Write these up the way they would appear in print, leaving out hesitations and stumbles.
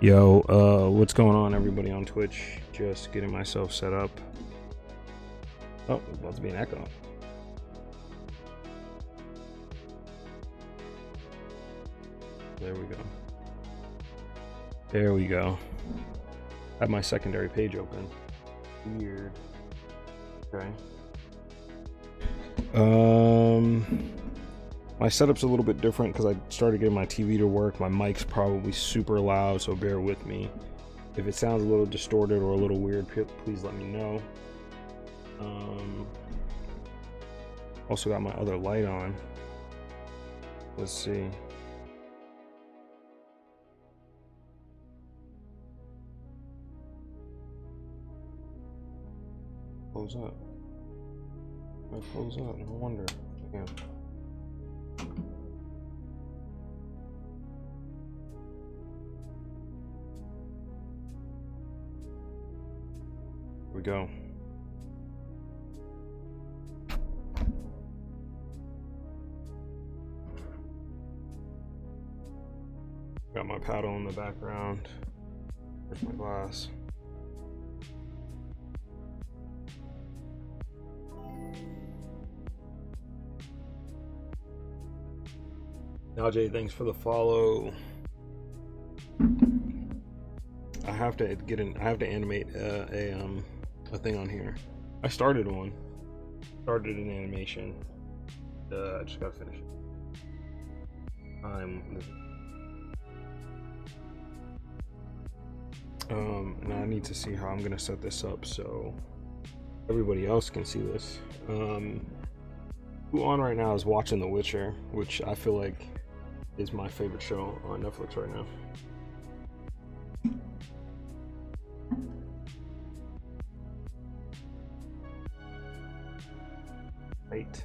Yo, what's going on, everybody on Twitch? Just getting myself set up. Oh, about to be an echo. There we go. There we go. I have my secondary page open. Weird. Okay. My setup's a little bit different because I started getting my TV to work. My mic's probably super loud, so bear with me. If it sounds a little distorted or a little weird, please let me know. Also got my other light on. Let's see. Close up. I close up. No wonder. Damn. Here we go. Got my paddle in the background. There's my glass. Najee, thanks for the follow. I have to animate a thing on here. I started one. Started an animation. I just gotta finish it. Now I need to see how I'm gonna set this up so everybody else can see this. Who on right now is watching The Witcher, which I feel like is my favorite show on Netflix right now. Right.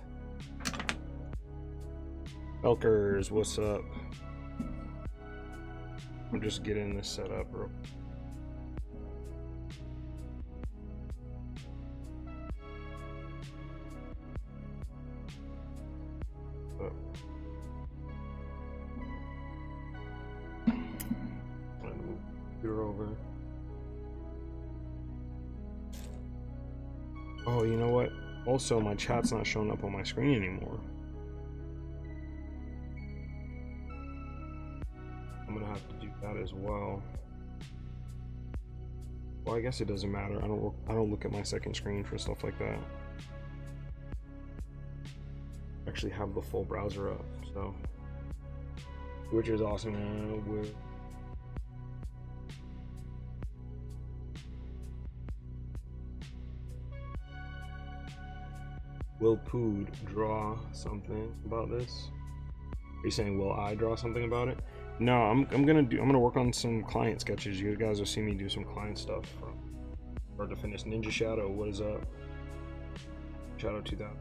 Belkers, what's up? I'm just getting this set up real. Over. Oh, you know what? Also, my chat's not showing up on my screen anymore. I'm gonna have to do that as well. Well, I guess it doesn't matter. I don't look at my second screen for stuff like that. I actually have the full browser up, so which is awesome. Will Pood draw something about this? Are you saying will I draw something about it? No, I'm gonna work on some client sketches. You guys will see me do some client stuff from start to finish. Ninja Shadow, what is up? Shadow 2000.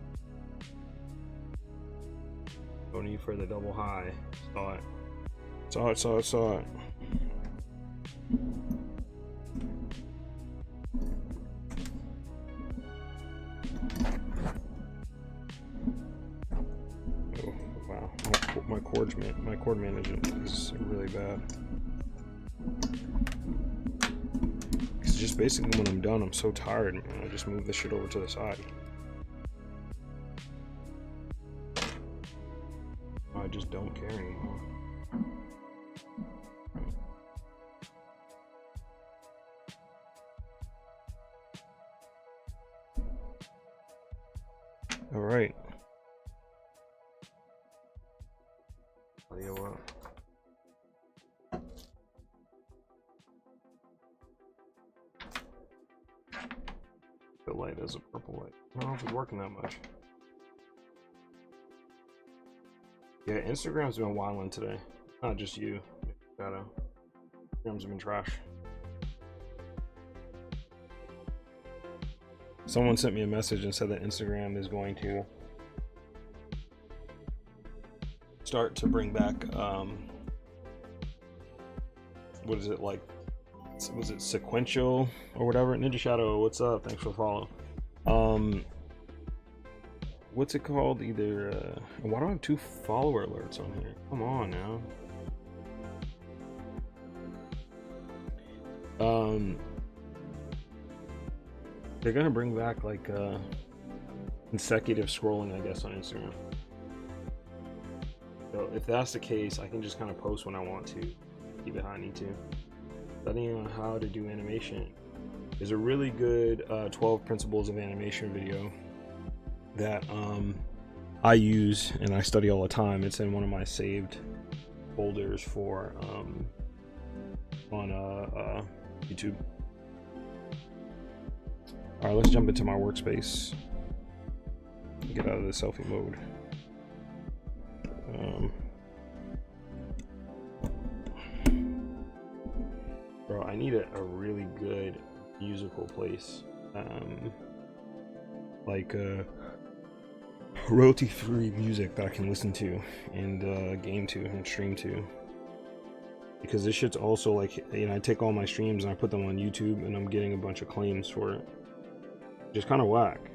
Don't need for the double high. Saw it. My chord management is really bad. It's just basically when I'm done, I'm so tired, man. I just move this shit over to the side. I just don't care anymore. All right. Audio up. The light is a purple light. I don't know if it's working that much. Yeah, Instagram's been wilding today. Not just you. Shadow. Instagram's been trash. Someone sent me a message and said that Instagram is going to start to bring back what is it, like, was it sequential or whatever? Ninja Shadow, what's up? Thanks for the follow. What's it called? Either why do I have 2 follower alerts on here? Come on now. they're gonna bring back like consecutive scrolling, I guess, on Instagram. So if that's the case, I can just kind of post when I want to, keep it how I need to. Studying on how to do animation. There's a really good 12 principles of animation video that I use and I study all the time. It's in one of my saved folders for on YouTube. All right, let's jump into my workspace. Get out of the selfie mode. Bro, I need a really good musical place, like royalty-free music that I can listen to and game to and stream to. Because this shit's also like, you know, I take all my streams and I put them on YouTube and I'm getting a bunch of claims for it. Just kind of whack.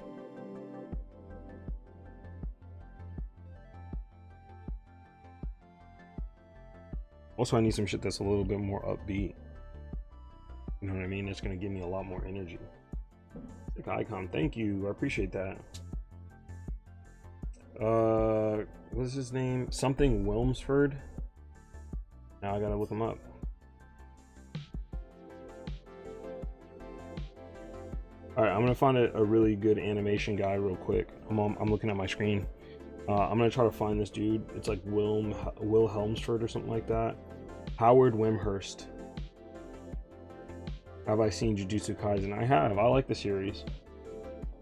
Also, I need some shit that's a little bit more upbeat. You know what I mean? It's gonna give me a lot more energy. Like icon, thank you. I appreciate that. What's his name? Something Wilmsford. Now I gotta look him up. All right, I'm gonna find a really good animation guy real quick. I'm looking at my screen. I'm gonna try to find this dude. It's like Will Helmsford or something like that. Howard Wimhurst. Have I seen Jujutsu Kaisen? I have. I like the series.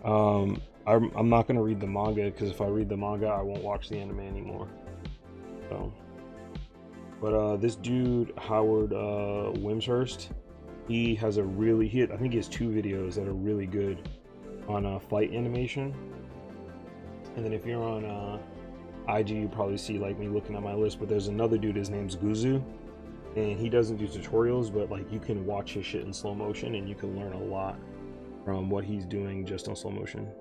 I'm not gonna read the manga because if I read the manga, I won't watch the anime anymore. So, but this dude Howard Wimshurst, he has a really I think he has 2 videos that are really good on fight animation. And then if you're on IG, you probably see like me looking at my list. But there's another dude. His name's Guzu. And he doesn't do tutorials, but like you can watch his shit in slow motion and you can learn a lot from what he's doing just on slow motion.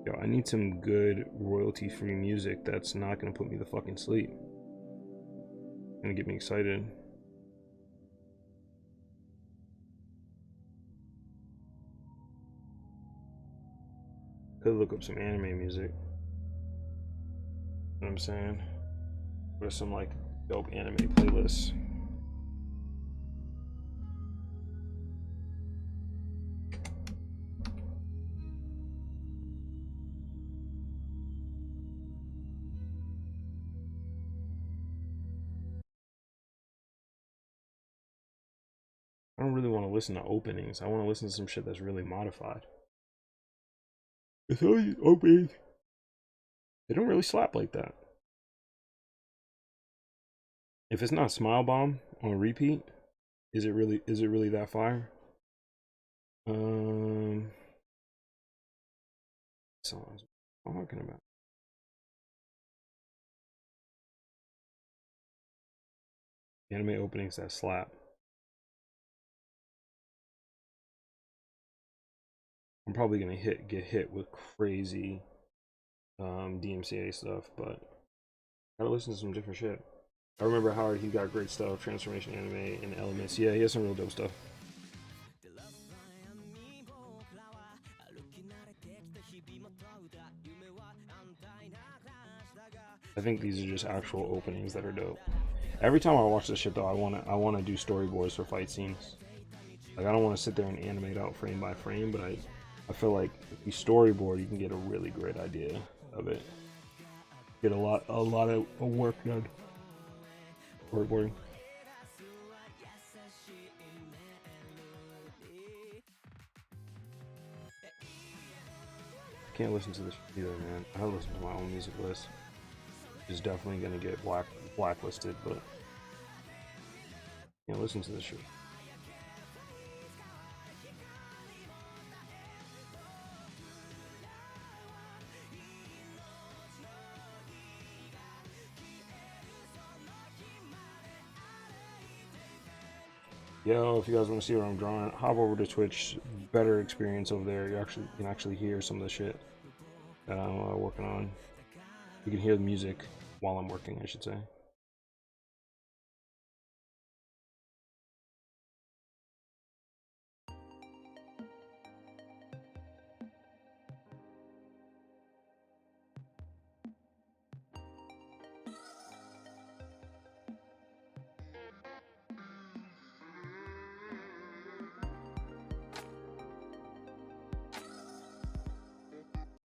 Yo, I need some good royalty-free music that's not gonna put me to fucking sleep. Gonna get me excited. Could look up some anime music. You know what I'm saying? Or some like dope anime playlists. I don't really want to listen to openings. I want to listen to some shit that's really modified. It's always openings. They don't really slap like that. If it's not Smile Bomb on repeat, is it really that fire? Songs I'm talking about. Anime openings that slap. I'm probably gonna get hit with crazy DMCA stuff, but gotta listen to some different shit. I remember Howard, he got great stuff, Transformation Anime and Elements. Yeah, he has some real dope stuff. I think these are just actual openings that are dope. Every time I watch this shit though, I wanna do storyboards for fight scenes. Like I don't want to sit there and animate out frame by frame, but I feel like if you storyboard, you can get a really great idea of it. Get a lot of work done. Storyboarding. I can't listen to this either, man. I listen to my own music list. It's definitely gonna get blacklisted, but I can't listen to this shit. Yo, if you guys want to see what I'm drawing, hop over to Twitch. Better experience over there. You can actually hear some of the shit that I'm working on. You can hear the music while I'm working, I should say.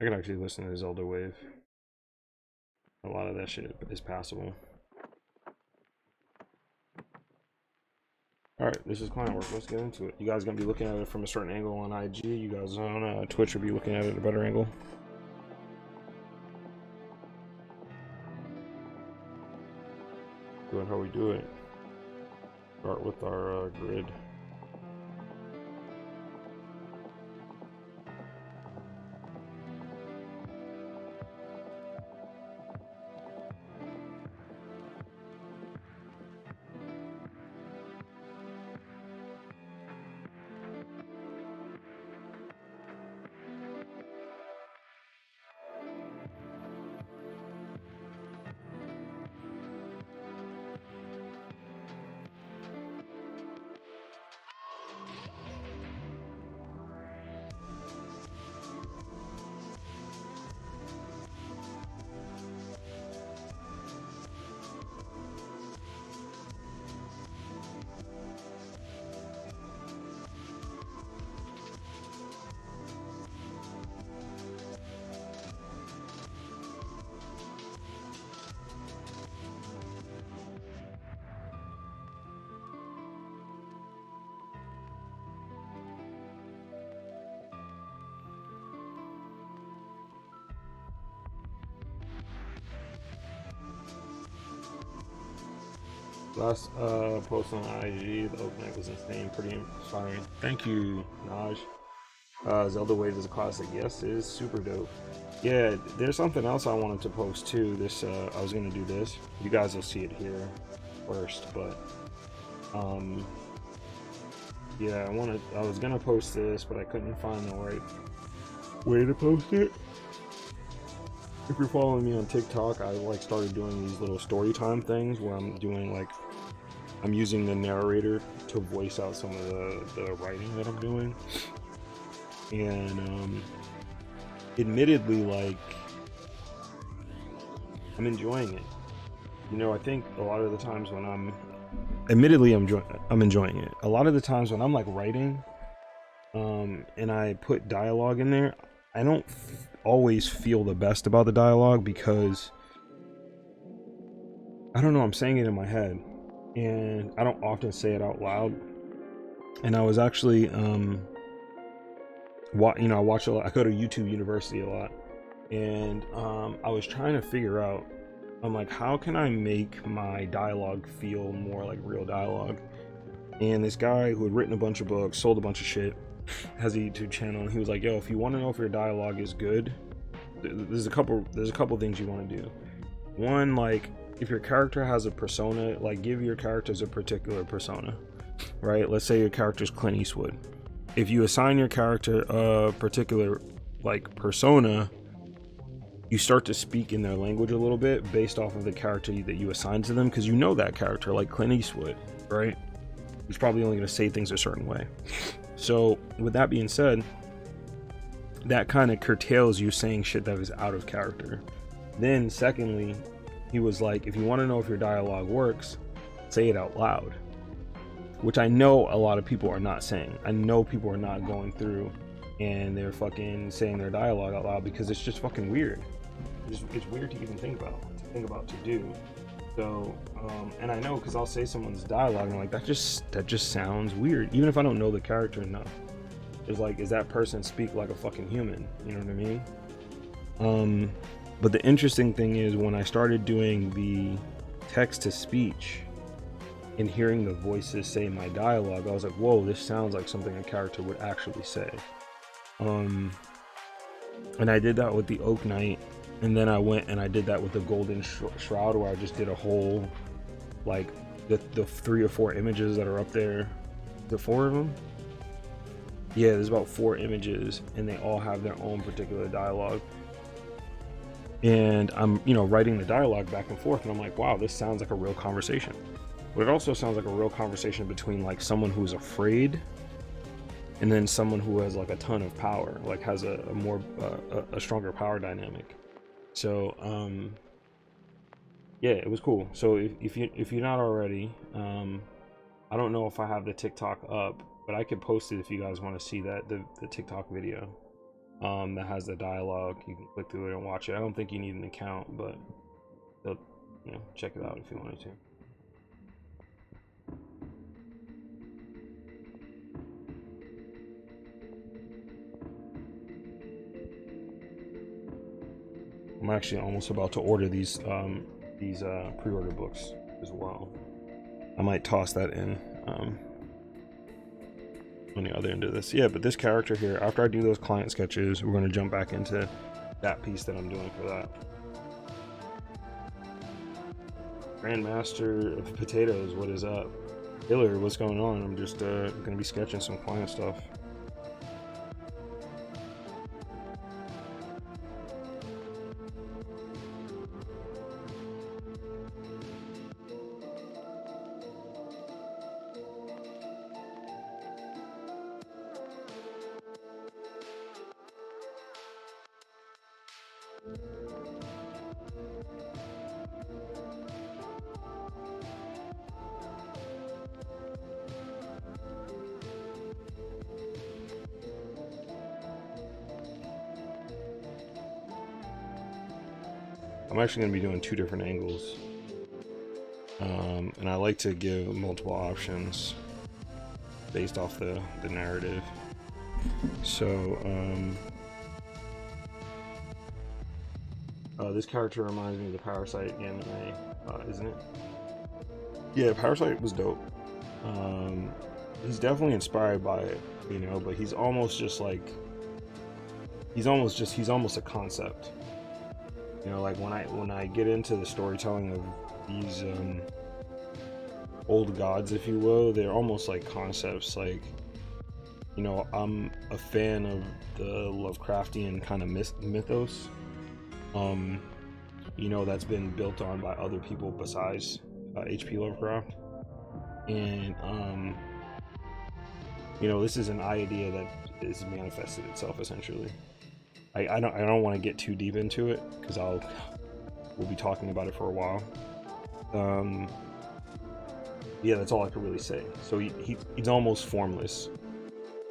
I can actually listen to Zelda Wave. A lot of that shit is passable. Alright, this is client work. Let's get into it. You guys gonna be looking at it from a certain angle on IG. You guys on Twitch will be looking at it at a better angle. Doing how we do it. Start with our grid. Last post on IG, the opening was insane, pretty inspiring. Thank you, Naj. Zelda Wave is a classic. Yes, it is super dope. Yeah, there's something else I wanted to post too. This I was gonna do this. You guys will see it here first, but yeah, I was gonna post this, but I couldn't find the right way to post it. If you're following me on TikTok, I like started doing these little story time things where I'm doing like I'm using the narrator to voice out some of the writing that I'm doing. And admittedly, like, I'm enjoying it. You know, I think a lot of the times when I'm enjoying it. A lot of the times when I'm like writing and I put dialogue in there, I don't always feel the best about the dialogue because I don't know, I'm saying it in my head and I don't often say it out loud. And I was actually I watch a lot. I go to YouTube University a lot, and I was trying to figure out, I'm like, how can I make my dialogue feel more like real dialogue? And this guy who had written a bunch of books, sold a bunch of shit, has a YouTube channel, and he was like, yo, if you want to know if your dialogue is good, there's a couple things you want to do. One, like, if your character has a persona, like, give your characters a particular persona, right? Let's say your character's Clint Eastwood. If you assign your character a particular like persona, you start to speak in their language a little bit based off of the character that you assign to them, because you know that character, like Clint Eastwood, right? He's probably only going to say things a certain way. So with that being said, that kind of curtails you saying shit that is out of character. Then secondly, he was like, if you want to know if your dialogue works, say it out loud. Which I know a lot of people are not saying. I know people are not going through and they're fucking saying their dialogue out loud because it's just fucking weird. It's weird to even think about, to do. So, and I know because I'll say someone's dialogue and I'm like, that just sounds weird. Even if I don't know the character enough. It's like, is that person speak like a fucking human? You know what I mean? But the interesting thing is when I started doing the text to speech, and hearing the voices say my dialogue, I was like, whoa, this sounds like something a character would actually say. And I did that with the Oak Knight, and then I went and I did that with the Golden Shroud, where I just did a whole, like, the 3 or 4 images that are up there. The 4 of them? Yeah, there's about 4 images, and they all have their own particular dialogue. And I'm, writing the dialogue back and forth, and I'm like, wow, this sounds like a real conversation. But it also sounds like a real conversation between like someone who's afraid and then someone who has like a ton of power, like has a more a stronger power dynamic. So yeah, it was cool. So if you're not already, I don't know if I have the TikTok up, but I could post it if you guys want to see that the TikTok video. that has the dialogue. You can click through it and watch it. I don't think you need an account, but you know, check it out if you wanted to. I'm actually almost about to order these pre-order books as well. I might toss that in on the other end of this. Yeah, but this character here, after I do those client sketches, we're going to jump back into that piece that I'm doing for that. Grandmaster of Potatoes, what is up? Hiller, what's going on? I'm just going to be sketching some client stuff. I'm actually going to be doing 2 different angles, and I like to give multiple options based off the narrative. So this character reminds me of the Parasite anime, isn't it? Yeah, Parasite was dope. He's definitely inspired by it, you know, but he's almost just like he's almost a concept. You know, like when I get into the storytelling of these old gods, if you will, they're almost like concepts. Like, you know, I'm a fan of the Lovecraftian kind of mythos. You know, that's been built on by other people besides H.P. Lovecraft, and you know, this is an idea that is manifested itself essentially. I don't want to get too deep into it because we'll be talking about it for a while. Yeah, that's all I can really say. So he's almost formless,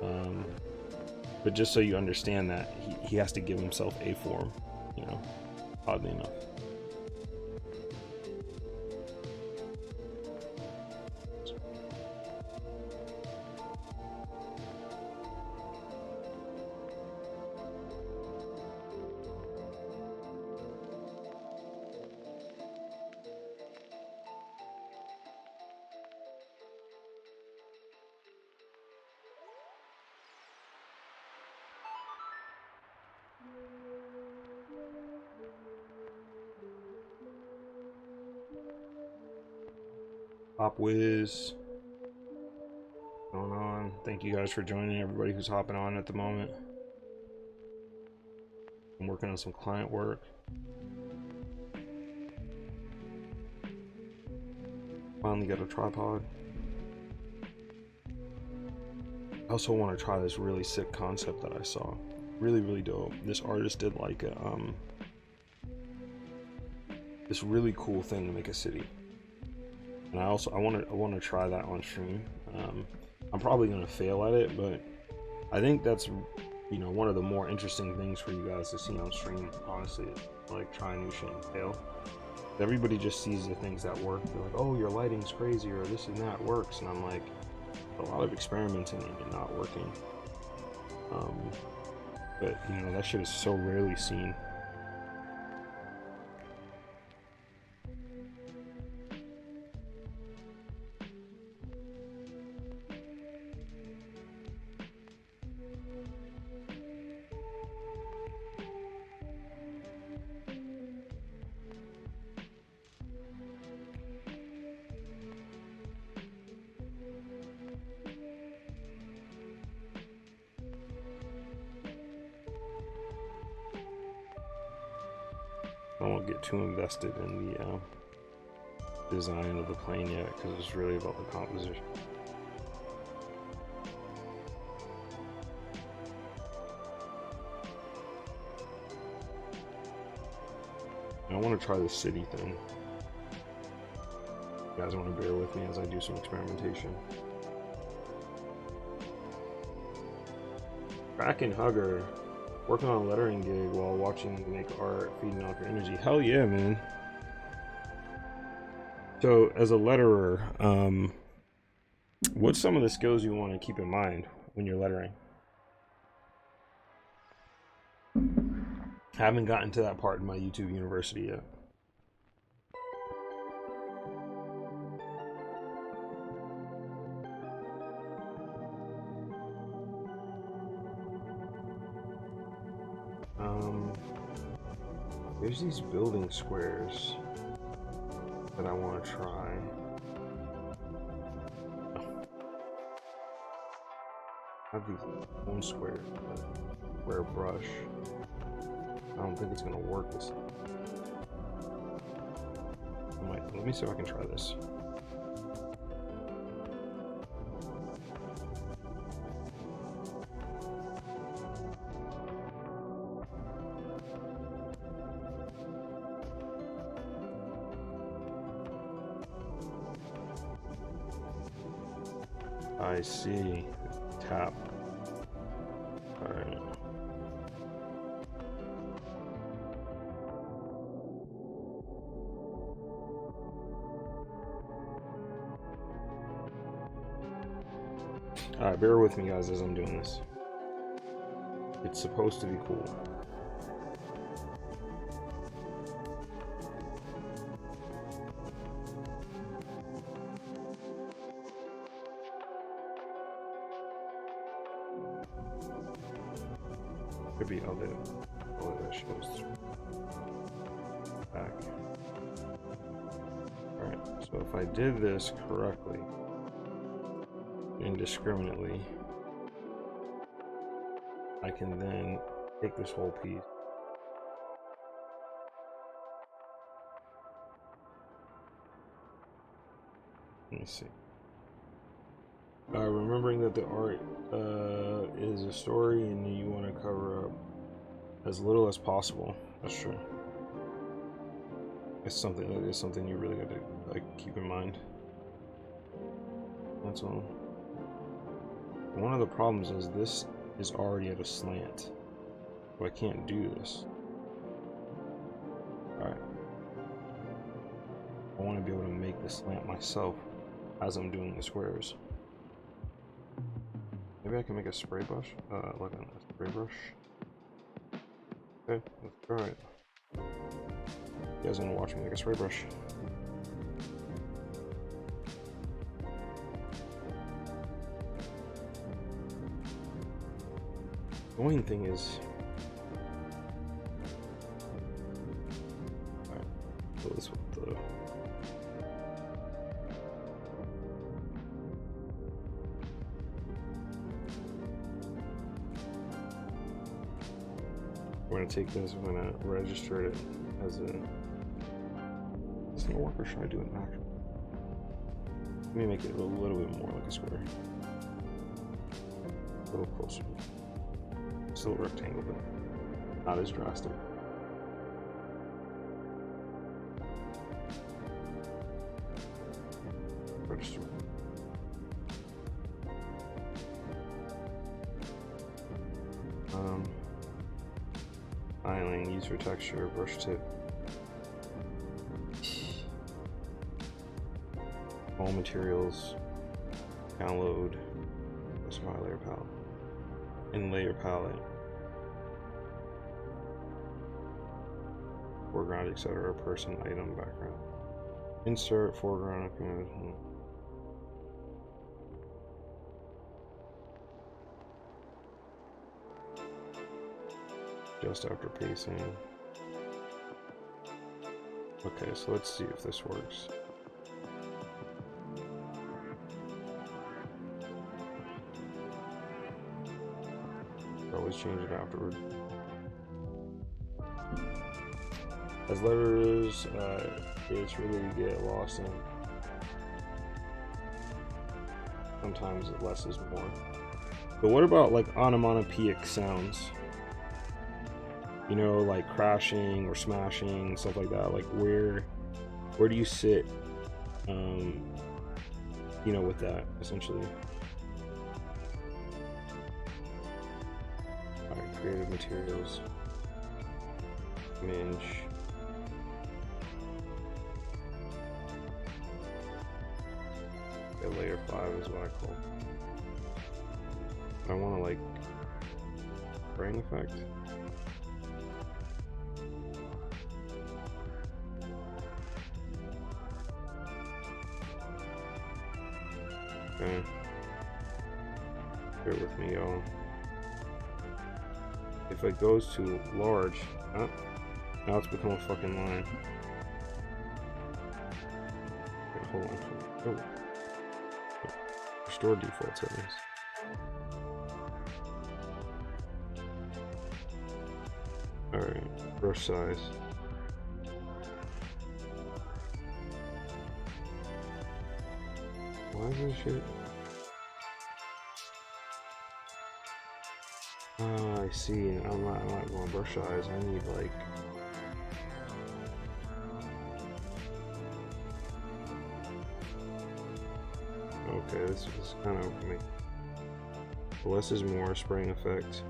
but just so you understand that he has to give himself a form, you know, oddly enough. Pop Wiz going on. Thank you guys for joining, everybody who's hopping on at the moment. I'm working on some client work. Finally got a tripod. I also want to try this really sick concept that I saw. Really dope. This artist did like a this really cool thing to make a city. And I want to try that on stream. I'm probably gonna fail at it, but I think that's, you know, one of the more interesting things for you guys to see on stream. Honestly, like trying new shit and fail. Everybody just sees the things that work. They're like, oh, your lighting's crazy, or this and that works, and I'm like, a lot of experimenting and not working. But you know, that shit is so rarely seen. I won't get too invested in the design of the plane yet, because it's really about the composition. I want to try the city thing. You guys want to bear with me as I do some experimentation. Kraken Hugger, Working on a lettering gig while watching you make art, feeding off your energy. Hell yeah, man. So as a letterer, what's some of the skills you want to keep in mind when you're lettering? I haven't gotten to that part in my YouTube University yet. There's these building squares that I want to try. I have these one square brush. I don't think it's gonna work this time. Let me see if I can try this. I see. Tap. Alright. Alright, bear with me guys as I'm doing this. It's supposed to be cool. Could be other that shows back. Alright, so if I did this correctly, indiscriminately, I can then take this whole piece. Let me see. Remembering that the art is a story and you want to cover up as little as possible. That's true. It's something you really got to like keep in mind. That's all. One of the problems is this is already at a slant, so I can't do this. Alright. I want to be able to make the slant myself as I'm doing the squares. Maybe I can make a spray brush, like a spray brush. Okay, let's try it. You guys wanna watch me make a spray brush? The annoying thing is, alright, fill this with the. We're gonna take this, we're gonna register it as a. It's gonna work, or should I do it back? Let me make it a little bit more like a square. A little closer. Still a rectangle, but not as drastic. Register. Filing, use for texture, brush tip. All materials, download, specify layer palette, in layer palette, foreground, etc., person, item, background, insert, foreground, just after pacing. Okay, so let's see if this works. Always change it afterward. As letters, it's really get lost in. Sometimes less is more. But what about like onomatopoeic sounds? You know, like crashing or smashing, stuff like that. Like where do you sit? You know, with that essentially. Alright, creative materials. Image. Layer 5 is what I call. I want to like spraying effect. Okay. Bear with me, y'all. If it goes too large, now it's become a fucking line. Okay, hold on. Oh. Restore default settings. Alright, brush size. Why is this shit? Oh, I see. I'm not going brush size. I need like. Okay, this is kind of less is more. Spraying effect.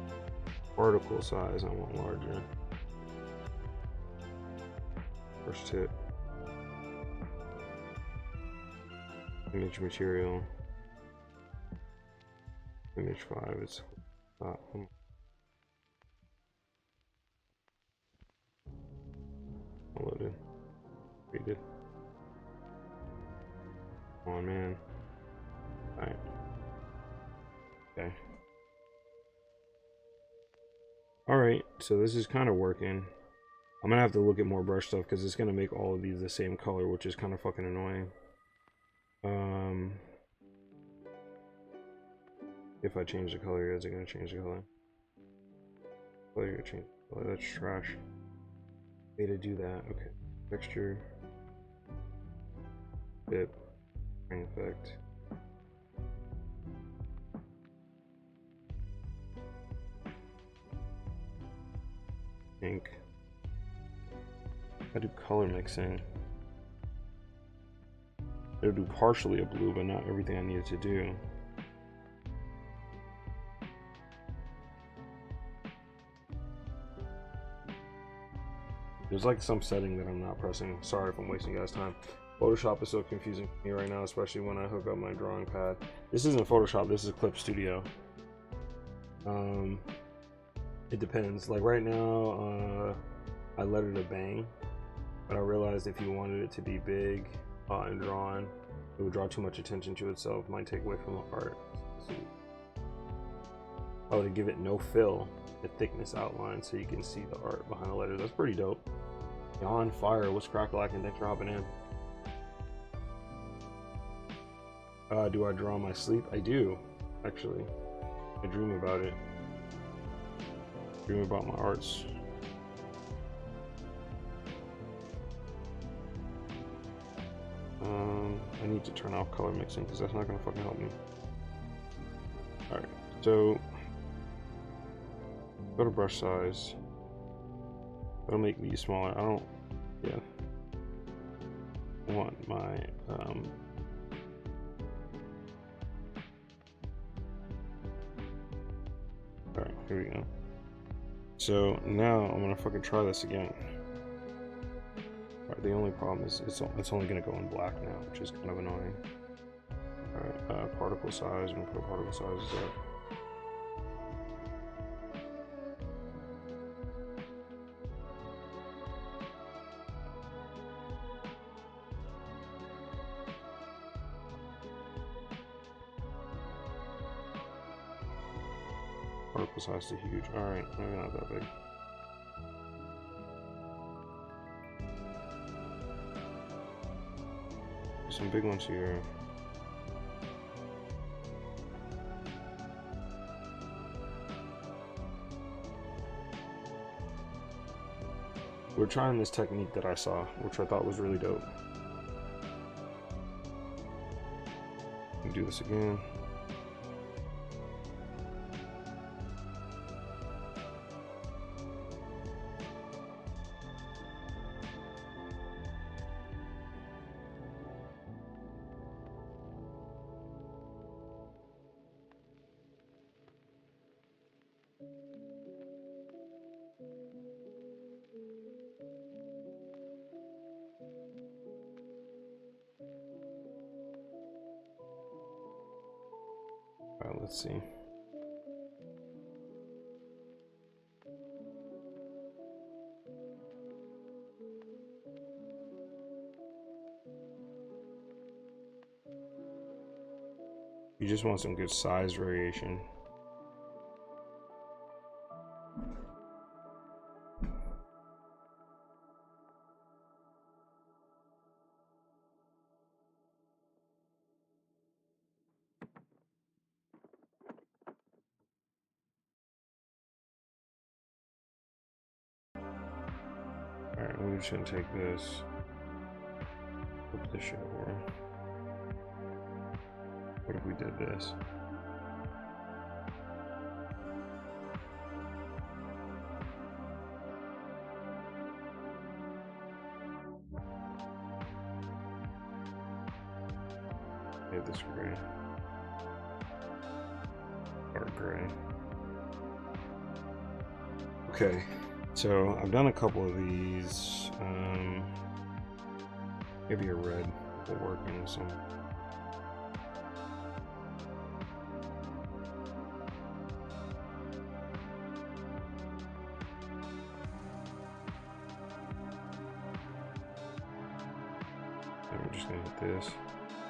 Particle size I want larger. First tip. Image material. Image 5 is loaded. Read it. Come on, man. Alright. Okay. Alright, so this is kind of working. I'm gonna have to look at more brush stuff because it's gonna make all of these the same color, which is kind of fucking annoying. If I change the color, is it gonna change the color? Color change the color, that's trash. Way to do that. Okay. Texture. Bit. Rain effect. Pink. I do color mixing. It'll do partially a blue, but not everything I needed to do. There's like some setting that I'm not pressing. Sorry if I'm wasting you guys' time. Photoshop is so confusing for me right now, especially when I hook up my drawing pad. This isn't Photoshop, this is Clip Studio. It depends. Like right now, I let it a bang, but I realized if you wanted it to be big and drawn, it would draw too much attention to itself, might take away from the art. Oh, to give it no fill, the thickness outline, so you can see the art behind the letters. That's pretty dope. Y'all on fire. What's crack-a-lackin'? Thanks for hopping in. Do I draw my sleep? I do, actually. I dream about it. Dream about my arts. I need to turn off color mixing because that's not gonna fucking help me. Alright, so go to brush size. I'll make these smaller. I don't, yeah. I want my, alright, here we go. So now I'm gonna fucking try this again. Alright, the only problem is it's only gonna go in black now, which is kind of annoying. Alright, particle size, I'm gonna put particle sizes up. Particle size to huge. Alright, maybe not that big. Some big ones here. We're trying this technique that I saw, which I thought was really dope. Do this again. Alright, let's see. You just want some good size variation. Alright, we're just gonna take this, flip this shit over. What if we did this? Hit this gray. Dark gray. Okay, so I've done a couple of these. Maybe a red will work in some. And we're just gonna hit this,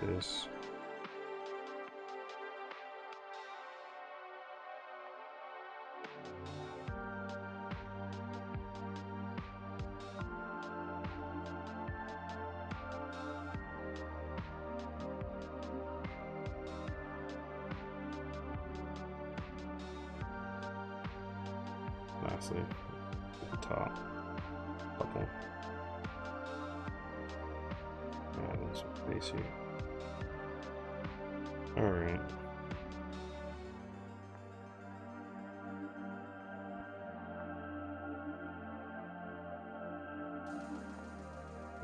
this. Lastly, at the top, couple. Add in some face here. Alright.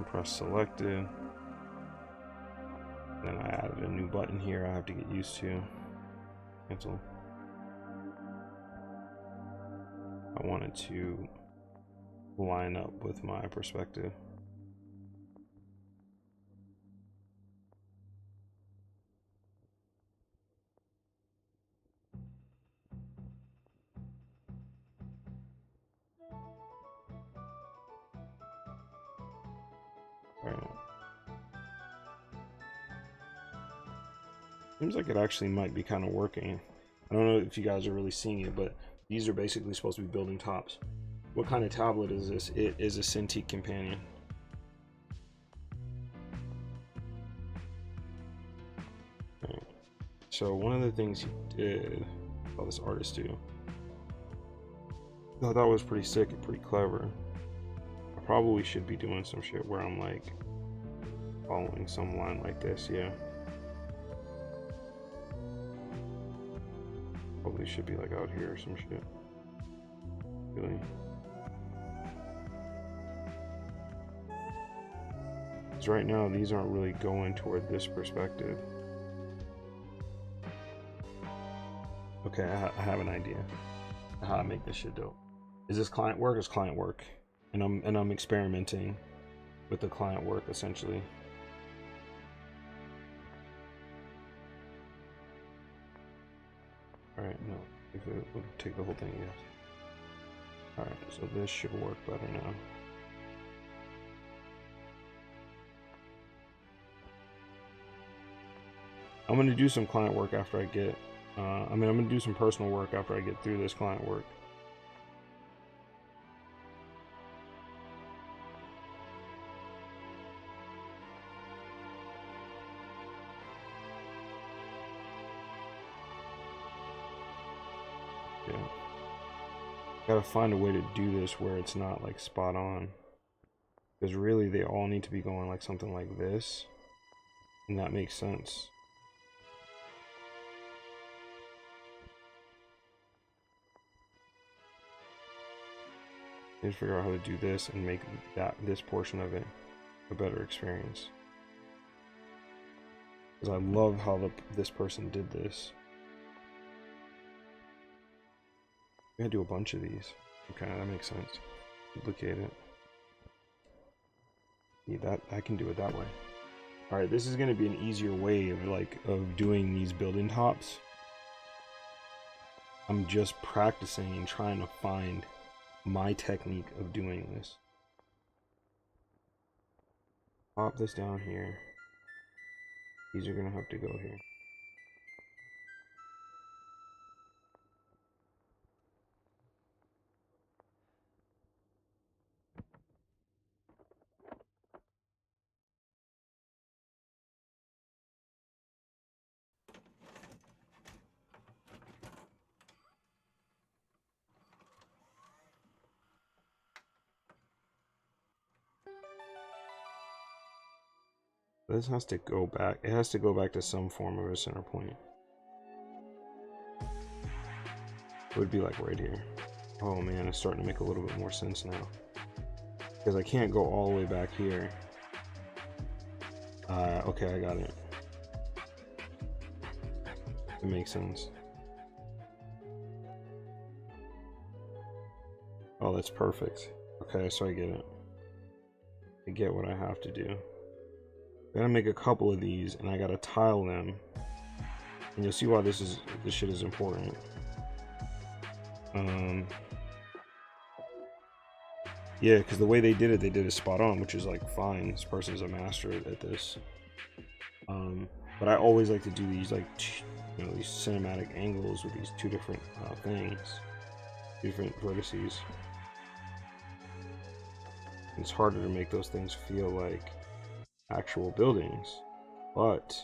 Press selected. Then I added a new button here I have to get used to. Cancel. I wanted to line up with my perspective. Alright. Seems like it actually might be kind of working. I don't know if you guys are really seeing it, but these are basically supposed to be building tops. What kind of tablet is this? It is a Cintiq Companion. Right. So one of the things he did, oh, this artist do, I thought that was pretty sick and pretty clever. I probably should be doing some shit where I'm like following some line like this, yeah. Probably should be like out here or some shit. Really. Because right now these aren't really going toward this perspective. Okay, I have an idea how to make this shit dope. Is this client work? Is client work, and I'm experimenting with the client work essentially. All right, no, we'll take the whole thing. Yes. All right, so this should work better now. I'm gonna do some client work after I get. I'm gonna do some personal work after I get through this client work. Yeah. Gotta find a way to do this where it's not like spot on. Because really they all need to be going like something like this. And that makes sense. I need to figure out how to do this and make this portion of it a better experience. Because I love how this person did this. I'm gonna do a bunch of these. Okay, that makes sense. Duplicate it. Yeah, that I can do it that way. All right, this is gonna be an easier way of doing these building tops. I'm just practicing and trying to find my technique of doing this. Pop this down here. These are gonna have to go here. This has to go back. It has to go back to some form of a center point. It would be like right here. Oh man, it's starting to make a little bit more sense now. Because I can't go all the way back here. Okay, I got it. It makes sense. Oh, that's perfect. Okay, so I get it. I get what I have to do. I gotta make a couple of these, and I gotta tile them. And you'll see why this shit is important. Yeah, because the way they did it spot on, which is like fine. This person's a master at this. But I always like to do these like these cinematic angles with these two different things, different vertices. It's harder to make those things feel like actual buildings, but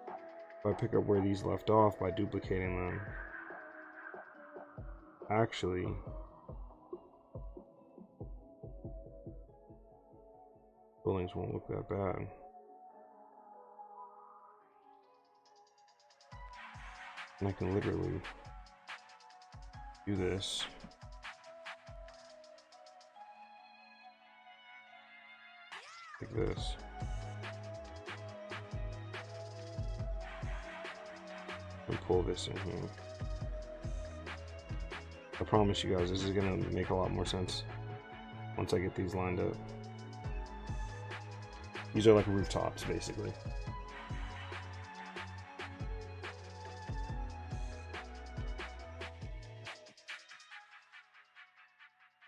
if I pick up where these left off by duplicating them, actually buildings won't look that bad. And I can literally do this. Like this. And pull this in here. I promise you guys, this is gonna make a lot more sense once I get these lined up. These are like rooftops, basically.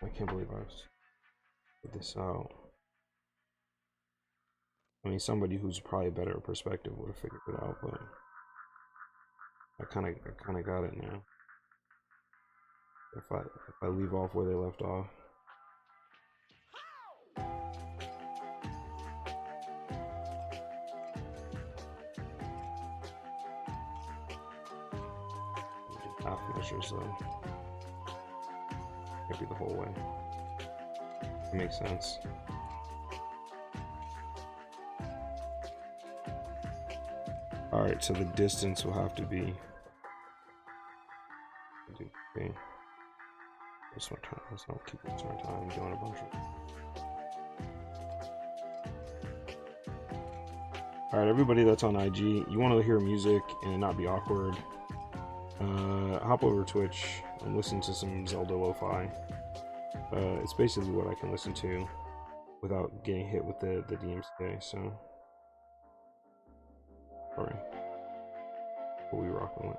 I can't believe I put this out. I mean, somebody who's probably a better perspective would have figured it out, but I kind of got it now. If I leave off where they left off. Half measures though. Can't be the whole way. It makes sense. Alright, so the distance will have to be. Okay. Let's not keep wasting our time doing a bunch of. Alright, everybody that's on IG, you want to hear music and not be awkward, hop over to Twitch and listen to some Zelda lo-fi. It's basically what I can listen to without getting hit with the DMCA, so sorry. What we rocking with.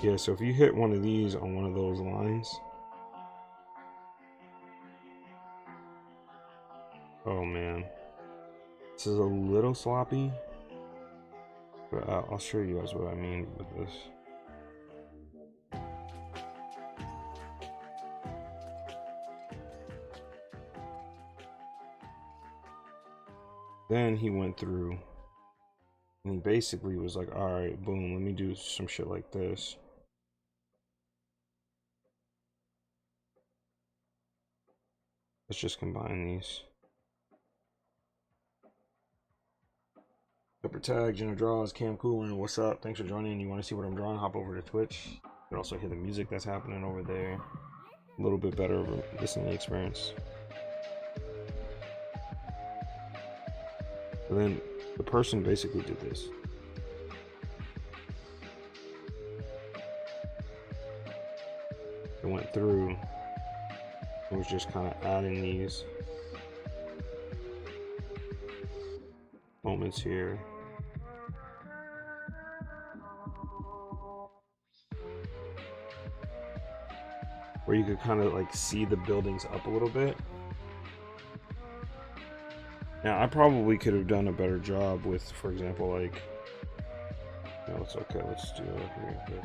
Yeah, so if you hit one of these on one of those lines, oh man, this is a little sloppy, but I'll show you guys what I mean with this. Then he went through and he basically was like, all right, boom, let me do some shit like this. Let's just combine these. Pepper Tag, Jenna Draws, Cam Coolin, what's up? Thanks for joining. You want to see what I'm drawing? Hop over to Twitch. You can also hear the music that's happening over there. A little bit better listening experience. And then the person basically did this. It went through and was just kind of adding these moments here. Where you could kind of like see the buildings up a little bit. Now, I probably could have done a better job with, for example, like, no, it's okay, let's do it here.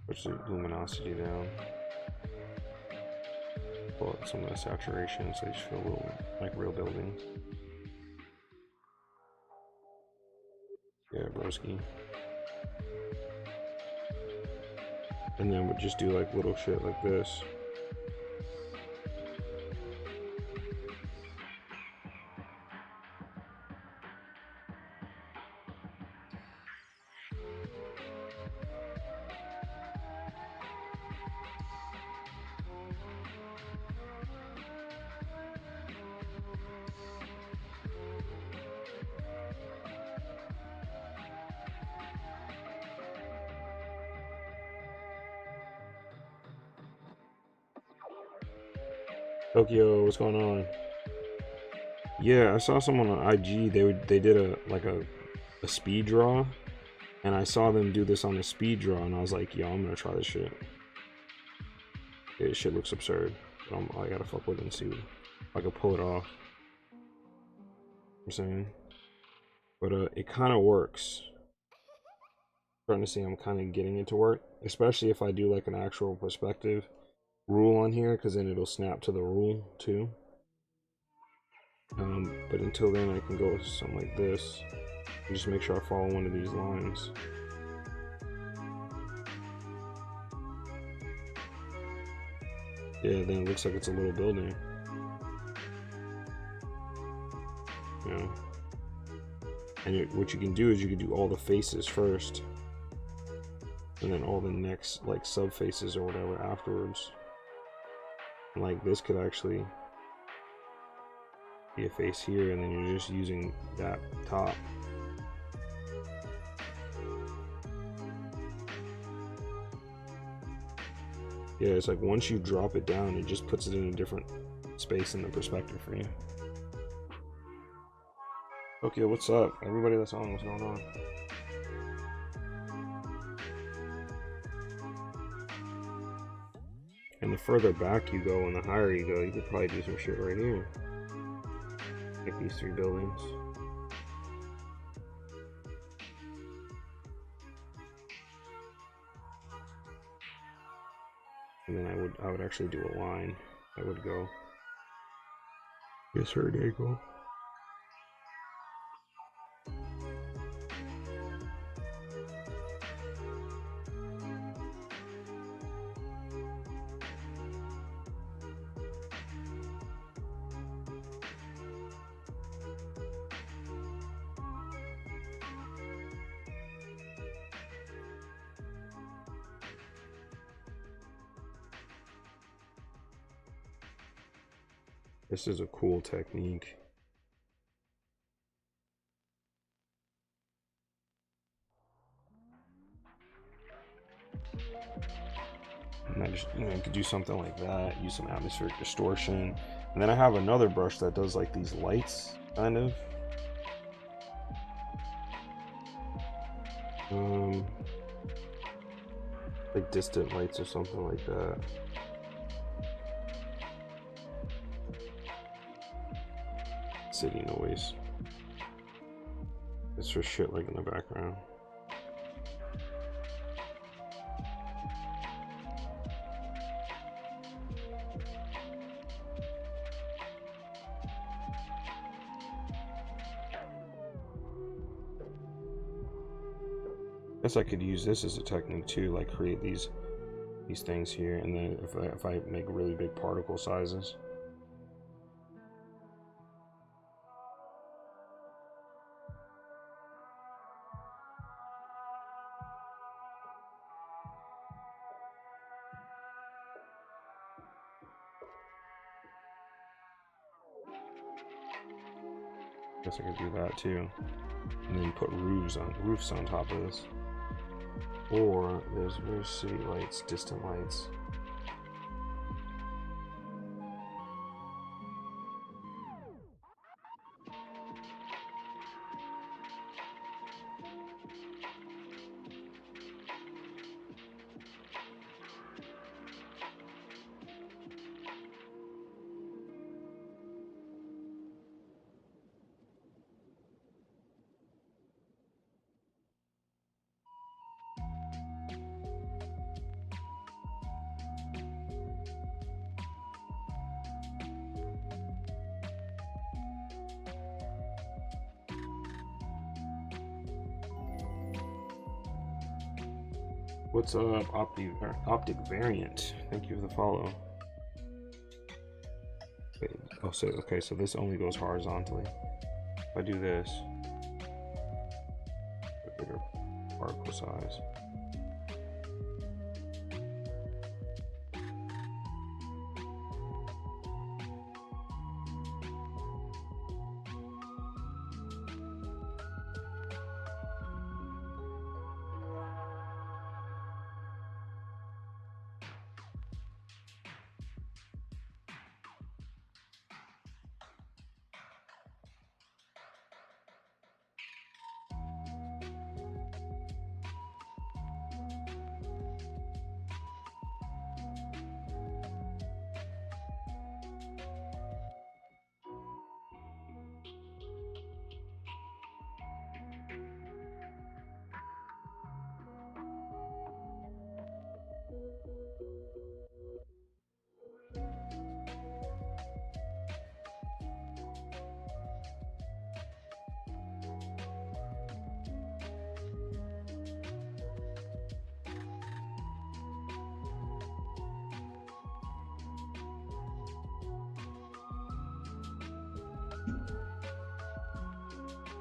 Push the luminosity down. Pull up some of the saturation so they just feel a little like real buildings. Yeah, broski. And then we'll just do like little shit like this. Tokyo, what's going on? Yeah, I saw someone on IG. They did a speed draw, and I saw them do this on the speed draw, and I was like, yo, I'm gonna try this shit. Yeah, this shit looks absurd. But I gotta fuck with it and see if I can pull it off. I'm saying, but it kind of works. Starting to see I'm kind of getting it to work, especially if I do like an actual perspective rule on here, because then it'll snap to the rule too. But until then, I can go with something like this and just make sure I follow one of these lines. Yeah, then it looks like it's a little building. Yeah. And what you can do is you can do all the faces first, and then all the next like sub faces or whatever afterwards. And like this could actually be a face here, and then you're just using that top. Yeah, it's like once you drop it down, it just puts it in a different space in the perspective for you. Okay, what's up? Everybody that's on, what's going on? And the further back you go and the higher you go, you could probably do some shit right here. Like these three buildings. And then I would actually do a line that would go a certain angle. This is a cool technique. And I just, you could do something like that, use some atmospheric distortion. And then I have another brush that does like these lights, kind of. Like distant lights or something like that. City noise. It's for shit like in the background. I guess I could use this as a technique too, like create these things here, and then if I make really big particle sizes. guess I could do that too. And then put roofs on top of this. Or there's city lights, distant lights. What's up, Optic Variant? Thank you for the follow. Wait, oh, so okay, so this only goes horizontally. If I do this, a bigger particle size.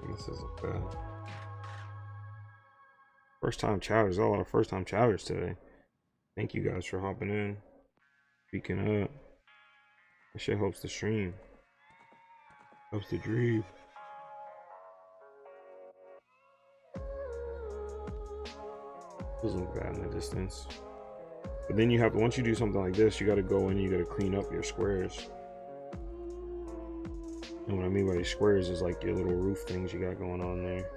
This isn't bad. First time chatters, a lot of first time chatters today. Thank you guys for hopping in, speaking up. That shit helps the stream, helps the dream. Doesn't look bad in the distance. But then you have to, once you do something like this, you got to go in, you got to clean up your squares. And what I mean by these squares is like your little roof things you got going on there.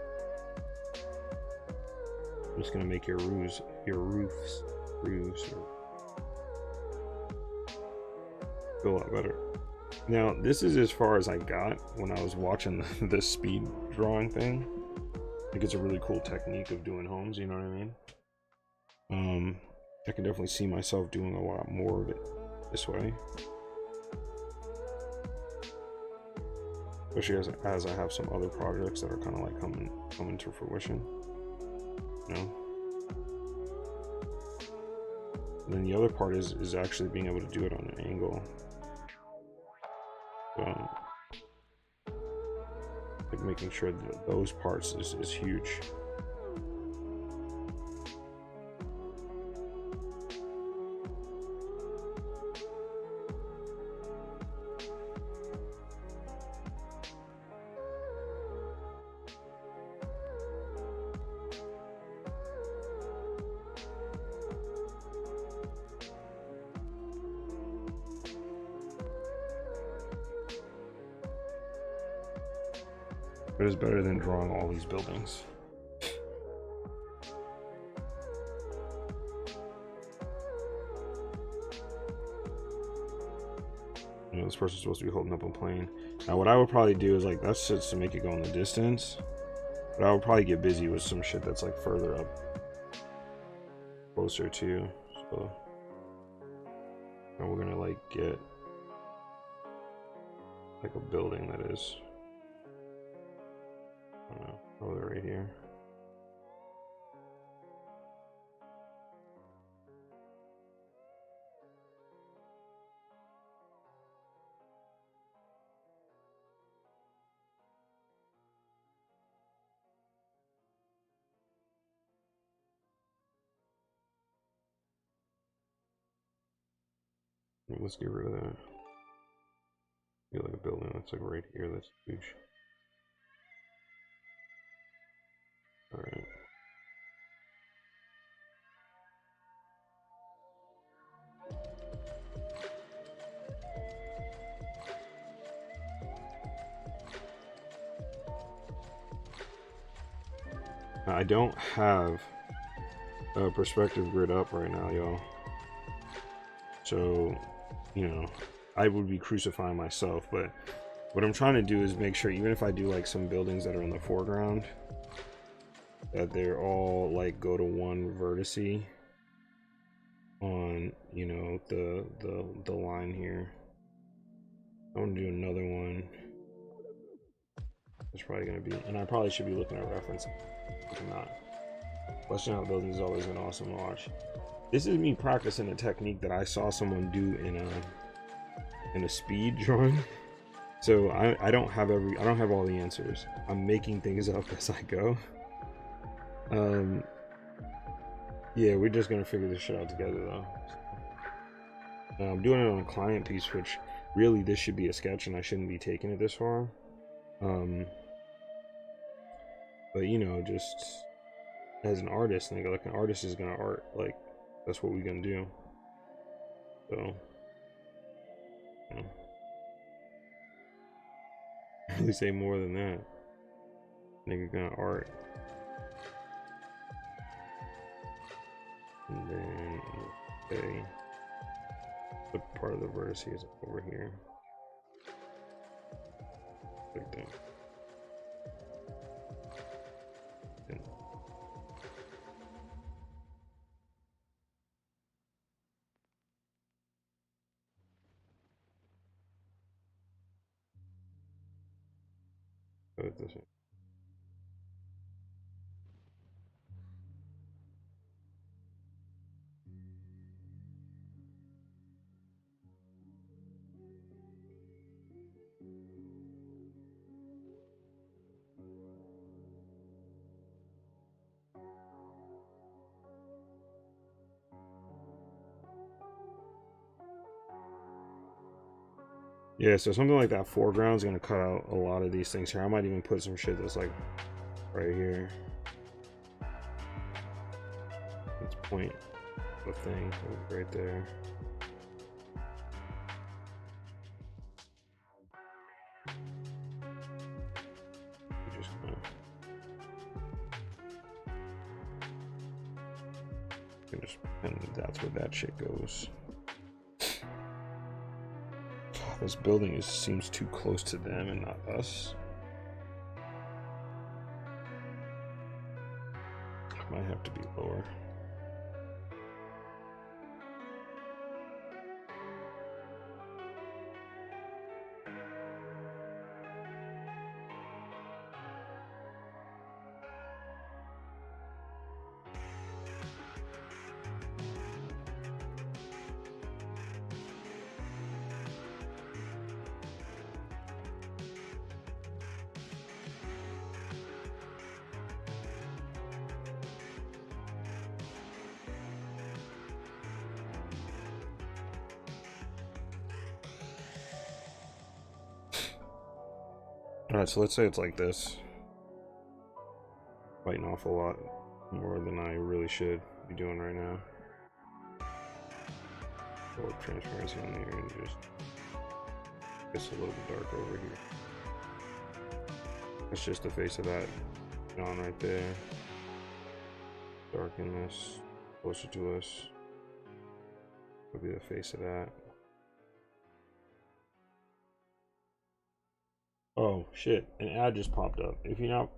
I'm just gonna make your roofs feel a lot better. Now this is as far as I got when I was watching the speed drawing thing. I think it's a really cool technique of doing homes, you know what I mean? I can definitely see myself doing a lot more of it this way. Especially as I have some other projects that are kind of like coming to fruition, you know. And then the other part is actually being able to do it on an angle. Like making sure that those parts is huge. But it's better than drawing all these buildings. You know, this person's supposed to be holding up a plane. Now what I would probably do is like, that's just to make it go in the distance. But I would probably get busy with some shit that's like further up. Closer to. So now we're gonna like get like a building that is, I don't know, probably right here. Let's get rid of that. Get like a building that's like right here, that's huge. I don't have a perspective grid up right now, y'all. So, you know, I would be crucifying myself, but what I'm trying to do is make sure, even if I do like some buildings that are in the foreground, that they're all like go to one vertice on, you know, the line here. I want to do another one. It's probably gonna be, and I probably should be looking at reference. I'm not. Fleshing out buildings is always an awesome watch. This is me practicing a technique that I saw someone do in a speed drawing. So I don't have all the answers. I'm making things up as I go. Yeah, we're just gonna figure this shit out together though. I'm doing it on a client piece, which really this should be a sketch and I shouldn't be taking it this far. But you know, just as an artist, like an artist is gonna art, like that's what we're gonna do. So, you know, really say more than that. Nigga gonna art, and then okay, what part of the vertex is over here? Like that. This way. Yeah, so something like that foreground is gonna cut out a lot of these things here. I might even put some shit that's like right here. Let's point the thing right there. Just and that's where that shit goes. This building seems too close to them and not us. Might have to be lower. Alright, so let's say it's like this. Biting off a lot more than I really should be doing right now. Or transparency on there and just gets a little bit dark over here. That's just the face of that John right there. Darken this closer to us. Would be the face of that. Oh shit, an ad just popped up. If you're not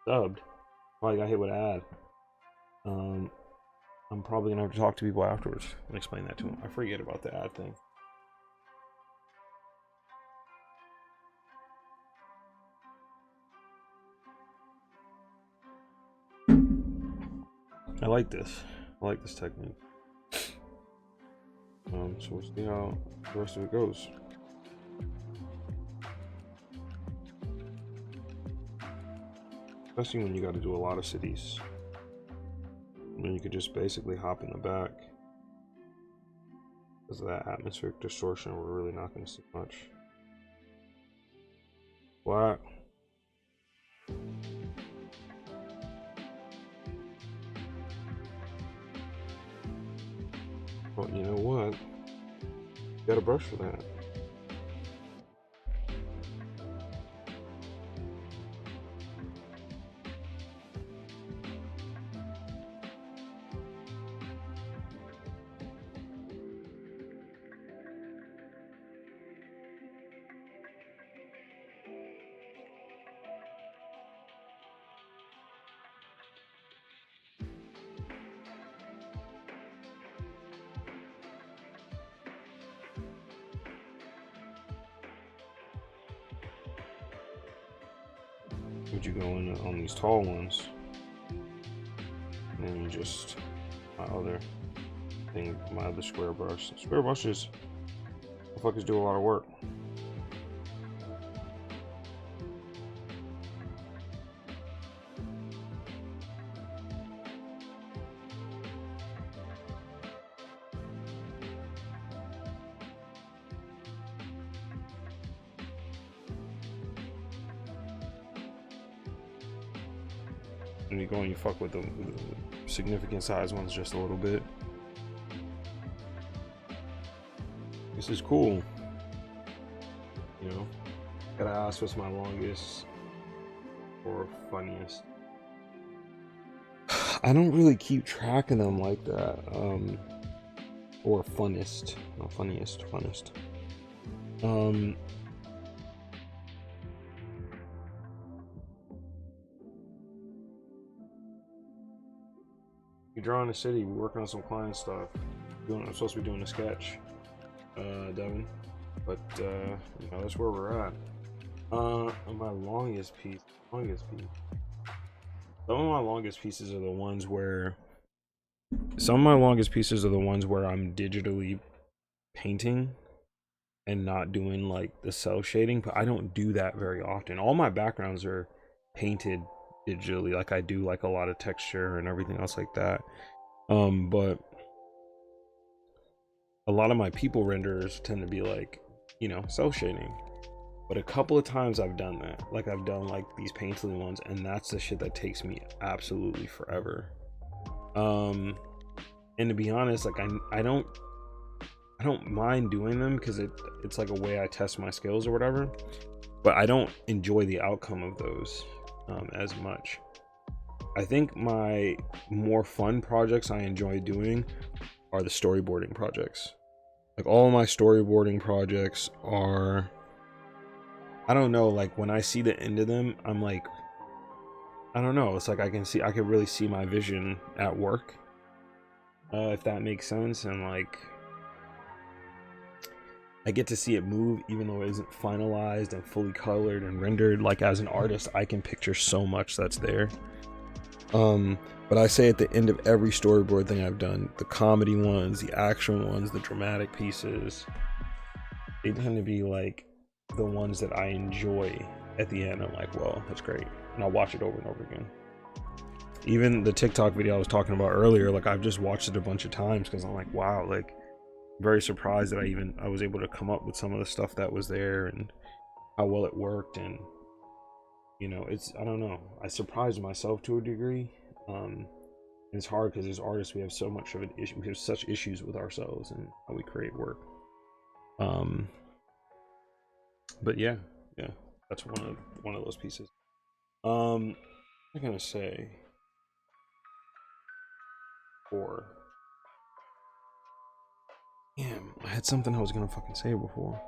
subbed, oh, I got hit with an ad. I'm probably gonna have to talk to people afterwards and explain that to them. I forget about the ad thing. I like this. I like this technique. So we'll see how the rest of it goes. Especially when you got to do a lot of cities. And then you could just basically hop in the back. Because of that atmospheric distortion, we're really not going to see much. What? Well, you know what? You got a brush for that. would you go in on these tall ones, and then just my other thing, my other square brush. Square brushes, motherfuckers do a lot of work. And you go and you fuck with the significant size ones just a little bit. This is cool. You know, gotta ask what's my longest or funniest. I don't really keep track of them like that. Or funnest. No, funniest. We draw in the city, we working on some client stuff. I'm supposed to be doing a sketch, Devin. But you know, that's where we're at. My longest piece. Some of my longest pieces are the ones where I'm digitally painting and not doing like the cell shading, but I don't do that very often. All my backgrounds are painted digitally, like I do like a lot of texture and everything else like that. But a lot of my people renders tend to be like, you know, cell shading. But a couple of times I've done that. Like I've done like these painterly ones, and that's the shit that takes me absolutely forever. And to be honest, like I don't mind doing them because it's like a way I test my skills or whatever. But I don't enjoy the outcome of those as much. I think my more fun projects I enjoy doing are the storyboarding projects. Like all of my storyboarding projects are, I don't know, like when I see the end of them, I'm like, I don't know, it's like I can really see my vision at work, if that makes sense. And like I get to see it move even though it isn't finalized and fully colored and rendered. Like as an artist, I can picture so much that's there. But I say at the end of every storyboard thing I've done, the comedy ones, the action ones, the dramatic pieces, they tend to be like the ones that I enjoy at the end. I'm like, well, that's great. And I'll watch it over and over again. Even the TikTok video I was talking about earlier, like I've just watched it a bunch of times because I'm like, wow, like very surprised that I was able to come up with some of the stuff that was there and how well it worked. And you know, I don't know, I surprised myself to a degree. And it's hard because as artists we have so much of an issue, we have such issues with ourselves and how we create work. But yeah, that's one of those pieces. I'm gonna say four. Damn, I had something I was gonna fucking say before.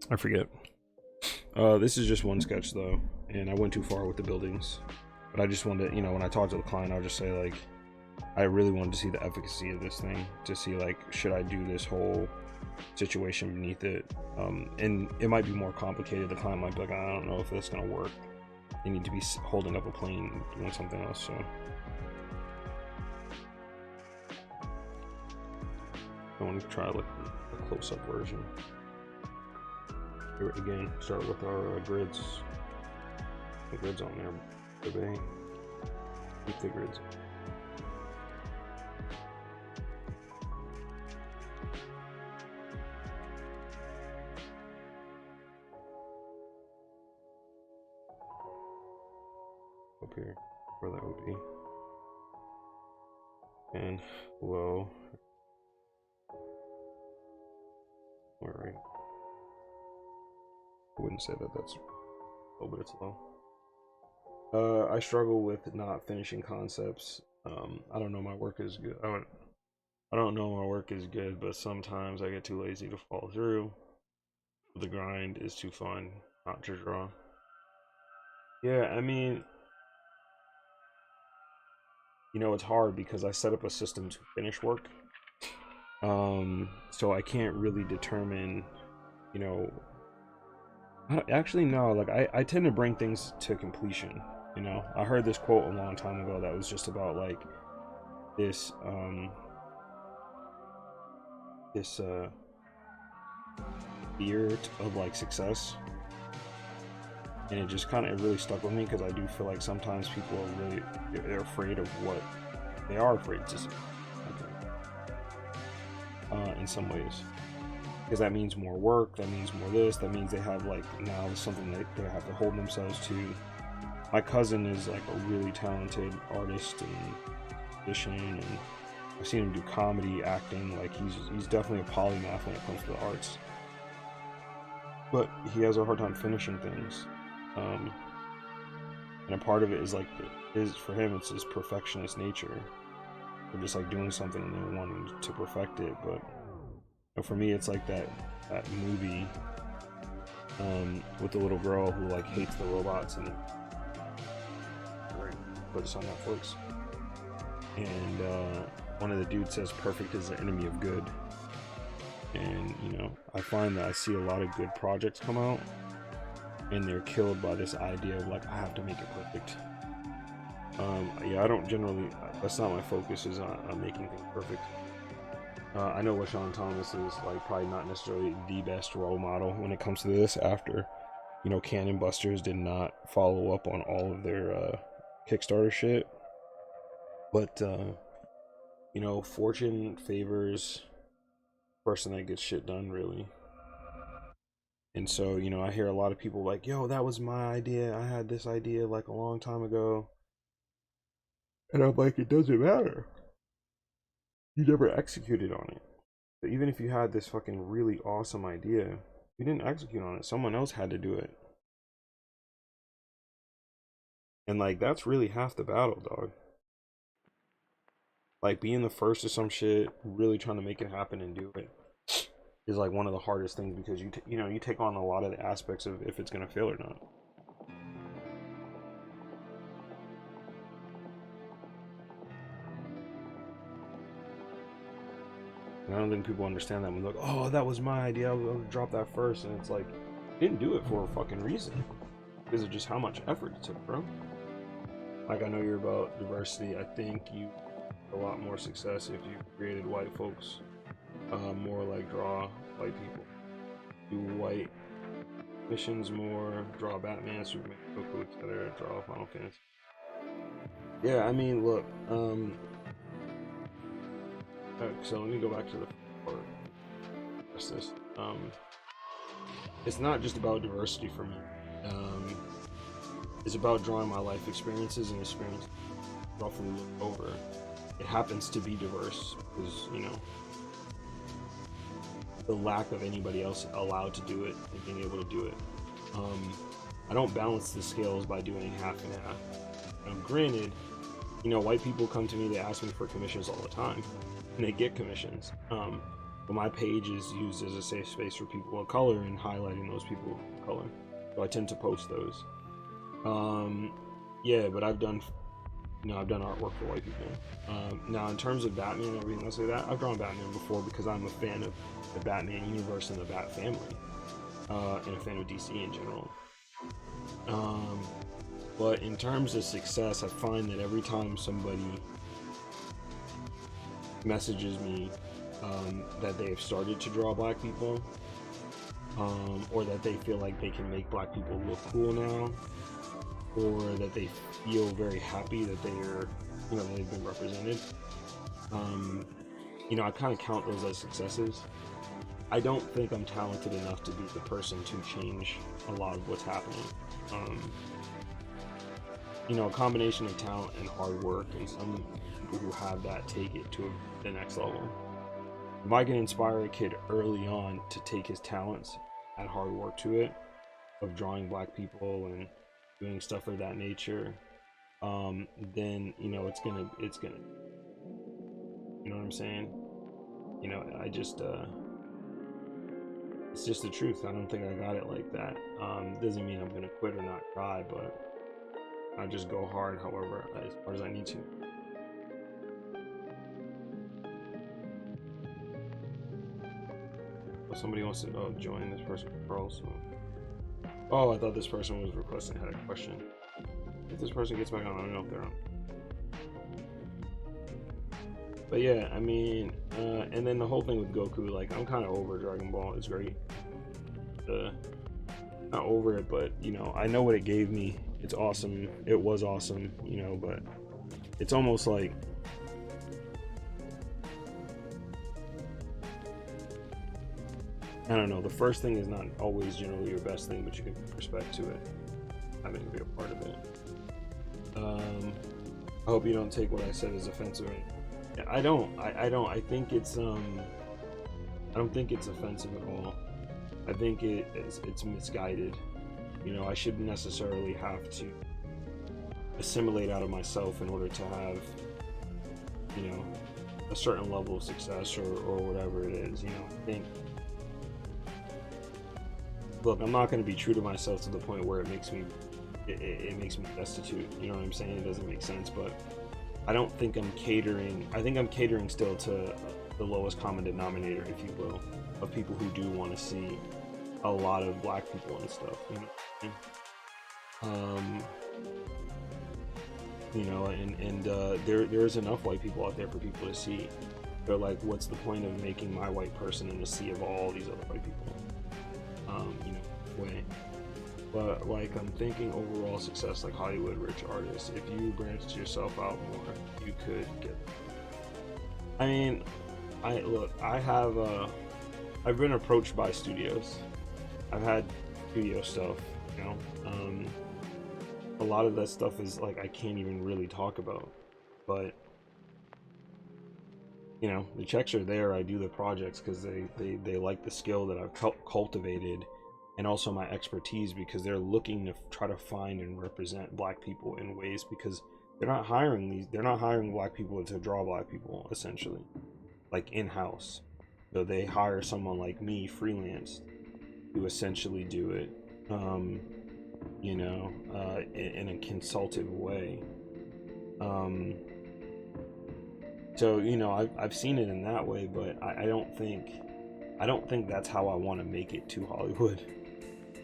I forget. This is just one sketch though, and I went too far with the buildings. But I just wanted to, you know, when I talk to the client, I'll just say like, I really wanted to see the efficacy of this thing, to see like, should I do this whole situation beneath it? And it might be more complicated. The client might be like, I don't know if that's gonna work. You need to be holding up a plane doing something else. So I want to try like a close-up version. Here again, start with our grids. The grids on there, baby. Keep the grids. Up here, where that would be. And low. All right. I wouldn't say that that's low, but it's low. I struggle with not finishing concepts. I don't know my work is good. I don't know my work is good, but sometimes I get too lazy to follow through. The grind is too fun not to draw. Yeah, I mean, you know, it's hard because I set up a system to finish work. So I can't really determine you know, actually no, like I tend to bring things to completion. You know, I heard this quote a long time ago that was just about like this this fear of like success, and it just kind of, it really stuck with me because I do feel like sometimes people are really, they're afraid of what they are afraid to see, in some ways, because that means more work, that means more this, that means they have like now something that they have to hold themselves to. My cousin is like a really talented artist and musician, and I've seen him do comedy, acting. Like he's definitely a polymath when it comes to the arts, but he has a hard time finishing things. Um, and a part of it is like is for him, it's his perfectionist nature. Or just like doing something and then wanting to perfect it. But for me, it's like that movie with the little girl who like hates the robots, and put this on Netflix. And one of the dudes says perfect is the enemy of good. And you know, I find that I see a lot of good projects come out and they're killed by this idea of like, I have to make it perfect. Yeah, I don't generally, that's not my focus, is on making things perfect. I know LaShawn Thomas is like probably not necessarily the best role model when it comes to this, after, you know, Cannon Busters did not follow up on all of their Kickstarter shit. But you know, fortune favors the person that gets shit done, really. And so, you know, I hear a lot of people like, yo, that was my idea, I had this idea like a long time ago. And I'm like, it doesn't matter, you never executed on it. But even if you had this fucking really awesome idea, you didn't execute on it, someone else had to do it. And like, that's really half the battle, dog. Like, being the first to some shit, really trying to make it happen and do it, is like one of the hardest things, because you know, you take on a lot of the aspects of if it's gonna fail or not. And I don't think people understand that when they're like, oh, that was my idea, I'll drop that first. And it's like, you didn't do it for a fucking reason, because of just how much effort it took, bro. Like, I know you're about diversity. I think you a lot more success if you created white folks, more like draw white people, do white missions more, draw Batman, Superman, Goku, etc., draw Final Fantasy. Yeah, I mean, look, so let me go back to the part. This, it's not just about diversity for me. Um, it's about drawing my life experiences and experience roughly look over. It happens to be diverse because, you know, the lack of anybody else allowed to do it and being able to do it. I don't balance the scales by doing half and half. Granted, you know, white people come to me, they ask me for commissions all the time, and they get commissions. But my page is used as a safe space for people of color and highlighting those people of color. So I tend to post those. Yeah, but I've done, you know, I've done artwork for white people. Now, in terms of Batman and everything else like that, I've drawn Batman before because I'm a fan of the Batman universe and the Bat family, and a fan of DC in general. But in terms of success, I find that every time somebody messages me that they have started to draw black people, or that they feel like they can make black people look cool now, or that they feel very happy that they're, you know, they've been represented, you know, I kind of count those as successes. I don't think I'm talented enough to be the person to change a lot of what's happening. You know, a combination of talent and hard work, and some people who have that take it to the next level. If I can inspire a kid early on to take his talents, add hard work to it, of drawing black people and doing stuff of that nature, then, you know, it's gonna, you know what I'm saying? You know, I just, it's just the truth. I don't think I got it like that. Doesn't mean I'm gonna quit or not try, but I just go hard, however, as hard as I need to. Oh, somebody wants to join this person also. Oh, I thought this person was requesting, had a question. If this person gets back on, I don't know if they're on. But yeah, I mean, and then the whole thing with Goku, like, I'm kind of over Dragon Ball. It's great. Not over it, but, you know, I know what it gave me. It's awesome. It was awesome, you know, but it's almost like, I don't know, the first thing is not always generally your best thing, but you can put respect to it, having to be a part of it. I hope you don't take what I said as offensive. Yeah, I don't. I think it's I don't think it's offensive at all. I think it's misguided. You know, I shouldn't necessarily have to assimilate out of myself in order to have, you know, a certain level of success or whatever it is. You know, I think, look, I'm not going to be true to myself to the point where it makes me destitute. You know what I'm saying? It doesn't make sense, but I don't think I'm catering. I think I'm catering still to the lowest common denominator, if you will, of people who do want to see a lot of black people and stuff. You know, and there's enough white people out there for people to see. They're like, what's the point of making my white person in the sea of all these other white people? You know, way. But like, I'm thinking overall success, like Hollywood rich artists, if you branched yourself out more, you could get. I mean, I've been approached by studios. I've had studio stuff, you know. A lot of that stuff is like I can't even really talk about, but you know, the checks are there. I do the projects because they like the skill that I've cultivated, and also my expertise, because they're looking to try to find and represent black people in ways, because they're not hiring black people to draw black people, essentially, like in-house. So they hire someone like me freelance to essentially do it, you know, in a consultative way. So, you know, I've seen it in that way, but I don't think that's how I want to make it to Hollywood.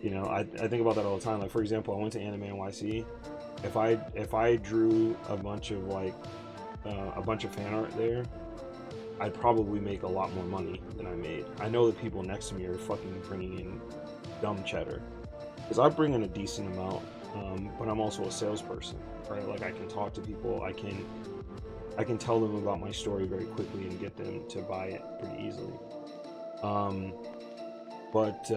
You know, I think about that all the time. Like, for example, I went to Anime NYC. If I drew a bunch of fan art there, I'd probably make a lot more money than I made. I know the people next to me are fucking bringing in dumb cheddar, because I bring in a decent amount, but I'm also a salesperson, right? Like, I can talk to people, I can tell them about my story very quickly and get them to buy it pretty easily. But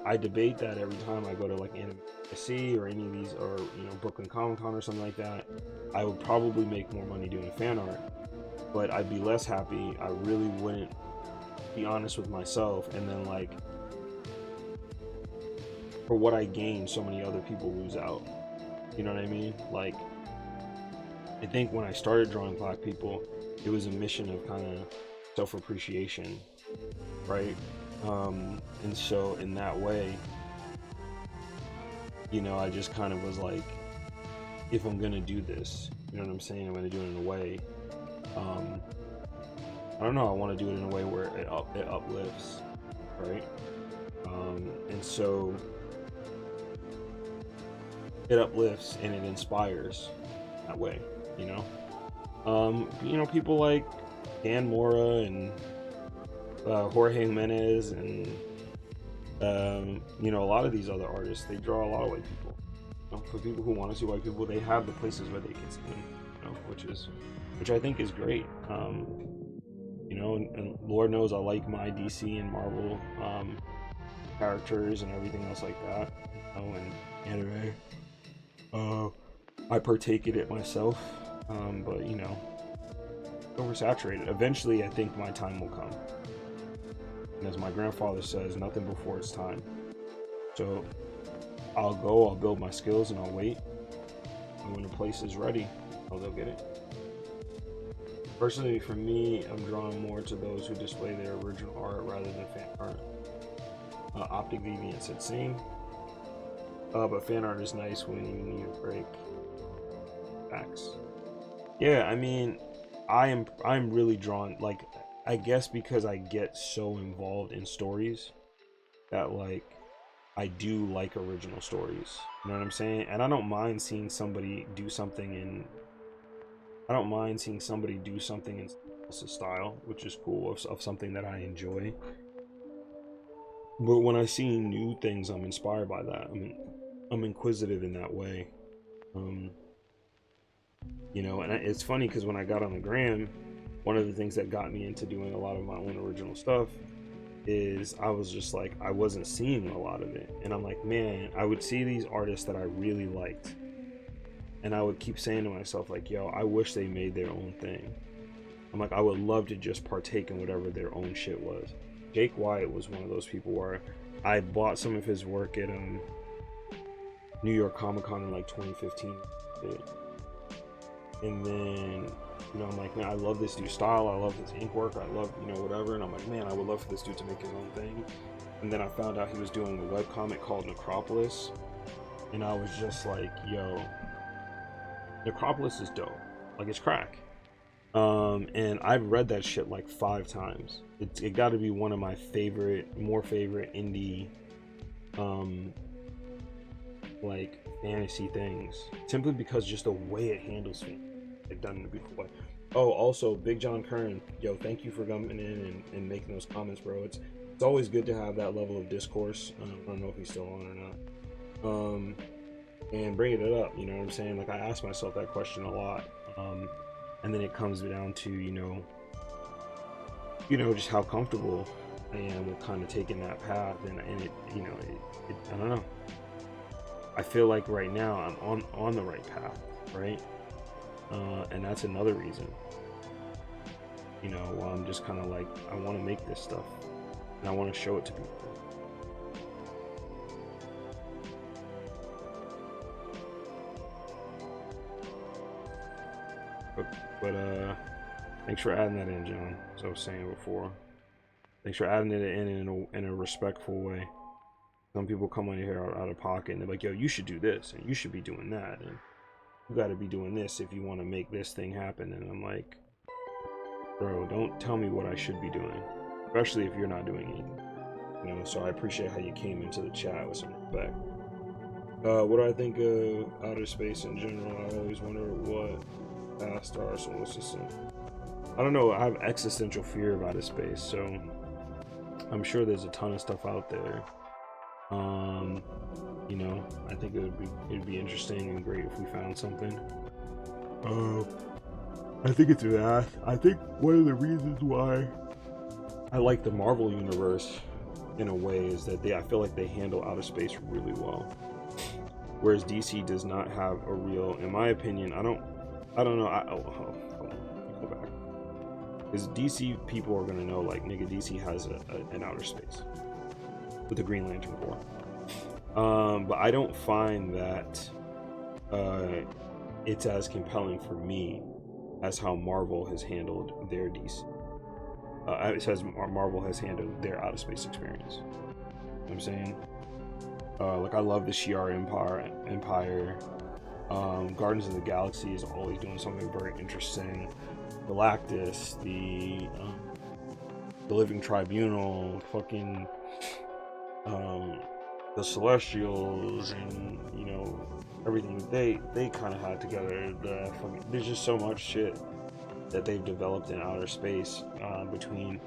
I debate that every time I go to like Anime NYC or any of these, or you know, Brooklyn Comic Con or something like that. I would probably make more money doing fan art, but I'd be less happy. I really wouldn't be honest with myself, and then like, for what I gain, so many other people lose out. You know what I mean? Like, I think when I started drawing black people, it was a mission of kind of self-appreciation, right? And so in that way, you know, I just kind of was like, if I'm gonna do this, you know what I'm saying, I'm gonna do it in a way, I don't know, I want to do it in a way where it uplifts, right? And so it uplifts and it inspires that way, you know, people like Dan Mora and Jorge Jimenez and you know, a lot of these other artists, they draw a lot of white people. You know, for people who want to see white people, they have the places where they can see them, you know, which I think is great. You know, and Lord knows I like my DC and Marvel characters and everything else like that, you know, and anime. I partake in it myself, but you know, oversaturated. Eventually, I think my time will come. And as my grandfather says, nothing before its time. So I'll go, I'll build my skills, and I'll wait. And when the place is ready, I'll go get it. Personally, for me, I'm drawn more to those who display their original art rather than fan art. Optic Deviant said same. But fan art is nice when you need a break. Facts. Yeah, I mean, I'm really drawn, like, I guess because I get so involved in stories that like I do like original stories. You know what I'm saying? And I don't mind seeing somebody do something in someone else's style, which is cool, of something that I enjoy. But when I see new things, I'm inspired by that. I'm inquisitive in that way. Um, and it's funny because when I got on the gram, one of the things that got me into doing a lot of my own original stuff is I was just like, I wasn't seeing a lot of it. And I'm like, man, I would see these artists that I really liked. And I would keep saying to myself, like, yo, I wish they made their own thing. I'm like, I would love to just partake in whatever their own shit was. Jake Wyatt was one of those people where I bought some of his work at New York Comic Con in like 2015. And then, I'm like, man, I love this dude's style. I love his ink work. I love, whatever. And I'm like, man, I would love for this dude to make his own thing. And then I found out he was doing a webcomic called Necropolis. And I was just like, yo, Necropolis is dope. Like, it's crack. And I've read that shit like 5 times. It got to be one of my more favorite indie, like fantasy things, simply because just the way it handles things. They've done it before. Oh, also, Big John Kern, yo, thank you for coming in and making those comments, bro. It's always good to have that level of discourse. I don't know if he's still on or not. And bringing it up, you know what I'm saying? Like, I ask myself that question a lot. And then it comes down to, just how comfortable I am with kind of taking that path. And it I don't know. I feel like right now I'm on the right path, right? And that's another reason, why I'm just kind of like, I want to make this stuff and I want to show it to people. But thanks for adding that in, John. As I was saying before, thanks for adding it in a respectful way. Some people come on here out of pocket and they're like, yo, you should do this and you should be doing that and you got to be doing this if you want to make this thing happen. And I'm like, bro, don't tell me what I should be doing, especially if you're not doing anything. So I appreciate how you came into the chat with some respect. What do I think of outer space in general? I always wonder what past our solar system. I don't know. I have existential fear of outer space, so I'm sure there's a ton of stuff out there. I think it'd be interesting and great if we found something. I think it's that. I think one of the reasons why I like the Marvel universe in a way is that I feel like they handle outer space really well, whereas DC does not have a real, in my opinion, I don't know. Hold on, go back. Because DC people are gonna know, like, nigga, DC has an outer space with the Green Lantern Corps. But I don't find that it's as compelling for me as how Marvel has handled their DC. It says Marvel has handled their outer space experience. You know what I'm saying? Like, I love the Shi'ar Empire. Guardians of the Galaxy is always doing something very interesting. Galactus, the Living Tribunal, fucking the Celestials, and everything they kind of had together. There's just so much shit that they've developed in outer space, between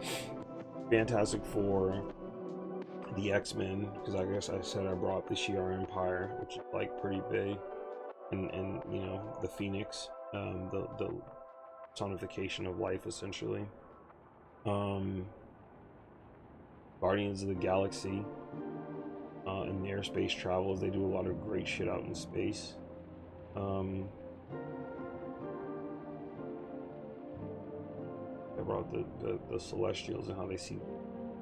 Fantastic Four, the X-Men, because I guess I said I brought up the Shi'ar Empire, which is like pretty big, and the Phoenix, the personification of life, essentially. Guardians of the Galaxy, and their space travels, they do a lot of great shit out in space. I brought the Celestials and how they see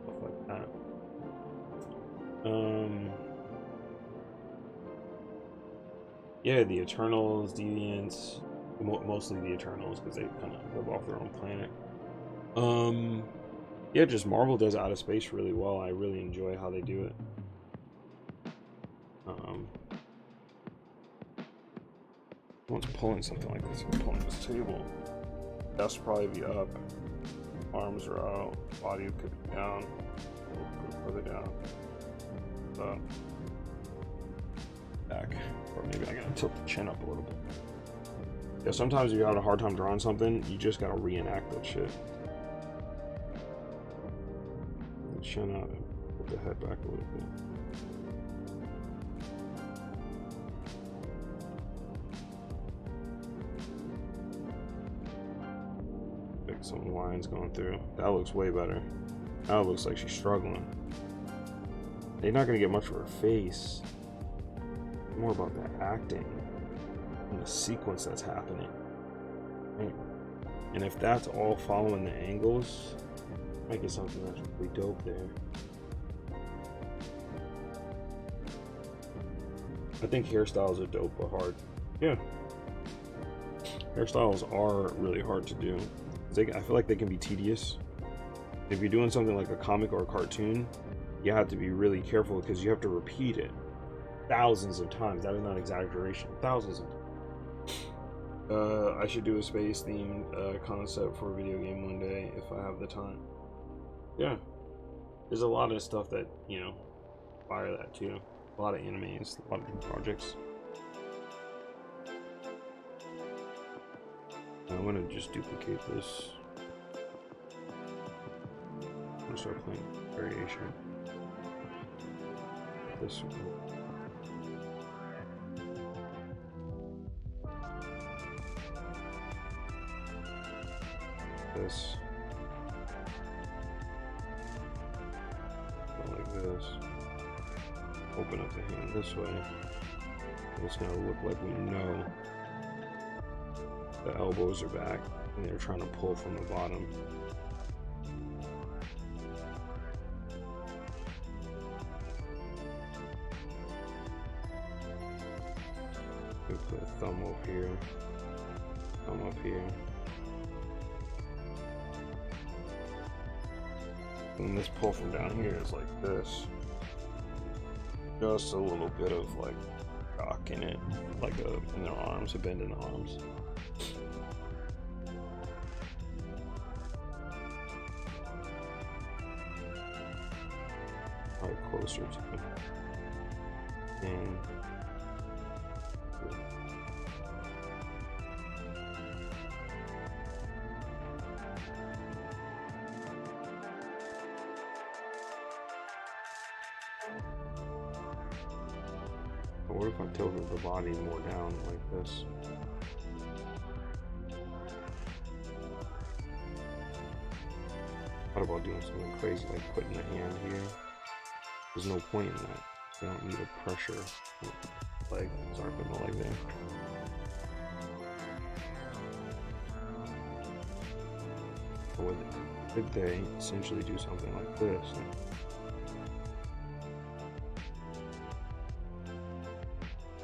stuff like that. Yeah, the Eternals, Deviants, mostly the Eternals, because they kind of live off their own planet. Yeah, just Marvel does outer space really well. I really enjoy how they do it. Someone's pulling something like this. I'm pulling this table. That's probably be up. Arms are out. Body could be down. A little bit further down. Back. Or maybe I gotta tilt the chin up a little bit. Yeah, sometimes if you have a hard time drawing something, you just gotta reenact that shit. And chin up and put the head back a little bit. Some lines going through. That looks way better. Now it looks like she's struggling. They're not gonna get much of her face. More about the acting and the sequence that's happening. Right? And if that's all following the angles, might get something that's really dope there. I think hairstyles are dope but hard. Yeah. Hairstyles are really hard to do. I feel like they can be tedious. If you're doing something like a comic or a cartoon, you have to be really careful because you have to repeat it thousands of times. That is not exaggeration. Thousands of times. I should do a space themed concept for a video game one day if I have the time. Yeah. There's a lot of stuff that, you know, fire that too. A lot of animes, a lot of different projects. I'm gonna just duplicate this. I'm gonna start playing variation. This one. This. Go like this. Open up the hand this way. It's gonna look like we know the elbows are back and they're trying to pull from the bottom. We put a thumb up here, thumb up here. And this pull from down here is like this. Just a little bit of like rock in it, like in their arms, a bend in the arms. Closer to me. And what if I tilted the body more down like this? What about doing something crazy like putting the hand here? There's no point in that. You don't need a pressure leg. Sorry, put my leg there. Or could they essentially do something like this?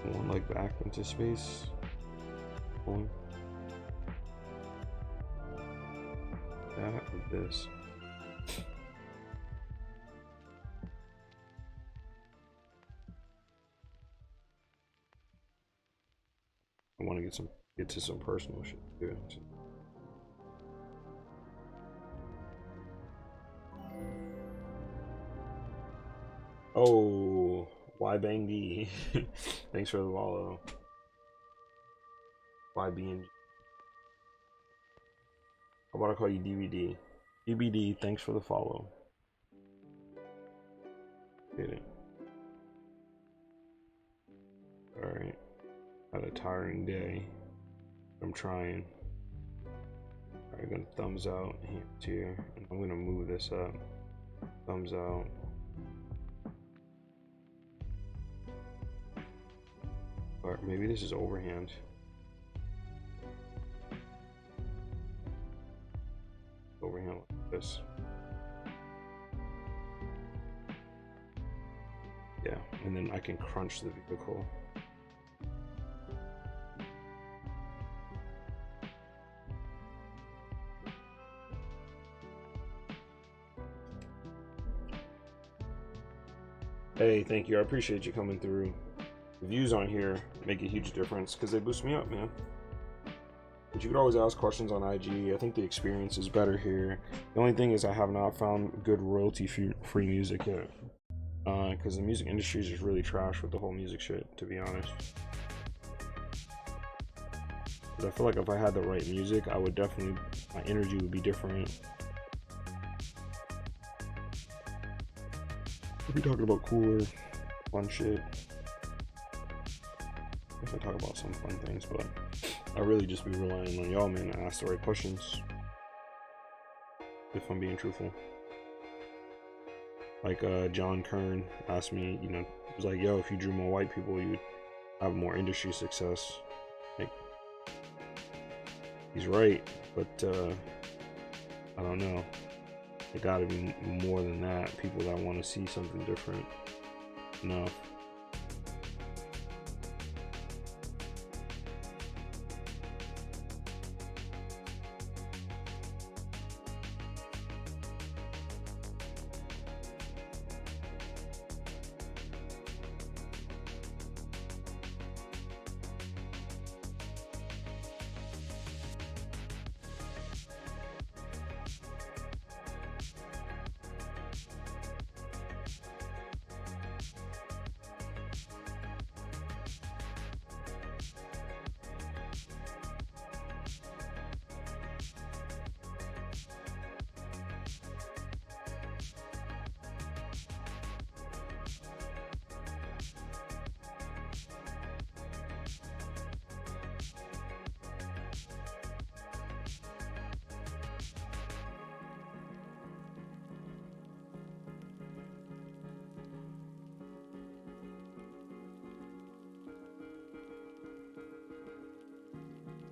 One leg back into space. Pulling. That or this. I want to get to some personal shit too. Oh, why bang D? Thanks for the follow. Why being? How about I call you DVD? DVD, thanks for the follow. Did it. Alright. Had a tiring day. I'm trying. Alright, gonna thumbs out, hands here. And I'm gonna move this up. Thumbs out. Or maybe this is overhand. Overhand like this. Yeah, and then I can crunch the vehicle. Hey, thank you. I appreciate you coming through. The views on here make a huge difference because they boost me up, man. But you could always ask questions on IG. I think the experience is better here. The only thing is I have not found good royalty-free music yet. Because the music industry is just really trash with the whole music shit, to be honest. Because I feel like if I had the right music, I would definitely, my energy would be different. We'll be talking about cooler, fun shit. If I talk about some fun things, but I really just be relying on y'all, man, to ask the right questions. If I'm being truthful. Like John Kern asked me, you know, he was like, yo, if you drew more white people, you'd have more industry success. Like, he's right, but I don't know. It gotta be more than that. People that want to see something different. No.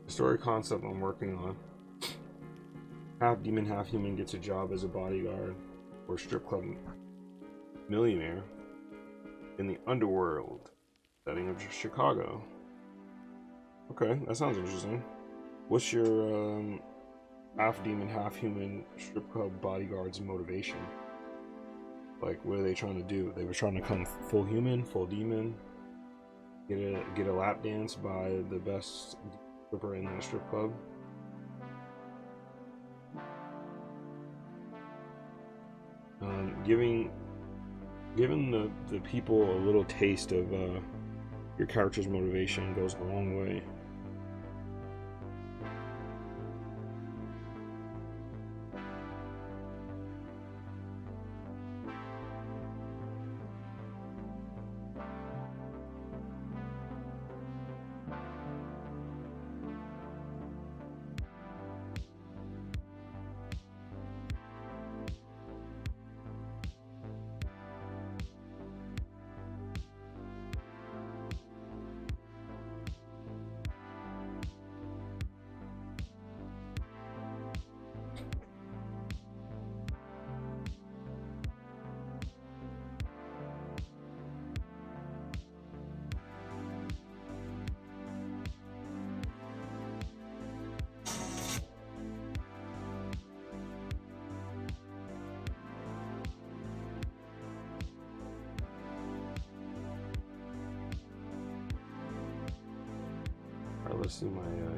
The story concept I'm working on. Half demon, half human gets a job as a bodyguard or strip club millionaire in the underworld setting of Chicago. Okay, that sounds interesting. What's your half demon, half human strip club bodyguard's motivation? Like, what are they trying to do? They were trying to come full human, full demon, get a lap dance by the best stripper in the strip club. Giving the people a little taste of your character's motivation goes a long way. Alright, let's see my email.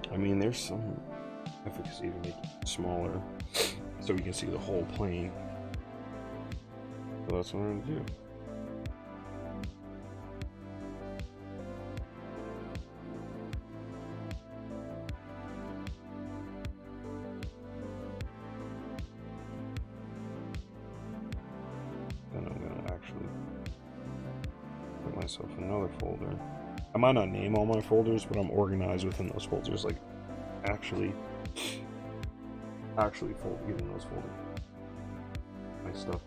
I mean, there's some efficacy to make it smaller so we can see the whole plane. So that's what I'm gonna do. myself another folder. I might not name all my folders, but I'm organized within those folders, like actually getting those folders. My stuff.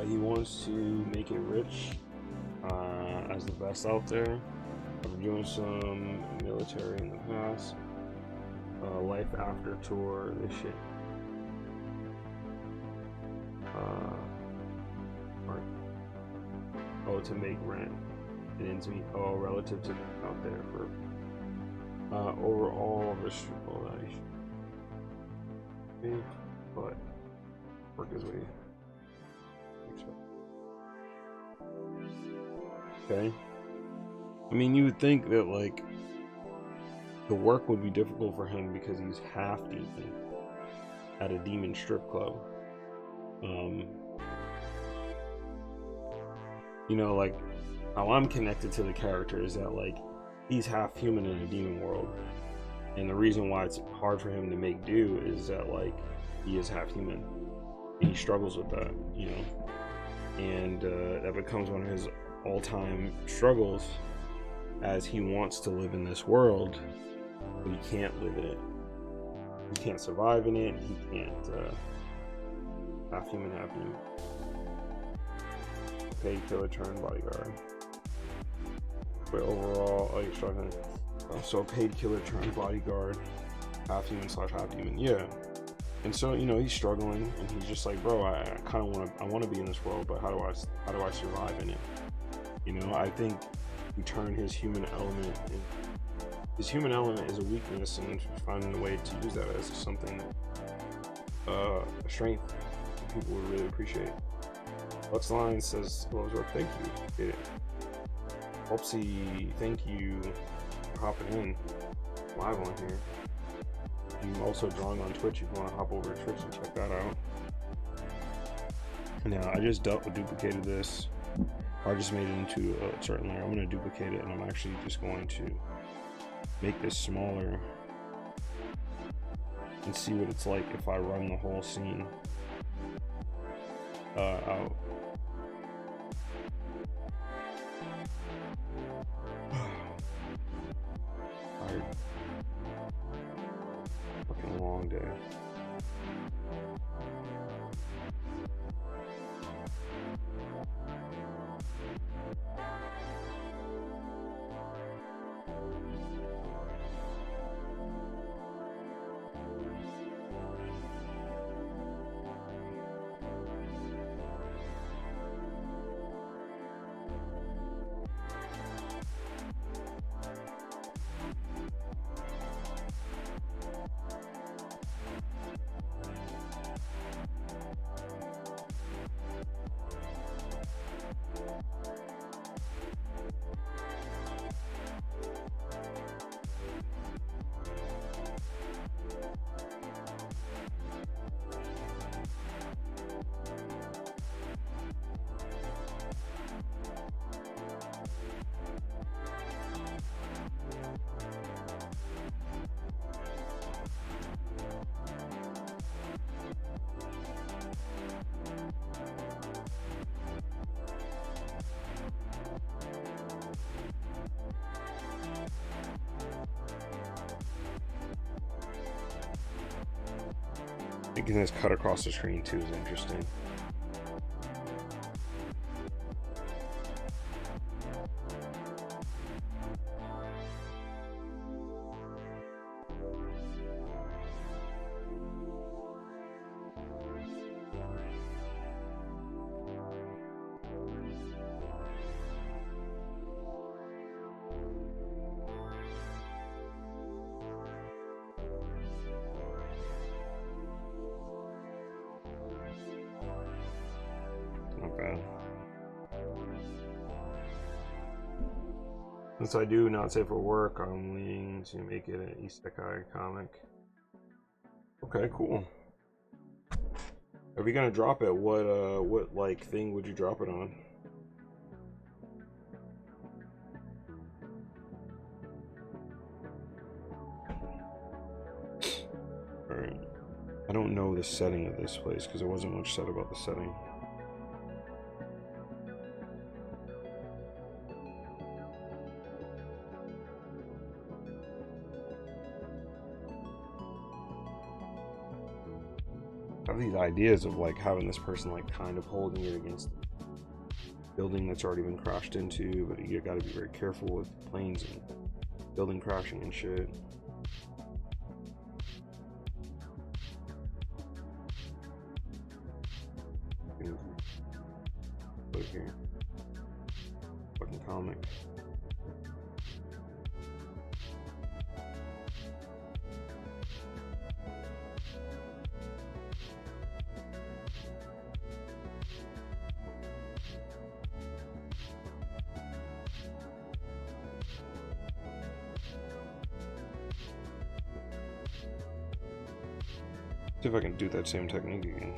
He wants to make it rich, as the best out there. After doing some military in the past. Life after tour, this shit. Oh, to make rent. It ends me. Oh, relative to out there for overall restrict that. But work his way. Okay. I mean, you would think that like the work would be difficult for him because he's half demon at a demon strip club. You know, like how I'm connected to the character is that like he's half human in a demon world, and the reason why it's hard for him to make do is that like he is half human and he struggles with that, you know, and that becomes one of his all-time struggles as he wants to live in this world, but he can't live in it. He can't survive in it. He can't half human, half human. Paid killer turned bodyguard. But overall, oh, you're struggling. So paid killer turned bodyguard, half human / half demon. Yeah. And so, you know, he's struggling, and he's just like, bro, I kind of want to be in this world, but how do I survive in it? You know, I think we turn his human element. His human element is a weakness, and finding a way to use that as something, a strength that people would really appreciate. Lux Line says, "Well, thank you. Get it. Opsy, thank you for hopping in live on here. I'm also drawing on Twitch if you want to hop over to Twitch and check that out." Now, I just duplicated this. I just made it into a certain layer. I'm going to duplicate it, and I'm actually just going to make this smaller and see what it's like if I run the whole scene out. Tired. Fucking long day. Making this cut across the screen too is interesting. Since I do not say for work, I'm leaning to make it an isekai comic. Okay, cool. If you're gonna drop it, what like thing would you drop it on? Alright. I don't know the setting of this place because there wasn't much said about the setting. I have these ideas of like having this person like kind of holding it against the building that's already been crashed into, but you gotta be very careful with planes and building crashing and shit. Put it here. Fucking comic. See if I can do that same technique again.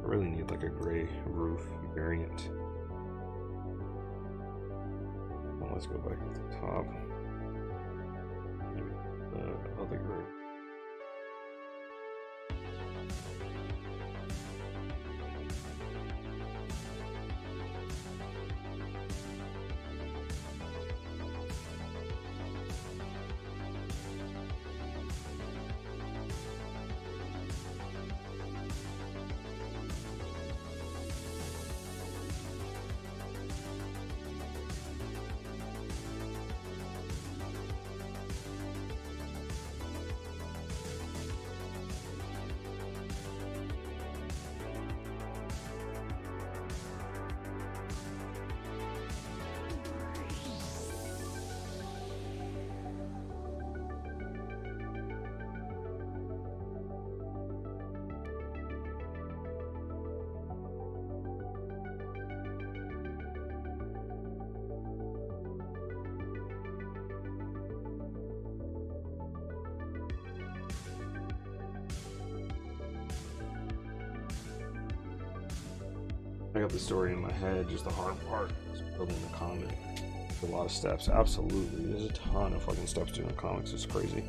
I really need like a gray roof variant. Well, let's go back to the top. Maybe the other gray. I got the story in my head, just the hard part is building the comic. A lot of steps, absolutely. There's a ton of fucking steps doing comics, it's crazy.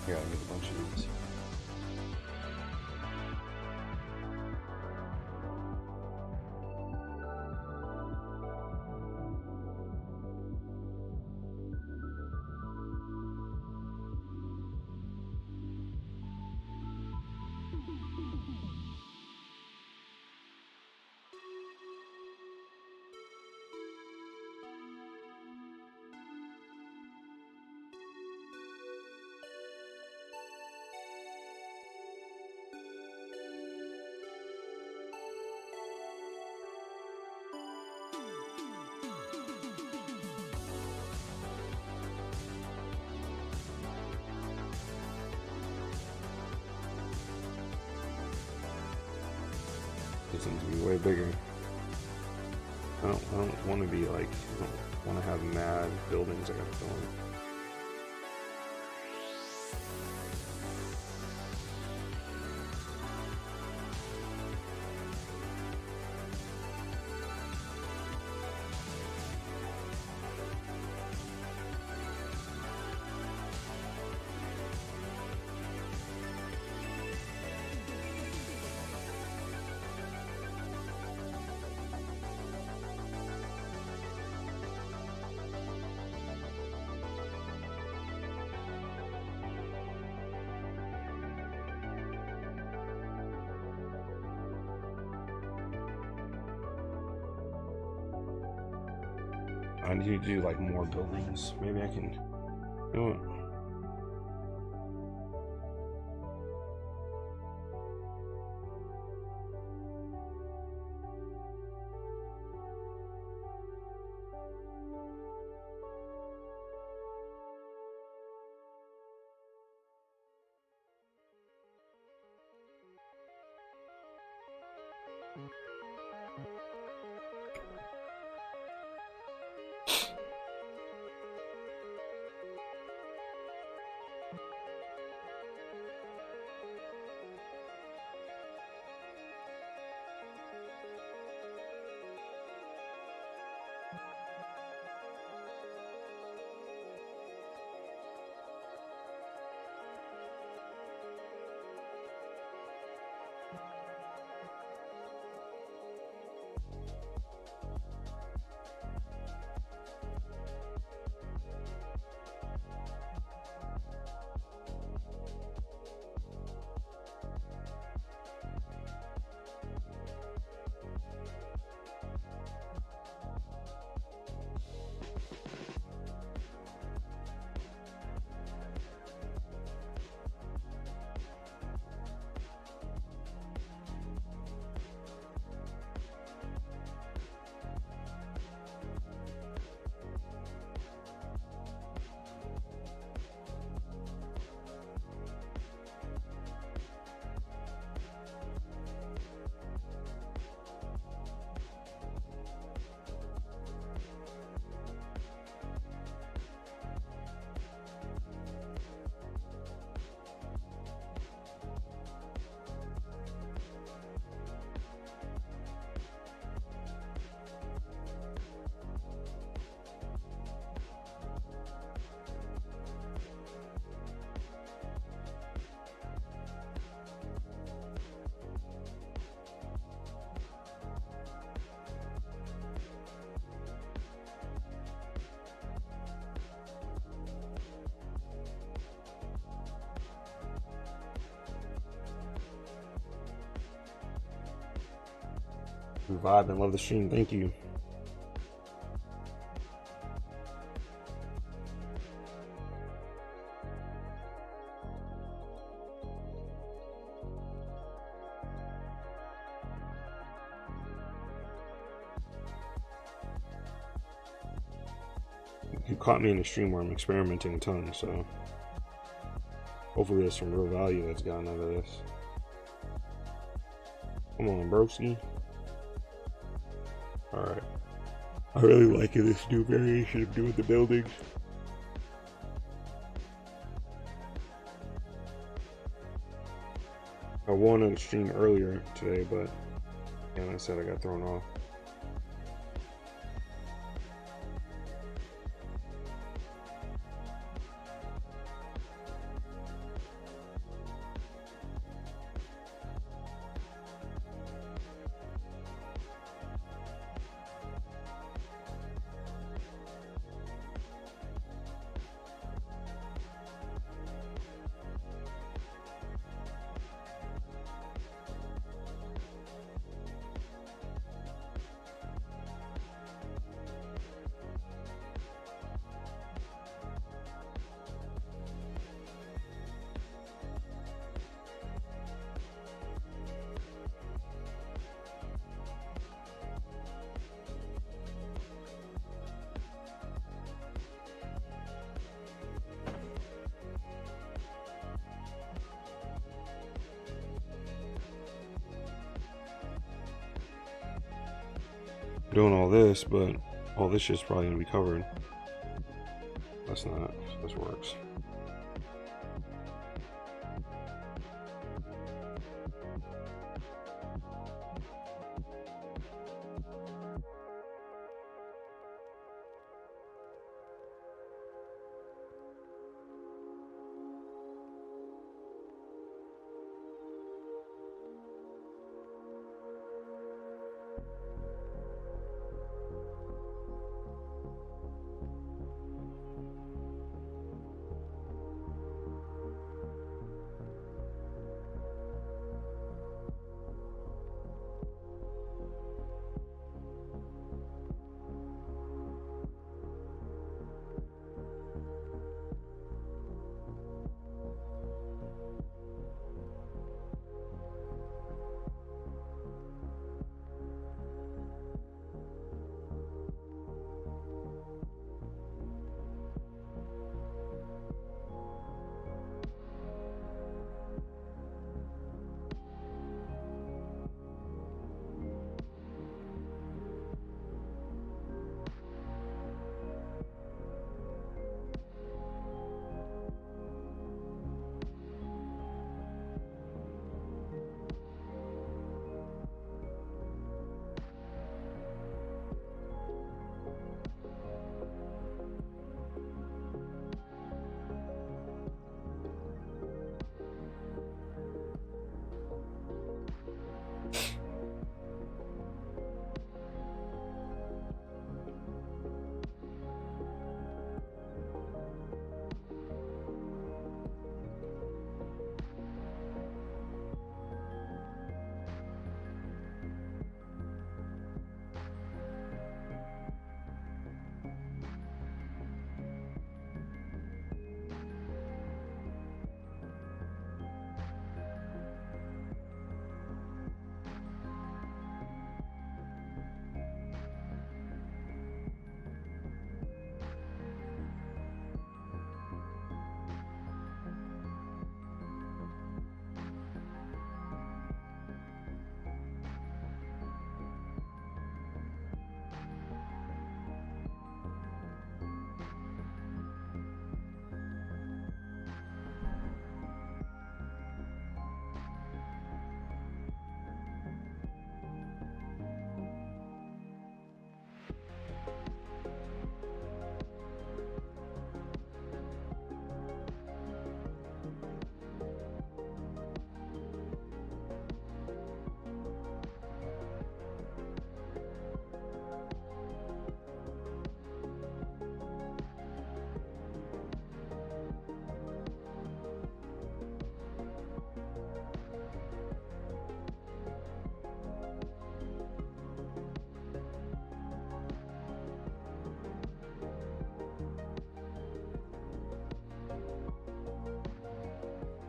Here, I make a bunch of these. This needs to be way bigger. I don't want to be like, I don't want to have mad buildings I gotta fill in. I need to do like more buildings. Maybe I can. You know what? Vibe and love the stream. Thank you. You caught me in a stream where I'm experimenting a ton, so hopefully there's some real value that's gotten out of this. Come on, broski. Alright. I really like this new variation of doing the buildings. I won on stream earlier today, but like I said, I got thrown off. doing all this, but all this shit's probably gonna be covered. That's not, this works.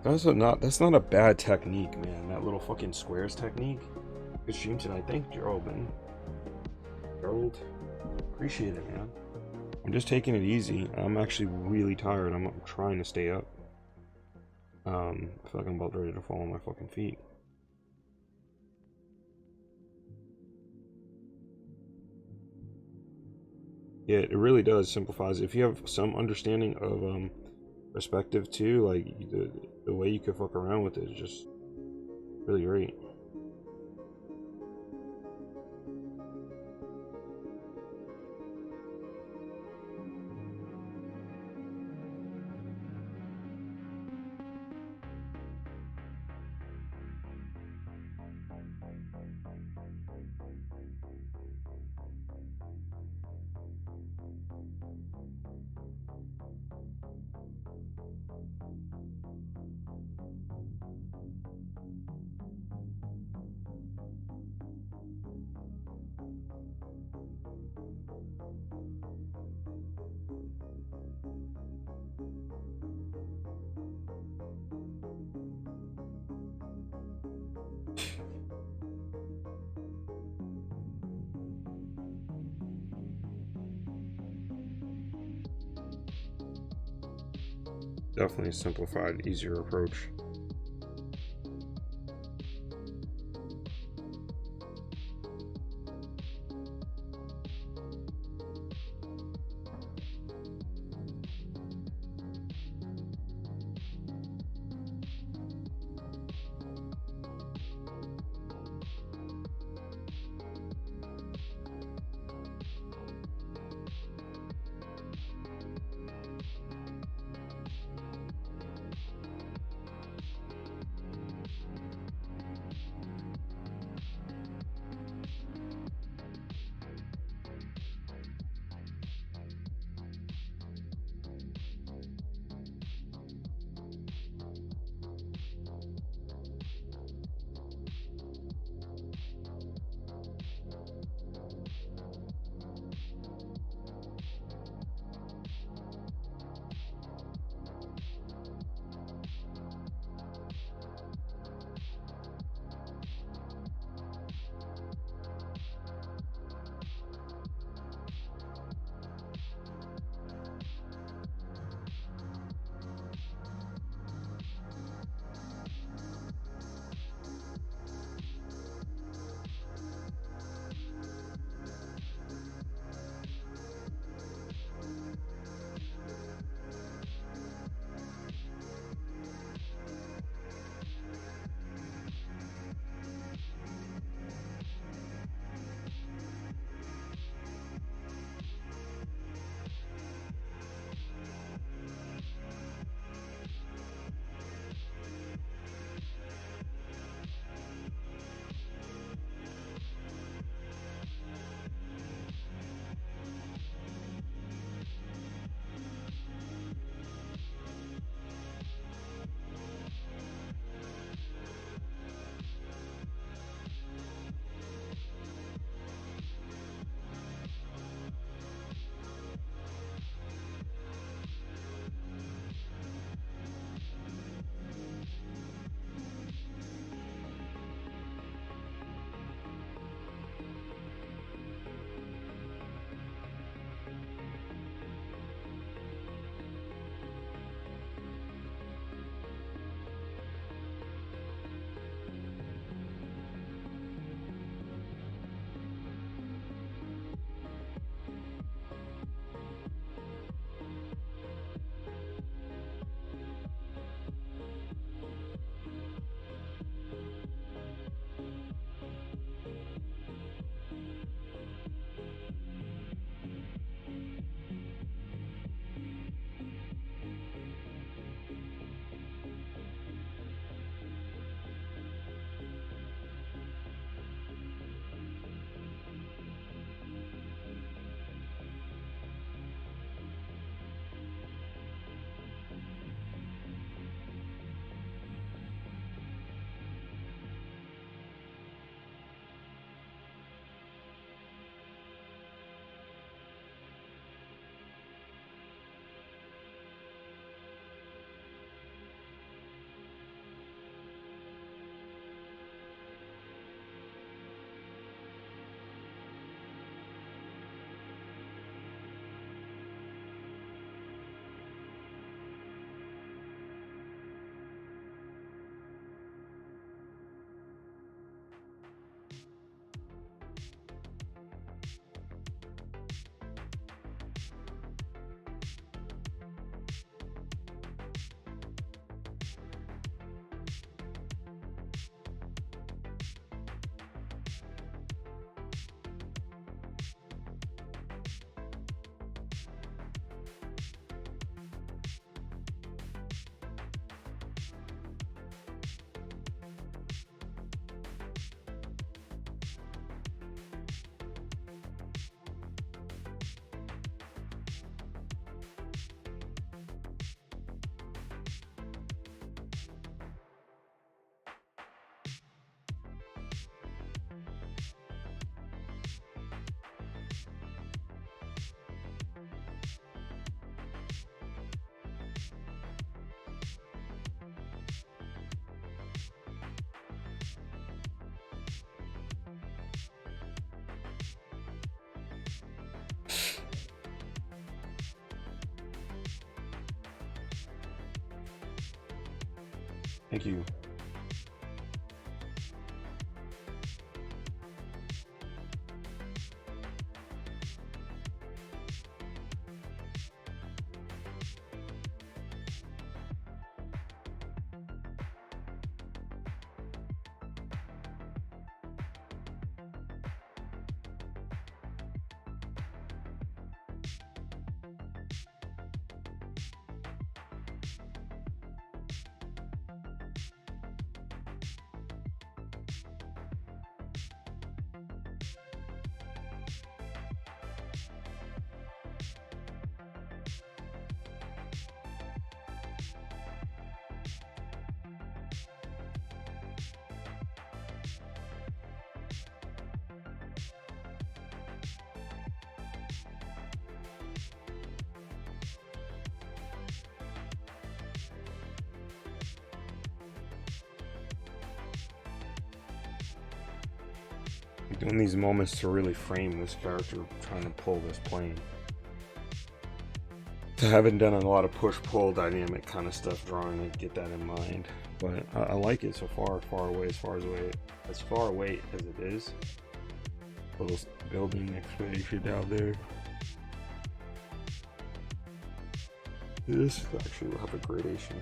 That's not a bad technique, man. That little fucking squares technique. Good stream tonight. Thank you, Gerald. Appreciate it, man. I'm just taking it easy. I'm actually really tired. I'm trying to stay up. I feel like I'm about ready to fall on my fucking feet. Yeah, it really does simplifies. If you have some understanding of perspective too, like the way you could fuck around with it is just really great. Definitely a simplified, easier approach. Thank you. Doing these moments to really frame this character trying to pull this plane. I haven't done a lot of push-pull dynamic kind of stuff drawing to get that in mind, but I like it so far. As far away as it is. Little building explanation down there. This actually will have a gradation.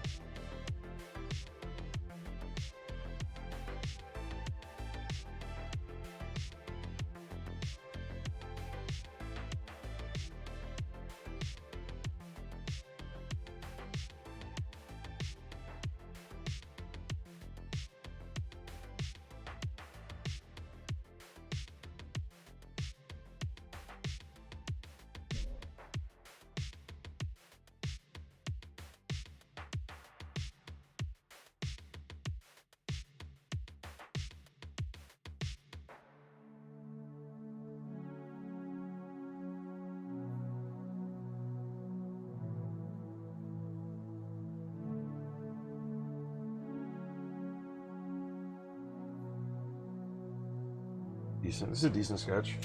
Decent. This is a decent sketch.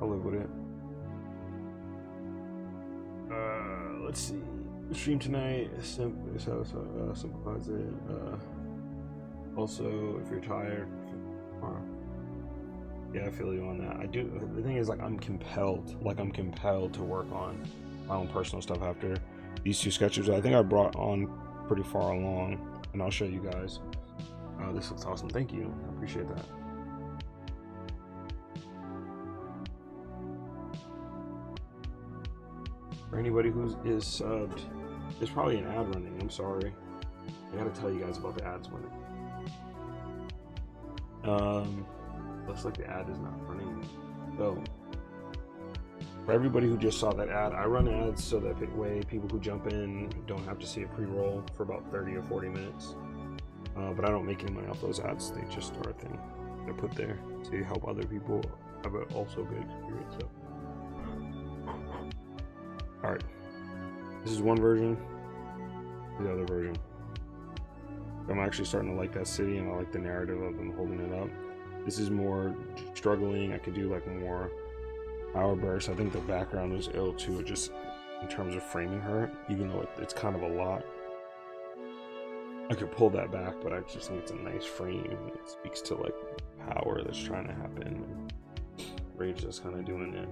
I'll live with it. Let's see. Stream tonight. Simplifies it. Also, if you're tired, yeah, I feel you on that. I do. The thing is, like, I'm compelled to work on my own personal stuff after these two sketches. I think I brought on pretty far along, and I'll show you guys. This looks awesome. Thank you. I appreciate that. For anybody who is subbed, there's probably an ad running. I'm sorry. I gotta tell you guys about the ads running. Looks like the ad is not running. So, for everybody who just saw that ad, I run ads so that way people who jump in don't have to see a pre-roll for about 30 or 40 minutes. But I don't make any money off those ads. They just are a thing I put there to help other people have an also good experience. So. Alright, this is one version, the other version. I'm actually starting to like that city, and I like the narrative of them holding it up. This is more struggling. I could do like more power bursts. I think the background was ill too, just in terms of framing her, even though it's kind of a lot. I could pull that back, but I just think it's a nice frame. It speaks to like power that's trying to happen. Rage that's kind of doing it.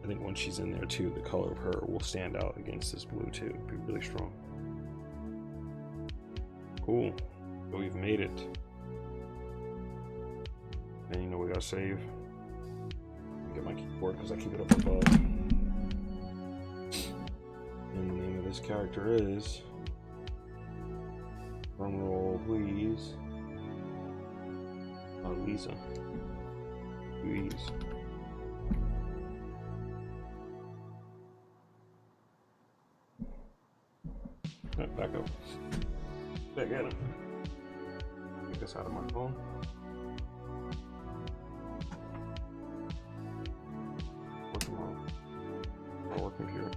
I think once she's in there too, the color of her will stand out against this blue too. It'll be really strong. Cool. So we've made it. And you know we gotta save. Get my keyboard because I keep it up above. And the name of this character is, drum roll please, Lisa. Louise. Back up. Back at him. Get this out of my phone. What's wrong? Our computer.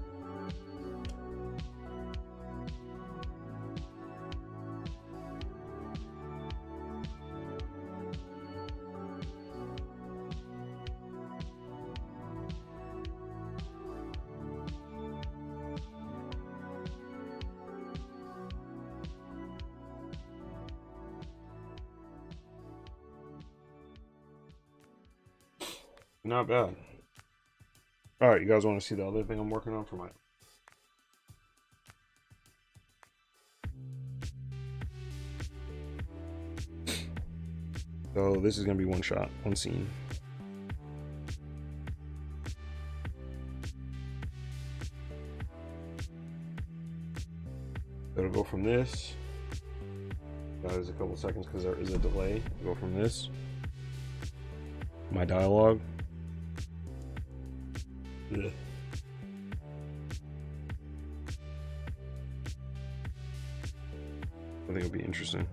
Not bad. All right, you guys want to see the other thing I'm working on for my... So this is gonna be one shot, one scene. It'll go from this. That is a couple seconds because there is a delay. Go from this. My dialogue. Ugh. I think it'll be interesting.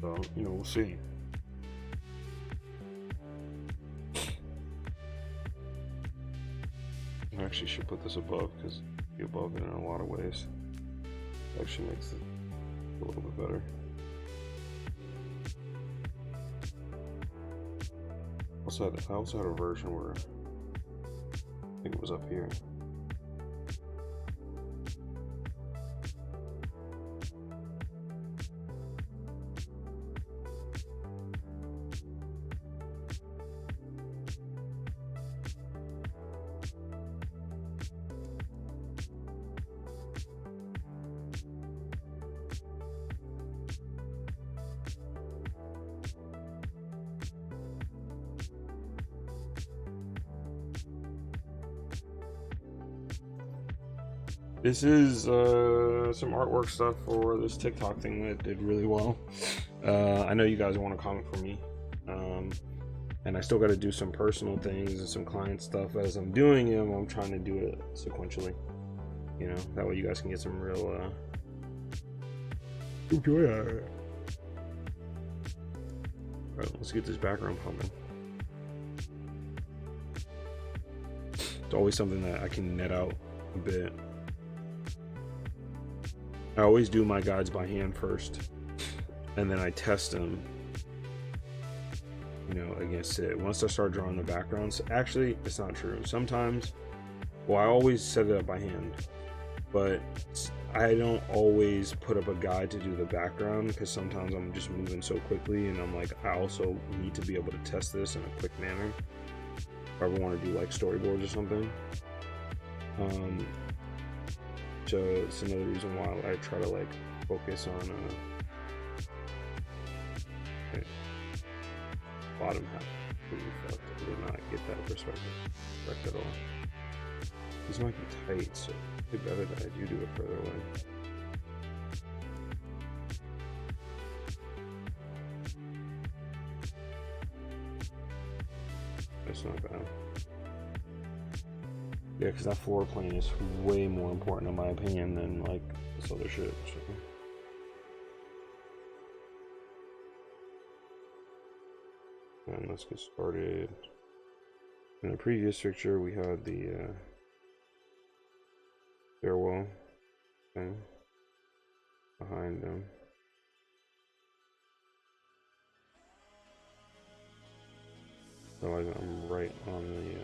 So, you know, we'll see. I actually should put this above because be above it in a lot of ways. It actually makes it a little bit better. I also had a version where I think it was up here. This is some artwork stuff for this TikTok thing that did really well. I know you guys want to comment for me. And I still got to do some personal things and some client stuff as I'm doing them. I'm trying to do it sequentially. You know, that way you guys can get some real enjoy it. Alright, let's get this background pumping. It's always something that I can net out a bit. I always do my guides by hand first, and then I test them, you know, against it. Once I start drawing the backgrounds, actually, it's not true. Sometimes, well, I always set it up by hand, but I don't always put up a guide to do the background because sometimes I'm just moving so quickly, and I'm like, I also need to be able to test this in a quick manner if I ever want to do like storyboards or something. So it's another reason why I try to like focus on okay. Bottom half. I did not get that perspective correct at all. These might be tight, so it'd be better that I do it further away. That's not bad. Yeah, because that floor plane is way more important in my opinion than like this other shit. So. And let's get started. In the previous picture, we had the stairwell thing behind them. So I'm right on the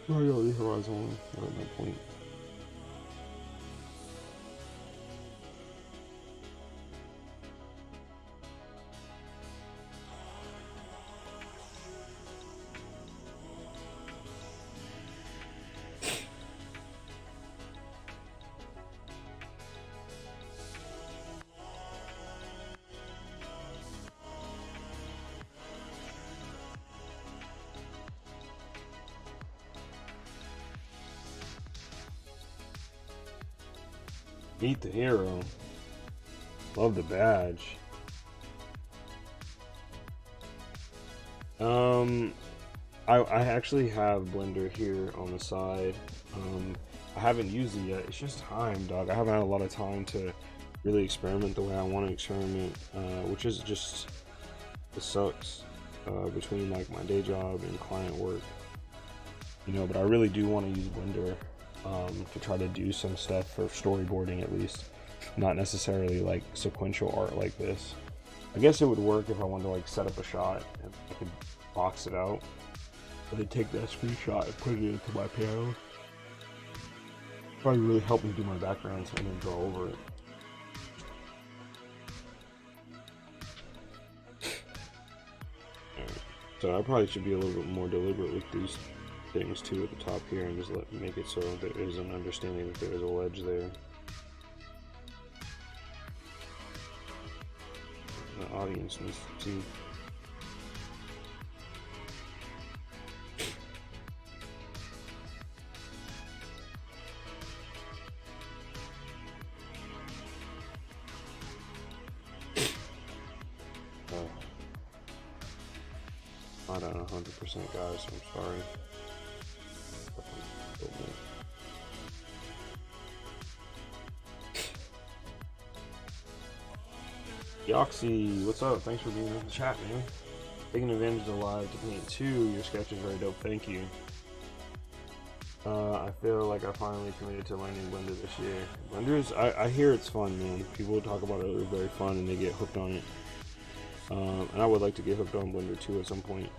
right on the horizon, right at that point. Meet the hero. Love the badge. I actually have Blender here on the side. I haven't used it yet. It's just time, dog. I haven't had a lot of time to really experiment the way I want to experiment, which is just, it sucks between like my day job and client work, you know. But I really do want to use Blender to try to do some stuff for storyboarding, at least not necessarily like sequential art like this. I guess it would work if I wanted to like set up a shot and I could box it out, and then take that screenshot and put it into my panel. Probably really help me do my backgrounds and then draw over it. So I probably should be a little bit more deliberate with these things too at the top here, and just make it so there is an understanding that there is a ledge there. The audience needs to see. Not at 100%, guys. I'm sorry. Yoxie, what's up? Thanks for being in the chat, man. Taking advantage of the live to paint too. Your sketch is very dope. Thank you. I feel like I finally committed to learning Blender this year. Blender's, I hear it's fun, man. People talk about it, it's very fun, and they get hooked on it. And I would like to get hooked on Blender too at some point.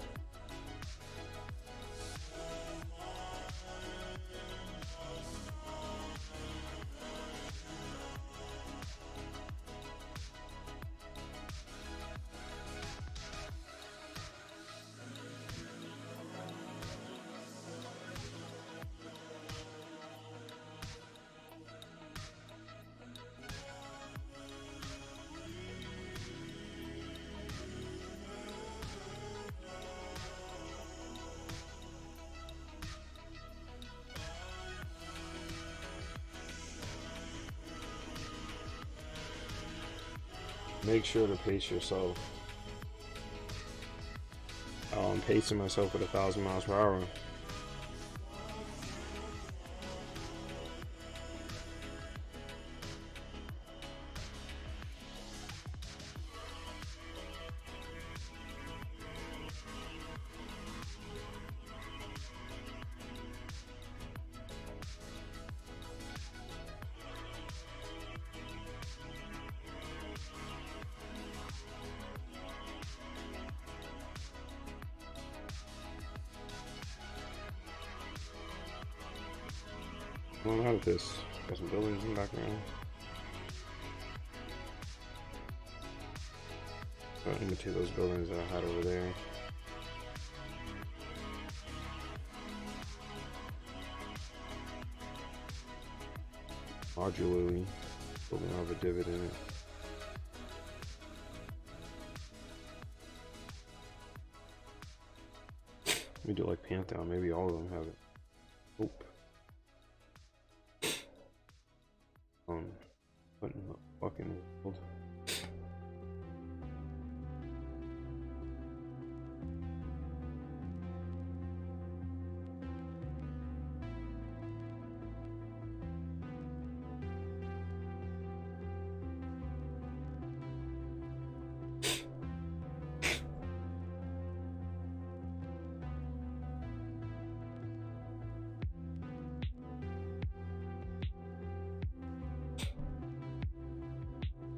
Make sure to pace yourself. I'm pacing myself at 1,000 miles per hour. I'm out of this. Got some buildings in the background. I'll imitate those buildings that I had over there. Modularly building out of a divot in it. Let me do like Pantheon. Maybe all of them have it. Oop. What in the fucking world?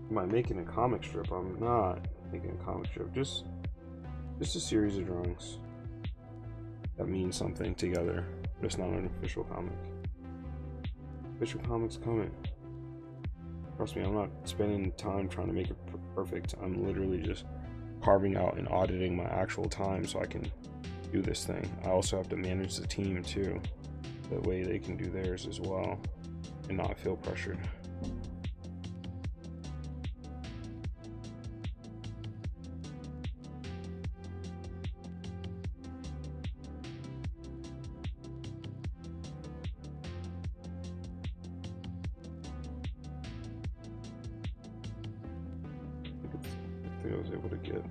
Am I making a comic strip? I'm not making a comic strip. Just a series of drawings that mean something together, but it's not an official comic. Official comics coming. Trust me, I'm not spending time trying to make it perfect. I'm literally just carving out and auditing my actual time so I can do this thing. I also have to manage the team too, that way they can do theirs as well and not feel pressured. I was able to get.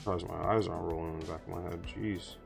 Surprised my eyes aren't rolling in the back of my head. Jeez.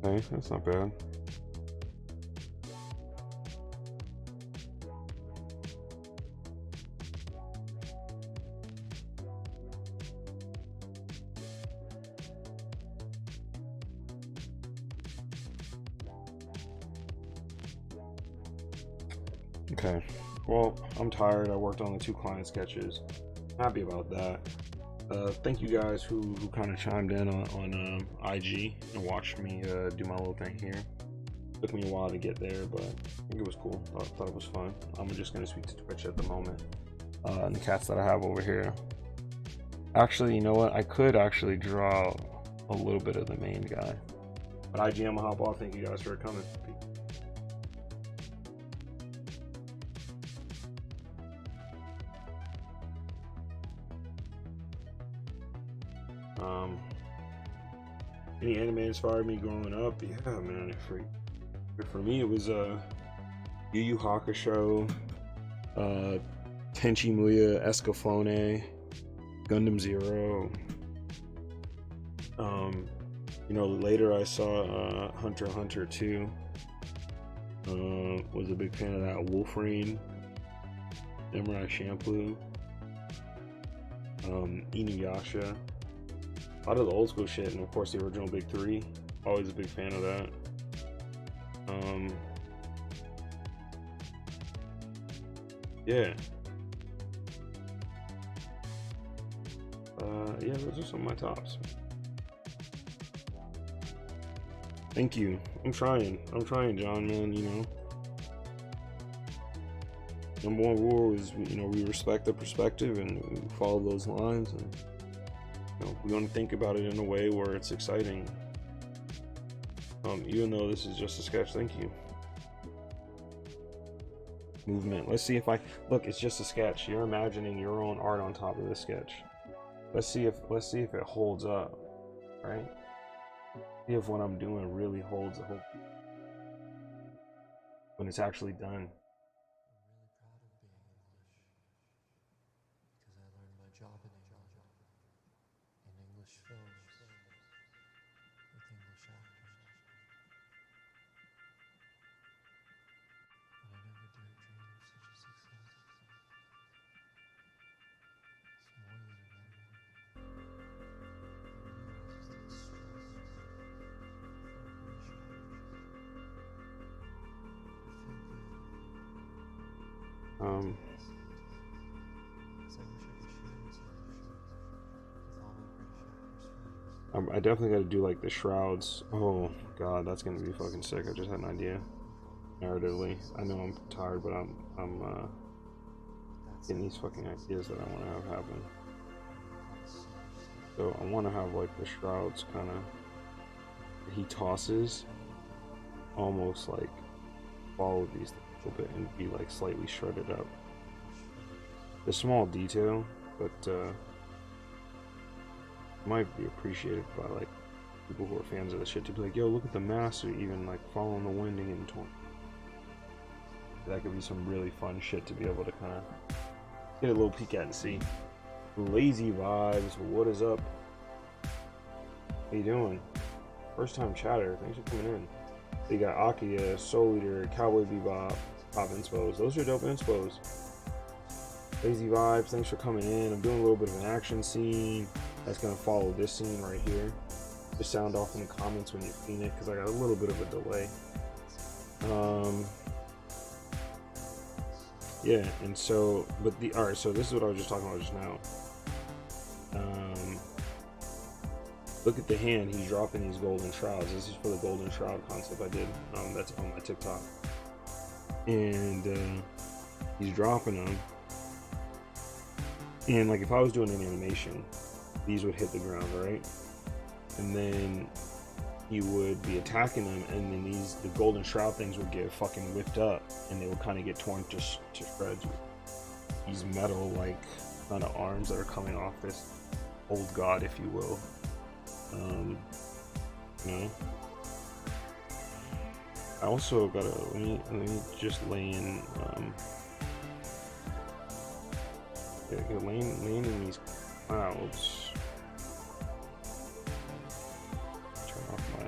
Okay, that's not bad. Okay, well, I'm tired. I worked on the 2 client sketches. Happy about that. Thank you guys who kind of chimed in on IG and watched me do my little thing here. Took me a while to get there, but I think it was cool. Thought it was fun. I'm just gonna speak to Twitch at the moment. And the cats that I have over here. Actually, you know what? I could actually draw a little bit of the main guy. But IG, I'm gonna hop off. Thank you guys for coming. Any anime inspired me growing up? Yeah, man. For me, it was Yu Yu Hakusho, Tenchi Muyo, Escaflowne, Gundam Zero. You know, later I saw Hunter x Hunter 2. Was a big fan of that. Wolverine, Samurai Champloo, Inuyasha. A lot of the old school shit, and of course the original Big Three. Always a big fan of that. Yeah. Yeah, those are some of my tops. Thank you. I'm trying, John, man. You know, number one rule is, you know, we respect the perspective and we follow those lines, and you know, we want to think about it in a way where it's exciting. Even though this is just a sketch. Thank you. Movement. Let's see if I look. It's just a sketch. You're imagining your own art on top of this sketch. Let's see if it holds up, right? See if what I'm doing really holds up when it's actually done. I definitely got to do like the shrouds. Oh god, that's gonna be fucking sick. I just had an idea. Narratively, I know I'm tired, but I'm getting these fucking ideas that I want to have happen. So I want to have like the shrouds kind of. He tosses, almost like follow these a little bit and be like slightly shredded up. A small detail, but might be appreciated by like people who are fans of the shit to be like, yo, look at the master even like following the winding and torn. That could be some really fun shit to be able to kind of get a little peek at and see. Lazy vibes, what is up? How you doing? First time chatter, thanks for coming in. So you got Akia, Soul Eater, Cowboy Bebop, top inspos. Those are dope inspos. Lazy vibes, thanks for coming in. I'm doing a little bit of an action scene that's gonna follow this scene right here. the sound off in the comments when you've seen it, because I got a little bit of a delay. Yeah, and so, but the, alright, so this is what I was just talking about just now. Look at the hand, he's dropping these golden shrouds. This is for the golden shroud concept I did, that's on my TikTok. And he's dropping them. And like if I was doing an animation, these would hit the ground, right? And then he would be attacking them, and then the golden shroud things would get fucking whipped up, and they would kind of get torn to shreds with these metal like kind of arms that are coming off this old god, if you will. You know, I also gotta let me just lay in laying in these clouds. Turn off my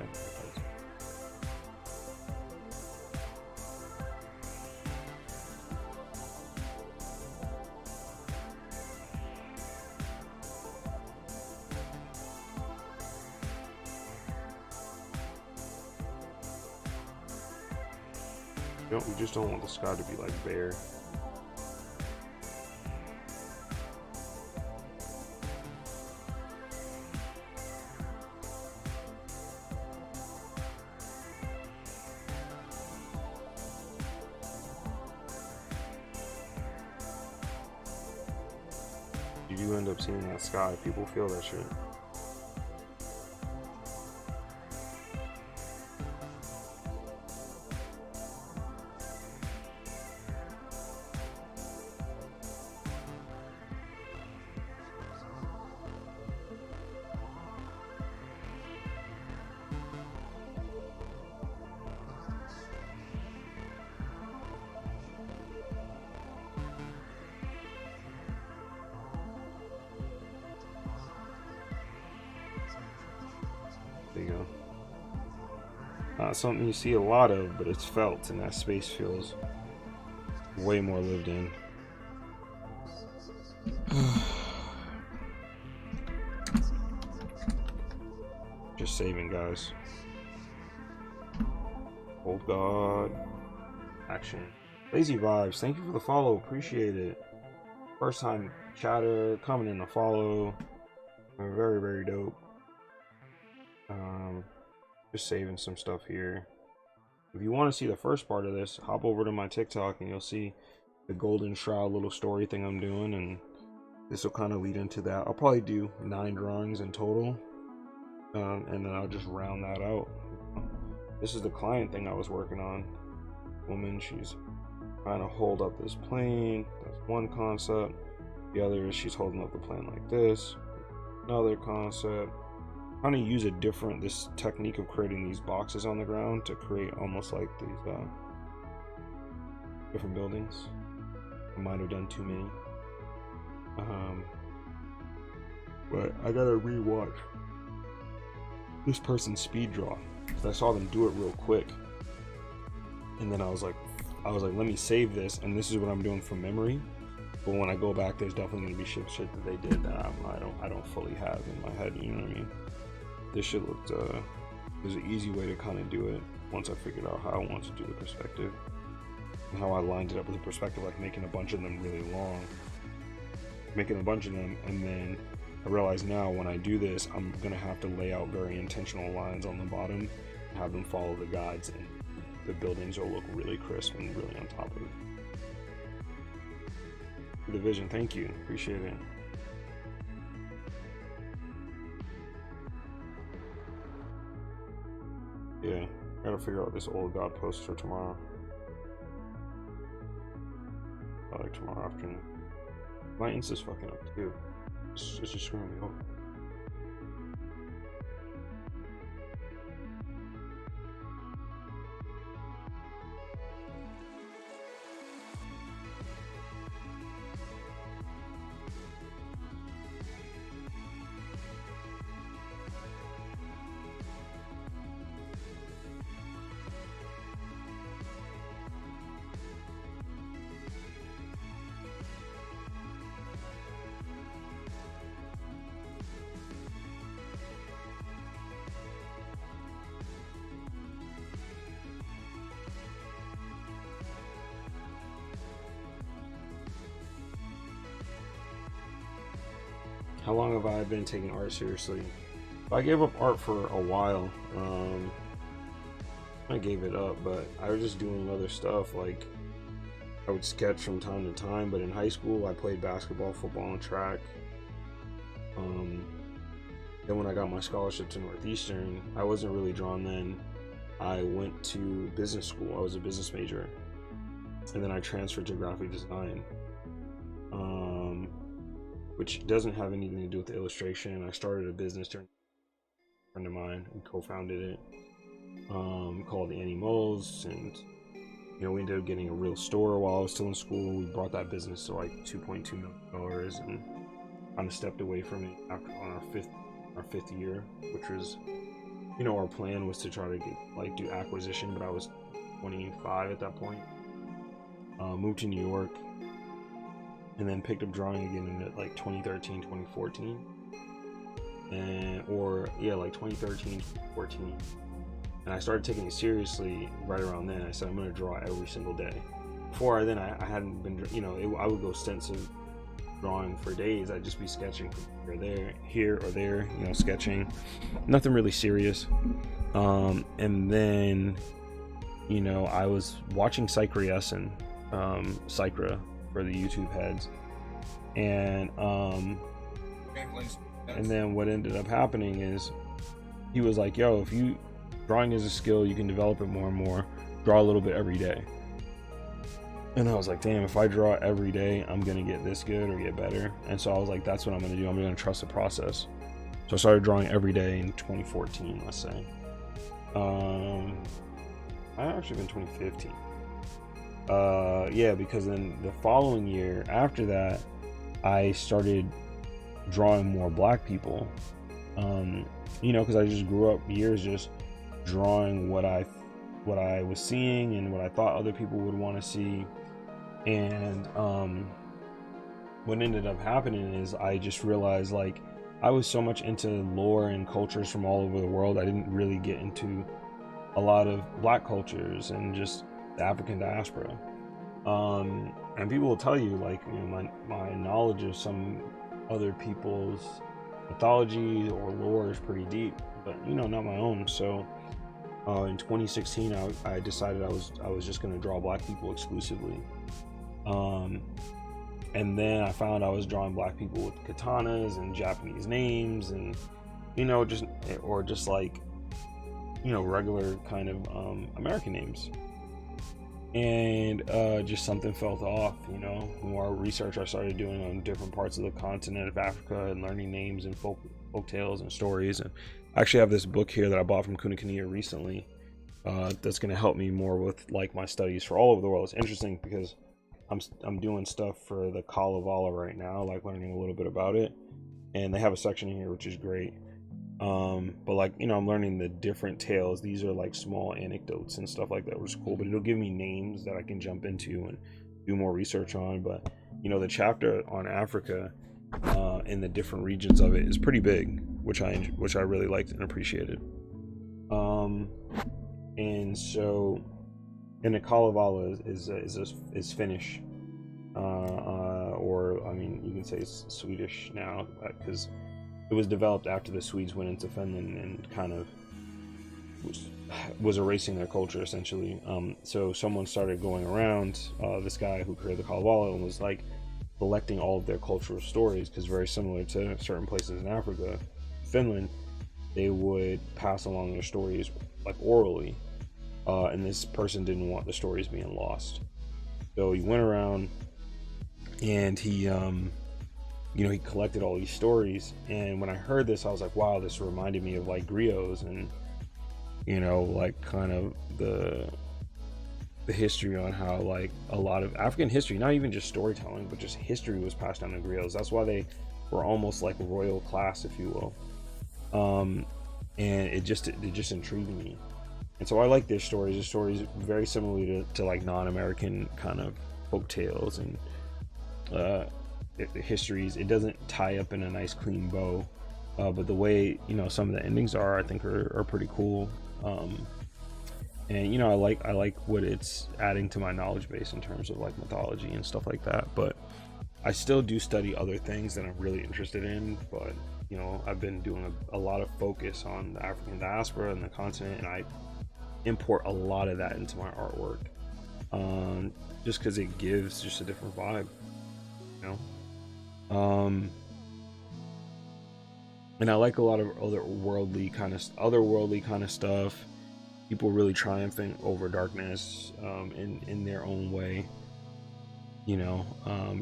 we just don't want the sky to be like bare. You do end up seeing that sky, people feel that shit. There you go. Not something you see a lot of, but it's felt, and that space feels way more lived in. Just saving, guys. Old God. Action. Lazy Vibes, thank you for the follow. Appreciate it. First time chatter, coming in to follow. Very, very dope. Just saving some stuff here. If you want to see the first part of this, hop over to my TikTok and you'll see the golden shroud little story thing I'm doing, and this will kind of lead into that. I'll probably do 9 drawings in total, and then I'll just round that out. This is the client thing I was working on. Woman, she's trying to hold up this plane. That's one concept. The other is she's holding up the plane like this. Another concept. Trying to use this technique of creating these boxes on the ground to create almost like these different buildings. I might have done too many. But I gotta rewatch this person's speed draw, because I saw them do it real quick, and then I was like, let me save this, and this is what I'm doing from memory. But when I go back, there's definitely gonna be shit that they did that I don't fully have in my head. You know what I mean? This shit looked, there's an easy way to kind of do it once I figured out how I want to do the perspective. And how I lined it up with the perspective, like making a bunch of them really long. Making a bunch of them, and then I realize now when I do this, I'm going to have to lay out very intentional lines on the bottom, and have them follow the guides, and the buildings will look really crisp and really on top of it. The vision, thank you, appreciate it. Yeah, gotta figure out this old god post for tomorrow. Like tomorrow afternoon. My Insta's fucking up too. It's just screwing me up. how long have I been taking art seriously? I gave up art for a while. I gave it up, but I was just doing other stuff. Like, I would sketch from time to time, but in high school I played basketball, football, and track. Then when I got my scholarship to Northeastern, I wasn't really drawn then. I went to business school. I was a business major, and then I transferred to graphic design, which doesn't have anything to do with the illustration. I started a business during a friend of mine and co-founded it, called the Annie Moles, and we ended up getting a real store while I was still in school. We brought that business to like $2.2 million, and kind of stepped away from it after on our fifth year, which was, our plan was to try to get do acquisition, but I was 25 at that point. Moved to New York, and then picked up drawing again in like 2013, 2014, and 2013, 2014. And I started taking it seriously right around then. I said, I'm going to draw every single day. Before then, I hadn't been, I would go stencil drawing for days. I'd just be sketching here or there, sketching. Nothing really serious. And then, I was watching Cycra for the YouTube heads. And then what ended up happening is he was like, yo, if drawing is a skill, you can develop it more and more. Draw a little bit every day. And I was like, damn, if I draw every day, I'm gonna get this good or get better. And so I was like, that's what I'm gonna do. I'm gonna trust the process. So I started drawing every day in 2014, let's say. I actually been 2015. Because then the following year after that, I started drawing more black people. Because I just grew up years just drawing what I was seeing and what I thought other people would want to see. And what ended up happening is I just realized I was so much into lore and cultures from all over the world. I didn't really get into a lot of black cultures and just the African diaspora. And people will tell you my knowledge of some other people's mythology or lore is pretty deep, but not my own. So in 2016, I decided I was just going to draw black people exclusively. And then I found I was drawing black people with katanas and Japanese names, and regular kind of American names. And just something felt off. The more research I started doing on different parts of the continent of Africa and learning names and folk tales and stories. And I actually have this book here that I bought from Kuna Kania recently, that's going to help me more with my studies for all over the world. It's interesting because I'm doing stuff for the Kalevala right now, learning a little bit about it, and they have a section in here which is great. But I'm learning the different tales. These are small anecdotes and stuff like that, which is cool, but it'll give me names that I can jump into and do more research on. But the chapter on Africa and the different regions of it is pretty big, which I really liked and appreciated. And so, and the Kalevala is Finnish, you can say it's Swedish now, because it was developed after the Swedes went into Finland and kind of was erasing their culture essentially. So someone started going around, this guy who created the Kalevala, and was collecting all of their cultural stories, because very similar to certain places in Africa, Finland, they would pass along their stories orally, and this person didn't want the stories being lost. So he went around and he collected all these stories. And when I heard this, I was like, wow, this reminded me of griots and kind of the history on how a lot of African history, not even just storytelling, but just history, was passed down to griots. That's why they were almost like royal class, if you will. And it just intrigued me. And so I like their stories. The stories very similar to non-American kind of folk tales and the histories. It doesn't tie up in a nice clean bow, but the way some of the endings are, I think are pretty cool. And I like what it's adding to my knowledge base in terms of mythology and stuff like that. But I still do study other things that I'm really interested in, but you know, I've been doing a lot of focus on the African diaspora and the continent, and I import a lot of that into my artwork, just because it gives just a different vibe, you know. And I like a lot of otherworldly kind of stuff. People really triumphing over darkness, in their own way, you know,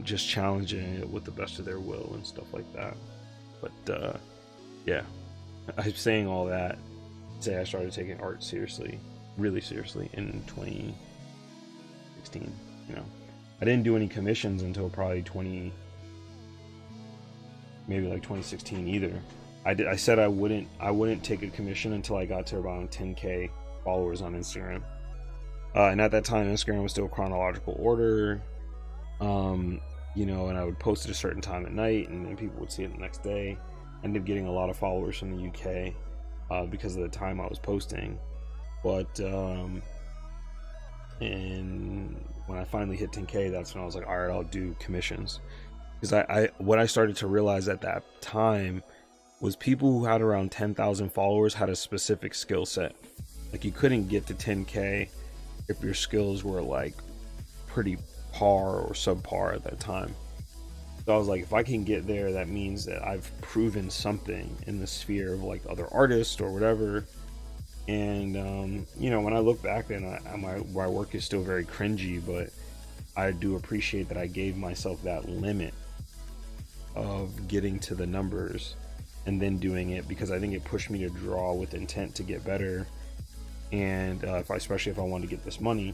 just challenging it with the best of their will and stuff like that. But yeah, I'm saying all that to say I started taking art seriously, really seriously, in 2016. You know, I didn't do any commissions until probably maybe like 2016 either. I said I wouldn't take a commission until I got to around 10K followers on Instagram. And at that time, Instagram was still chronological order. You know, and I would post at a certain time at night, and then people would see it the next day. I ended up getting a lot of followers from the UK because of the time I was posting. But and when I finally hit 10K, that's when I was like, all right, I'll do commissions. Because what I started to realize at that time was people who had around 10,000 followers had a specific skill set. Like, you couldn't get to 10K if your skills were like pretty par or subpar at that time. So I was like, if I can get there, that means that I've proven something in the sphere of like other artists or whatever. And you know, when I look back, then my work is still very cringy, but I do appreciate that I gave myself that limit of getting to the numbers and then doing it, because I think it pushed me to draw with intent to get better, and especially if I wanted to get this money.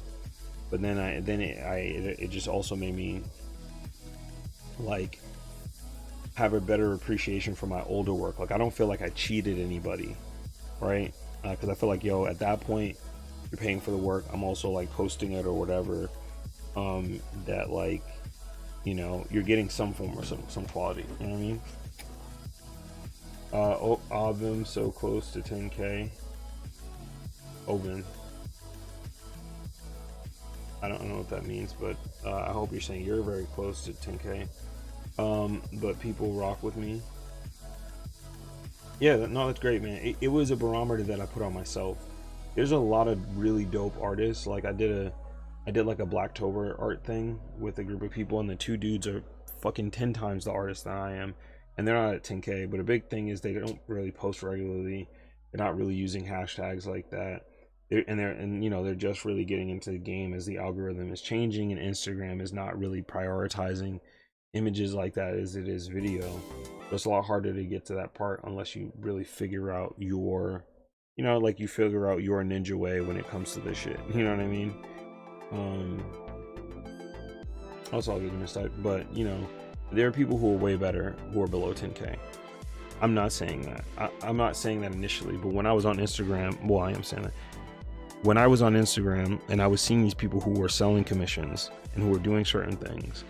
But then it just also made me like have a better appreciation for my older work. Like, I don't feel like I cheated anybody, right? Because I feel like, yo, at that point, you're paying for the work. I'm also like posting it or whatever. That, like, you know, you're getting some form or some quality. You know what I mean? Obim so close to 10K. Obim. I don't know what that means, but I hope you're saying you're very close to 10K. But people rock with me. Yeah, no, that's great, man. It was a barometer that I put on myself. There's a lot of really dope artists. Like, I did like a Blacktober art thing with a group of people, and the two dudes are fucking 10 times the artist that I am, and they're not at 10K. But a big thing is they don't really post regularly. They're not really using hashtags like that. And you know, they're just really getting into the game as the algorithm is changing, and Instagram is not really prioritizing images like that as it is video. So it's a lot harder to get to that part unless you really figure out your, you know, like, you figure out your ninja way when it comes to this shit. You know what I mean? That's all good in this type. But, you know, there are people who are way better who are below 10K. I'm not saying that. I'm not saying that initially, but when I was on Instagram, well, I am saying that. When I was on Instagram and I was seeing these people who were selling commissions and who were doing certain things,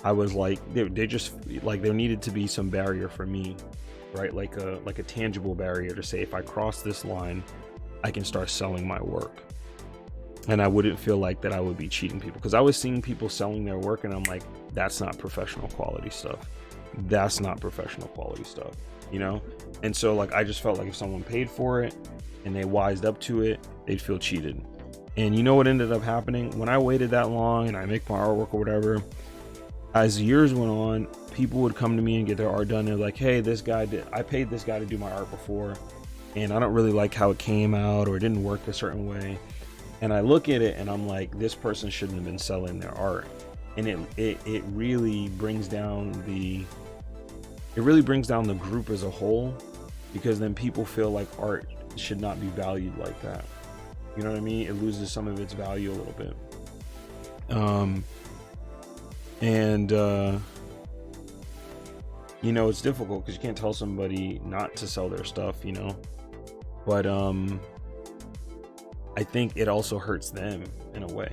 I was like, they just, like, there needed to be some barrier for me, right? Like a tangible barrier to say, if I cross this line, I can start selling my work. And I wouldn't feel like that I would be cheating people, because I was seeing people selling their work and I'm like, that's not professional quality stuff. That's not professional quality stuff, you know? And so, like, I just felt like if someone paid for it and they wised up to it, they'd feel cheated. And you know what ended up happening? When I waited that long and I make my artwork or whatever, as years went on, people would come to me and get their art done. They're like, hey, I paid this guy to do my art before, and I don't really like how it came out, or it didn't work a certain way. And I look at it and I'm like, this person shouldn't have been selling their art. And it really brings down the group as a whole, because then people feel like art should not be valued like that. You know what I mean? It loses some of its value a little bit. You know, it's difficult because you can't tell somebody not to sell their stuff, you know, but I think it also hurts them in a way.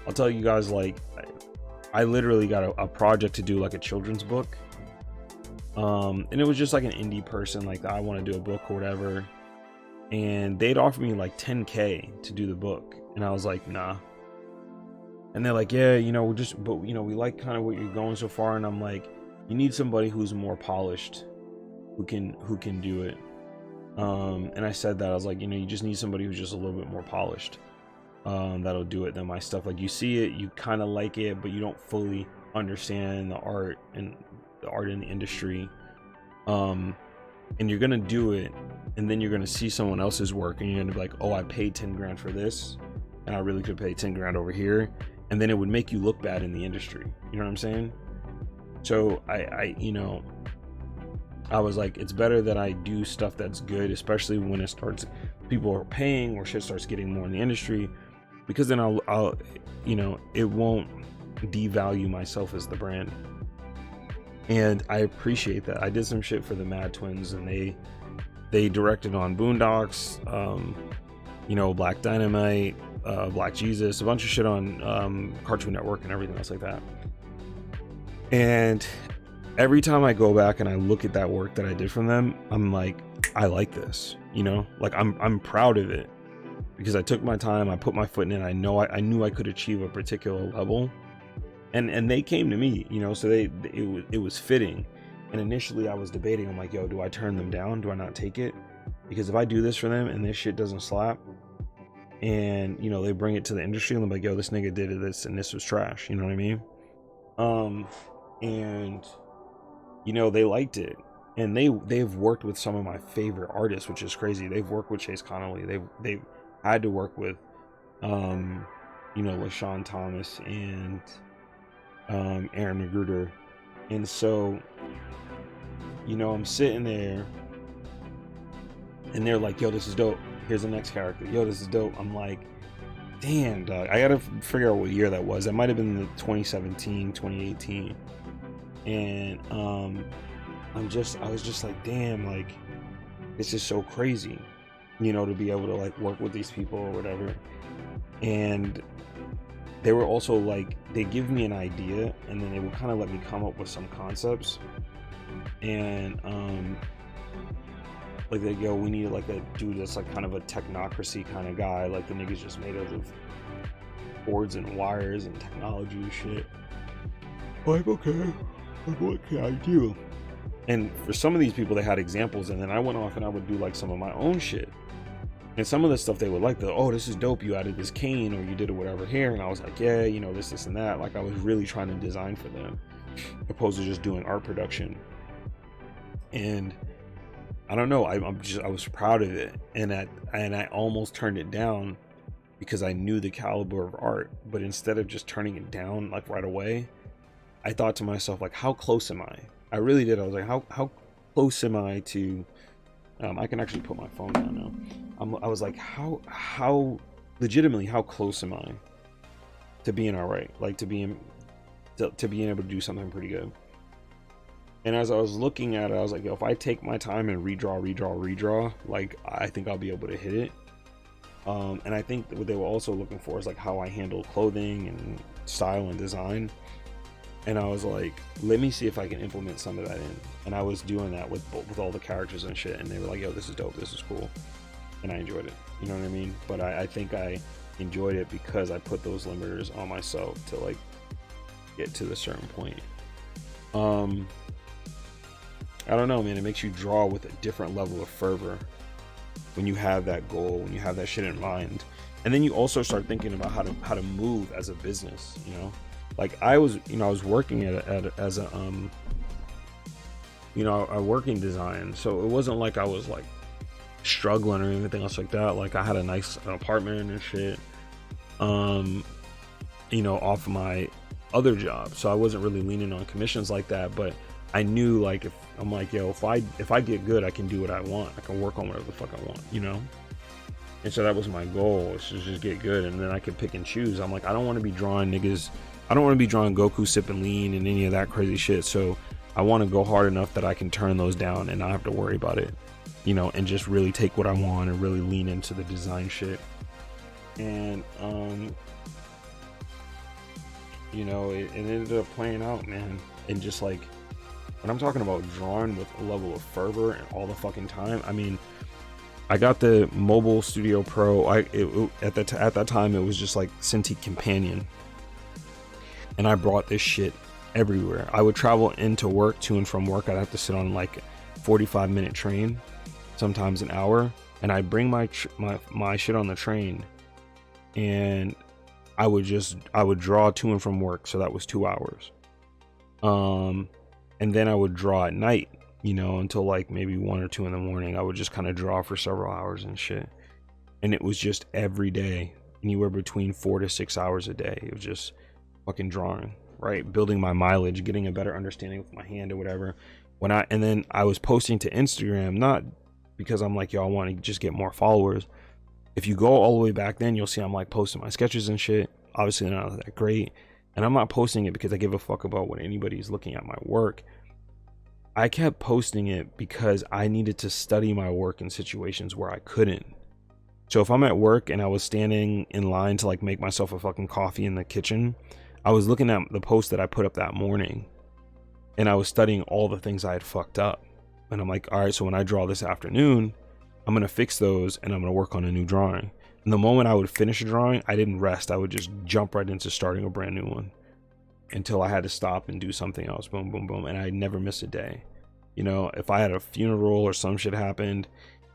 I'll tell you guys, like, I literally got a project to do like a children's book, and it was just like an indie person, like, I want to do a book or whatever, and they'd offer me like 10K to do the book, and I was like, nah. And they're like, yeah, you know, we like kind of what you're going so far. And I'm like, you need somebody who's more polished, who can do it. And I said that, I was like, you know, you just need somebody who's just a little bit more polished, that'll do it than my stuff. Like, you see it, you kind of like it, but you don't fully understand the art and the art in the industry. And you're gonna do it, and then you're gonna see someone else's work, and you're gonna be like, oh, I paid 10 grand for this, and I really could pay 10 grand over here. And then it would make you look bad in the industry. You know what I'm saying? So I you know, I was like, it's better that I do stuff that's good, especially when it starts, people are paying or shit starts getting more in the industry, because then I'll you know, it won't devalue myself as the brand. And I appreciate that. I did some shit for the Mad Twins, and they directed on Boondocks, you know, Black Dynamite, Black Jesus, a bunch of shit on Cartoon Network and everything else like that. And every time I go back and I look at that work that I did from them, I'm like, I like this, you know, like I'm proud of it, because I took my time, I put my foot in it. I knew I could achieve a particular level, and they came to me, you know, so it was fitting. And initially I was debating, I'm like, yo, do I turn them down? Do I not take it? Because if I do this for them and this shit doesn't slap, and, you know, they bring it to the industry and they're like, yo, this nigga did this and this was trash, you know what I mean? And, you know, they liked it, and they've worked with some of my favorite artists, which is crazy. They've worked with Chase Connolly. They've had to work with, you know, LaShawn Thomas and Aaron Magruder. And so, you know, I'm sitting there and they're like, yo, this is dope. Here's the next character. Yo, this is dope. I'm like, damn, dog. I gotta figure out what year that was. That might have been the 2017, 2018. And I was just like, damn, like, this is so crazy, you know, to be able to like work with these people or whatever. And they were also like, they give me an idea, and then they would kind of let me come up with some concepts. And like, they go, we need like a dude that's like kind of a technocracy kind of guy, like the nigga's just made up of boards and wires and technology and shit. Like, okay, like, what can I do? And for some of these people, they had examples, and then I went off and I would do like some of my own shit. And some of the stuff they would like, oh, this is dope, you added this cane or you did whatever here. And I was like, yeah, you know, this and that. Like, I was really trying to design for them, opposed to just doing art production. And I don't know, I was proud of it, and I almost turned it down because I knew the caliber of art. But instead of just turning it down like right away, I thought to myself, like, how close am I? I really did. I was like, how close am I to? I can actually put my phone down now. I was like, how legitimately, how close am I to being all right? Like, to being able to do something pretty good. And as I was looking at it, I was like, yo, if I take my time and redraw, like, I think I'll be able to hit it. And I think what they were also looking for is like how I handle clothing and style and design. And I was like, let me see if I can implement some of that in. And I was doing that with all the characters and shit. And they were like, yo, this is dope, this is cool. And I enjoyed it. You know what I mean? But I think I enjoyed it because I put those limiters on myself to like get to a certain point. I don't know, man. It makes you draw with a different level of fervor when you have that goal, when you have that shit in mind. And then you also start thinking about how to move as a business, you know? Like, I was working as a working design, so it wasn't like I was like struggling or anything else like that. Like, I had a nice apartment and shit, you know, off my other job, so I wasn't really leaning on commissions like that. But I knew, like, if I'm like, yo, if I get good, I can do what I want. I can work on whatever the fuck I want, you know? And so that was my goal, is to just get good, and then I could pick and choose. I'm like, I don't want to be drawing niggas. I don't want to be drawing Goku sipping lean and any of that crazy shit. So I want to go hard enough that I can turn those down and not have to worry about it, you know, and just really take what I want and really lean into the design shit. And, you know, it ended up playing out, man. And just like, when I'm talking about drawing with a level of fervor and all the fucking time, I mean, I got the Mobile Studio Pro. At that time, it was just like Cintiq Companion. and I brought this shit everywhere. I would travel into work, to and from work. I'd have to sit on like 45-minute train, sometimes an hour, and I'd bring my shit on the train, and I would draw to and from work, so that was 2 hours. And then I would draw at night, you know, until like maybe 1 or 2 in the morning. I would just kind of draw for several hours and shit. And it was just every day, anywhere between 4 to 6 hours a day. It was just fucking drawing, right? Building my mileage, getting a better understanding with my hand or whatever. And then I was posting to Instagram, not because I'm like, yo, I want to just get more followers. If you go all the way back then, you'll see I'm like posting my sketches and shit. Obviously not that great. And I'm not posting it because I give a fuck about what anybody's looking at my work. I kept posting it because I needed to study my work in situations where I couldn't. So if I'm at work and I was standing in line to like make myself a fucking coffee in the kitchen, I was looking at the post that I put up that morning, and I was studying all the things I had fucked up. And I'm like, all right, so when I draw this afternoon, I'm going to fix those and I'm going to work on a new drawing. And the moment I would finish a drawing, I didn't rest. I would just jump right into starting a brand new one until I had to stop and do something else. Boom, boom, boom. And I never miss a day. You know, if I had a funeral or some shit happened,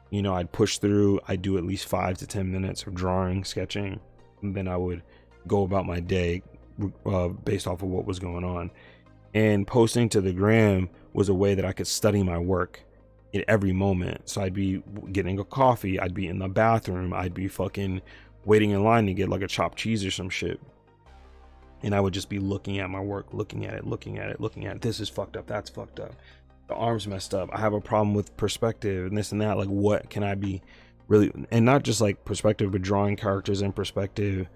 you know, I'd push through. I'd do at least 5 to 10 minutes of drawing, sketching, and then I would go about my day based off of what was going on. And posting to the gram was a way that I could study my work at every moment. So I'd be getting a coffee, I'd be in the bathroom, I'd be fucking waiting in line to get like a chopped cheese or some shit, and I would just be looking at my work, looking at it. This is fucked up, that's fucked up, the arm's messed up, I have a problem with perspective and this and that. Like, what can I be really, and not just like perspective, but drawing characters in perspective.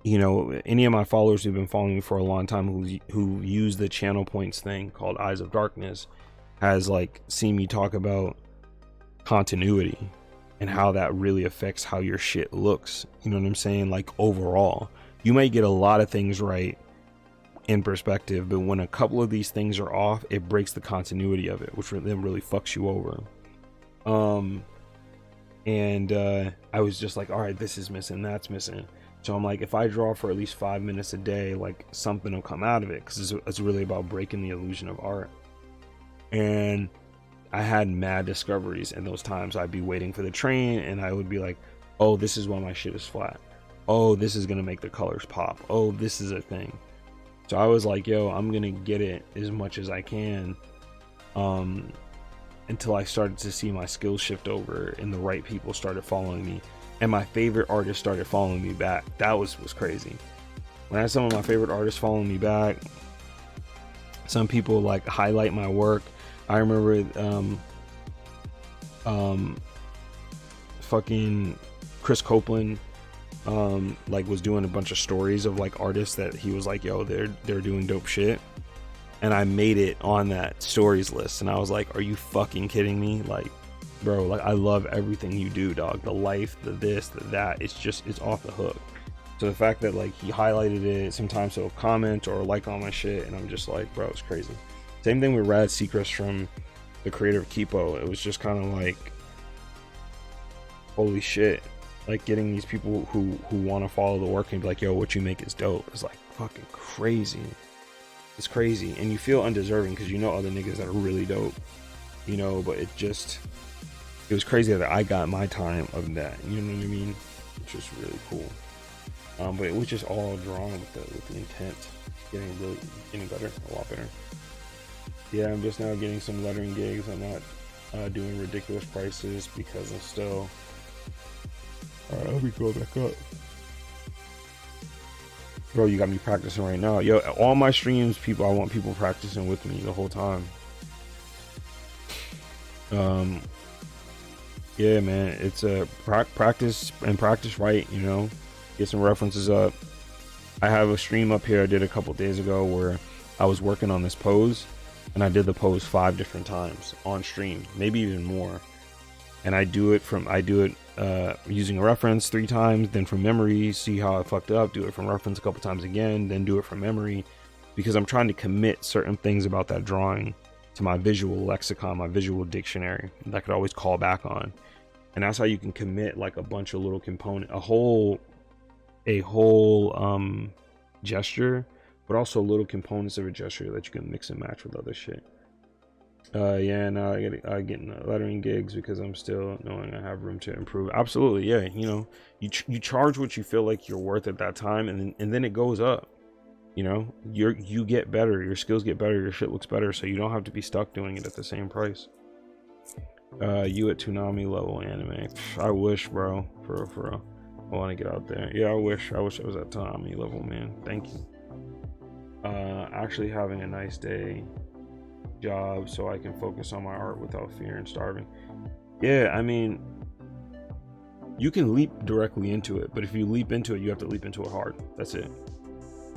You know, any of my followers who've been following me for a long time who use the channel points thing called Eyes of Darkness has like seen me talk about continuity and how that really affects how your shit looks. You know what I'm saying? Like, overall, you might get a lot of things right in perspective, but when a couple of these things are off, it breaks the continuity of it, which then really fucks you over. I was just like, all right, this is missing, that's missing. So I'm like, if I draw for at least 5 minutes a day, like, something will come out of it, because it's really about breaking the illusion of art. And I had mad discoveries in those times. I'd be waiting for the train and I would be like, oh, this is why my shit is flat. Oh, this is gonna make the colors pop. Oh, this is a thing. So I was like, yo, I'm gonna get it as much as I can, until I started to see my skills shift over and the right people started following me, and my favorite artists started following me back. That was crazy. When I had some of my favorite artists following me back, some people like highlight my work. I remember fucking Chris Copeland like was doing a bunch of stories of like artists that he was like, yo, they're doing dope shit, and I made it on that stories list, and I was like, are you fucking kidding me? Like, bro, like, I love everything you do, dog. The life, the this, the that, it's off the hook. So the fact that like he highlighted it, sometimes he'll comment or like on my shit, and I'm just like, bro, it's crazy. Same thing with Rad Seacrest, from the creator of Kipo. It was just kind of like, holy shit, like getting these people who want to follow the work and be like, yo, what you make is dope. It's like fucking crazy. It's crazy, and you feel undeserving because you know other niggas that are really dope, you know. But it was crazy that I got my time of that, you know what I mean? Which was really cool. But it was just all drawn with the intent, getting better, a lot better. Yeah, I'm just now getting some lettering gigs. I'm not doing ridiculous prices because I'm still. Alright, let me go back up. Bro, you got me practicing right now. Yo, all my streams, I want people practicing with me the whole time. Yeah, man, it's a practice right, you know. Get some references up. I have a stream up here I did a couple days ago where I was working on this pose, and I did the pose 5 different times on stream, maybe even more. And I do it using a reference 3 times, then from memory, see how I fucked up, do it from reference a couple times again, then do it from memory, because I'm trying to commit certain things about that drawing to my visual lexicon, my visual dictionary that I could always call back on. And that's how you can commit like a bunch of little component, a whole gesture but also little components of a gesture that you can mix and match with other shit. Yeah, now I get lettering gigs because I'm still knowing I have room to improve. Absolutely, yeah. You know, you charge what you feel like you're worth at that time, and then it goes up. You know, you get better, your skills get better, your shit looks better, so you don't have to be stuck doing it at the same price. You at Toonami level anime. I wish, bro. For real. I want to get out there. Yeah, I wish I was at Toonami level, man. Thank you. Actually having a nice day job so I can focus on my art without fear and starving. Yeah, I mean, you can leap directly into it, but if you leap into it, you have to leap into it hard. That's it.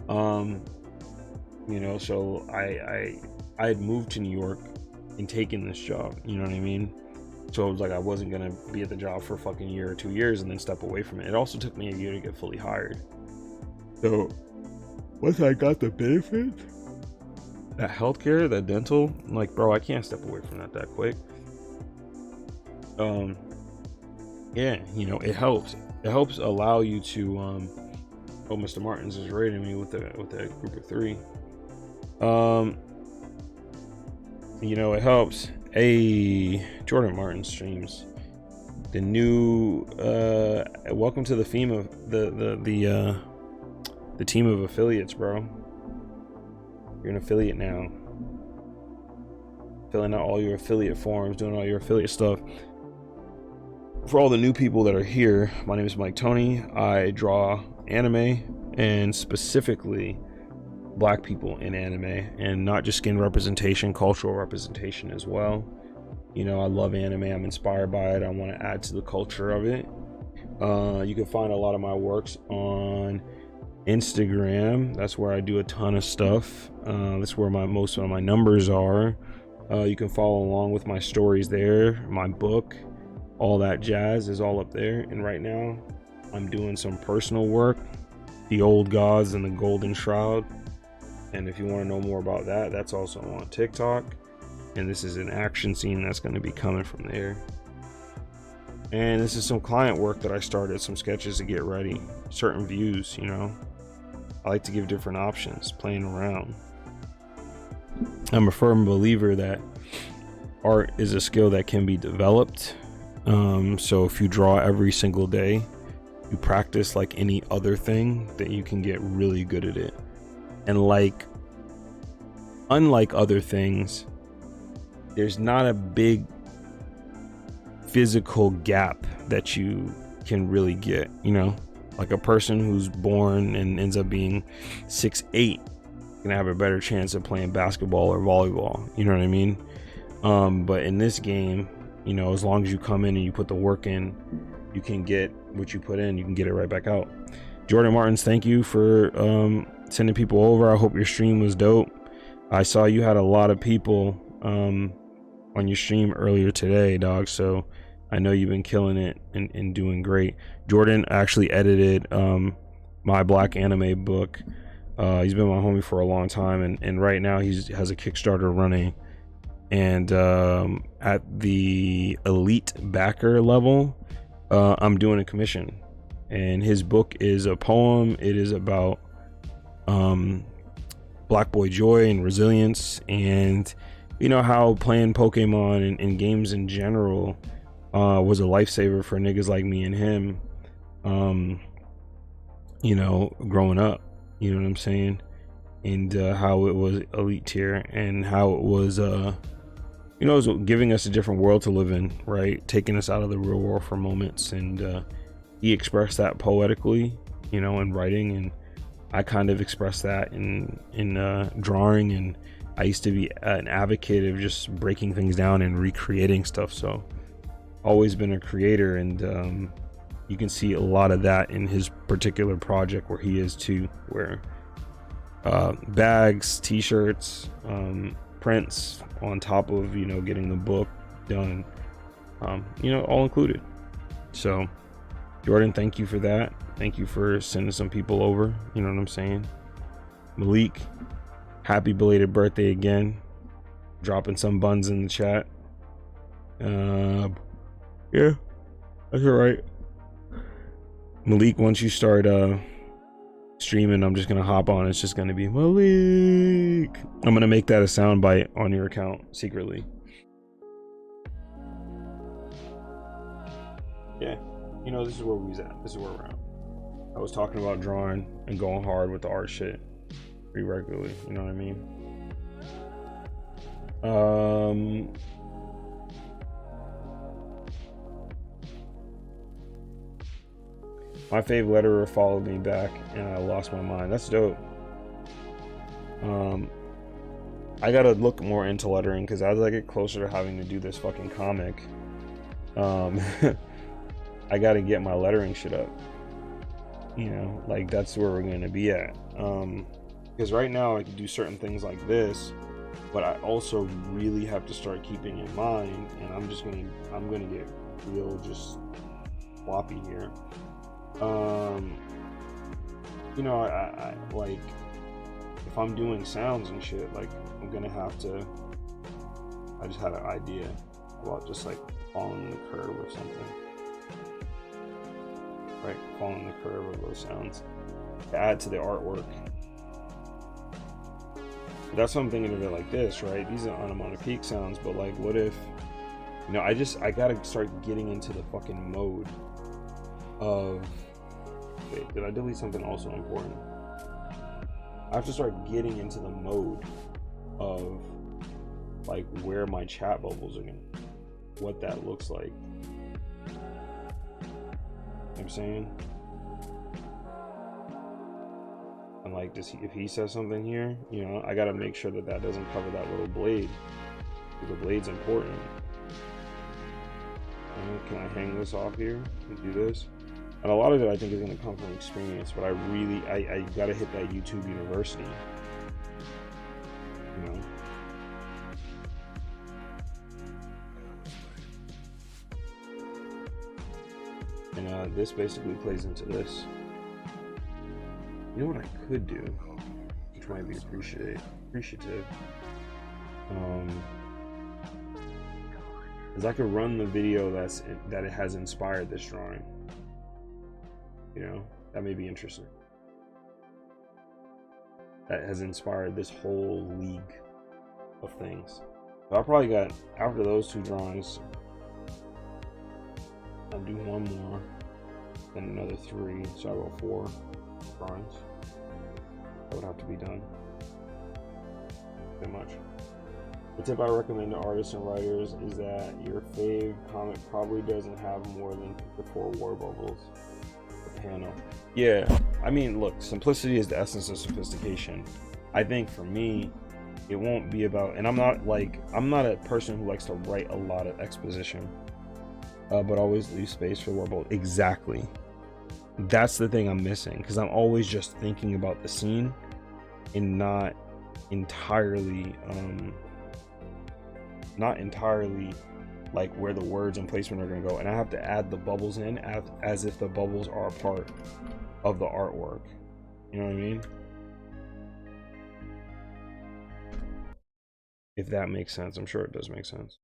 You know, so I had moved to New York and taken this job, you know what I mean? So it was like I wasn't gonna be at the job for a fucking year or 2 years and then step away from it. It also took me a year to get fully hired. So once I got the benefits, that healthcare, that dental, like, bro, I can't step away from that quick. Yeah, you know, it helps. It helps allow you to oh, Mr. Martins is rating me with a group of 3. You know, it helps. Jordan Martin streams the new welcome to the theme of the team of affiliates, bro. You're an affiliate now, filling out all your affiliate forms, doing all your affiliate stuff. For all the new people that are here, my name is Mike Tony. I draw anime, and specifically Black people in anime, and not just skin representation, cultural representation as well. You know, I love anime. I'm inspired by it. I want to add to the culture of it. You can find a lot of my works on Instagram. That's where I do a ton of stuff. That's where most of my numbers are. You can follow along with my stories there. My book, all that jazz is all up there. And right now I'm doing some personal work, The Old Gods and the Golden Shroud. And if you want to know more about that, that's also on TikTok. And this is an action scene that's going to be coming from there. And this is some client work that I started, some sketches to get ready, certain views, you know. I like to give different options, playing around. I'm a firm believer that art is a skill that can be developed. So if you draw every single day, you practice like any other thing, that you can get really good at it. And unlike other things, there's not a big physical gap that you can really get, you know, like a person who's born and ends up being 6'8" gonna have a better chance of playing basketball or volleyball, you know what I mean? But in this game, you know, as long as you come in and you put the work in, you can get what you put in, you can get it right back out. Jordan Martins, thank you for sending people over. I hope your stream was dope. I saw you had a lot of people on your stream earlier today, dog, so I know you've been killing it and doing great. Jordan actually edited my Black anime book. He's been my homie for a long time, and right now he has a Kickstarter running, and at the elite backer level, I'm doing a commission, and his book is a poem. It is about Black boy joy and resilience, and you know how playing Pokemon and games in general was a lifesaver for niggas like me and him, you know, growing up, you know what I'm saying? And how it was elite tier, and how it was you know, it was giving us a different world to live in, right? Taking us out of the real world for moments. And he expressed that poetically, you know, in writing, and I kind of expressed that in drawing. And I used to be an advocate of just breaking things down and recreating stuff, so always been a creator. And you can see a lot of that in his particular project where he is too, where bags, t-shirts, prints on top of, you know, getting the book done, you know, all included. So Jordan, thank you for that. Thank you for sending some people over, you know what I'm saying? Malik, happy belated birthday again, dropping some buns in the chat. Yeah, that's all right. Malik, once you start streaming, I'm just gonna hop on. It's just gonna be Malik. I'm gonna make that a soundbite on your account secretly. Yeah, you know, this is where we was at. This is where we're at. I was talking about drawing and going hard with the art shit pretty regularly. You know what I mean? My fave letterer followed me back and I lost my mind. That's dope. I gotta look more into lettering because as I get closer to having to do this fucking comic, I gotta get my lettering shit up. You know, like that's where we're gonna be at. Because right now I can do certain things like this, but I also really have to start keeping in mind, and I'm gonna get real just floppy here. You know, I like if I'm doing sounds and shit, like I'm gonna have to. I just had an idea about just like following the curve or something, right? Following the curve of those sounds to add to the artwork. That's what I'm thinking of it like this, right? These are onomatopoeic sounds, but like, what if, you know, I gotta start getting into the fucking mode of. Wait, did I delete something also important? I have to start getting into the mode of like where my chat bubbles are going, what that looks like. You know what I'm saying? And like, if he says something here, you know, I gotta make sure that that doesn't cover that little blade. The blade's important. Can I hang this off here and do this? And a lot of it I think is going to come from experience, but I gotta hit that YouTube University, you know. And this basically plays into this. You know what I could do, which might be appreciative, is I could run the video that it has inspired this drawing. You know, that may be interesting. That has inspired this whole league of things. So I probably got, after those two drawings, I'll do one more, then another 3, so I got 4 drawings. That would have to be done. Pretty much. The tip I recommend to artists and writers is that your fave comic probably doesn't have more than the 4 war bubbles. Panel. Yeah, I mean, look, simplicity is the essence of sophistication. I think for me, it won't be about, and I'm not a person who likes to write a lot of exposition, but always leave space for war bubbles. Exactly. That's the thing I'm missing, because I'm always just thinking about the scene and not entirely like where the words and placement are going to go, and I have to add the bubbles in as if the bubbles are a part of the artwork. You know what I mean? If that makes sense. I'm sure it does make sense.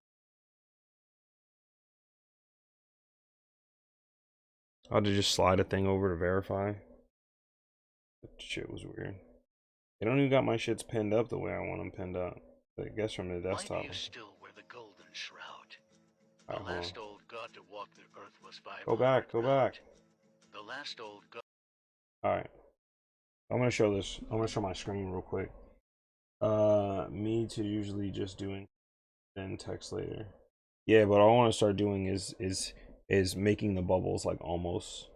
I had to just slide a thing over to verify. That shit was weird. They don't even got my shits pinned up the way I want them pinned up. I guess from the desktop. Why do you still wear the golden shroud? The last old god to walk the earth was 500. Go back. The last old god. Alright. I'm gonna show this. I'm gonna show my screen real quick. Me to usually just doing then text later. Yeah, but all I want to start doing is making the bubbles like almost,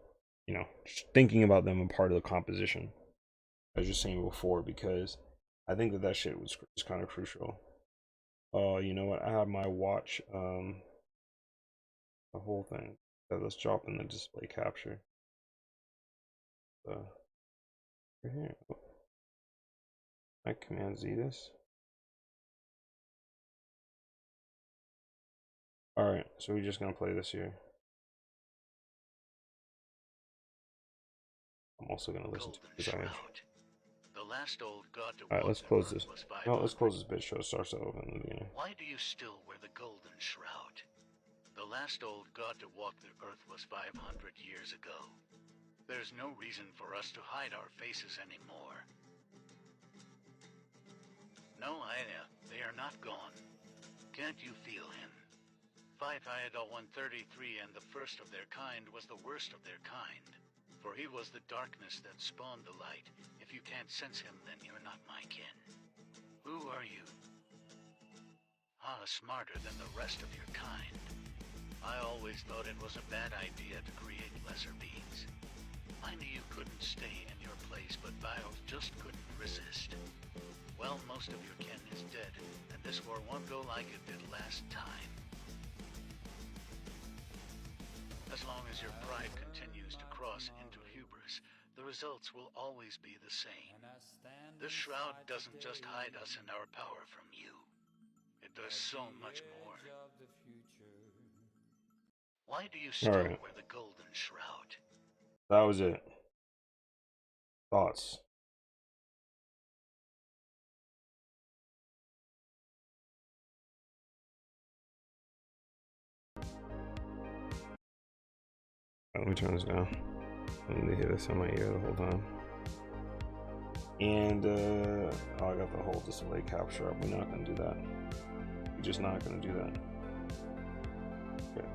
you know, thinking about them a part of the composition. I was just saying before, because I think that shit was kind of crucial. Oh, you know what? I have my watch, the whole thing. So let's drop in the display capture. Right here. I Command Z this. Alright, so we're just gonna play this here. I'm also gonna listen to this image. Alright, let's close this. No, let's close this bitch so it starts over in the beginning. Why do you still wear the golden shroud? The last old god to walk the earth was 500 years ago. There's no reason for us to hide our faces anymore. No, Ida, they are not gone. Can't you feel him? 5 Iodol 133 and the first of their kind was the worst of their kind. For he was the darkness that spawned the light. If you can't sense him, then you're not my kin. Who are you? Smarter than the rest of your kind. I always thought it was a bad idea to create lesser beings. I knew you couldn't stay in your place, but Bios just couldn't resist. Well, most of your kin is dead, and this war won't go like it did last time. As long as your pride continues to cross into hubris, the results will always be the same. This shroud doesn't just hide us and our power from you. It does so much more. Why do you still wear the golden shroud? That was it. Thoughts? Let me turn this down. I need to hear this in my ear the whole time. And I got the whole display capture up. We're not gonna do that. We're just not gonna do that. Okay.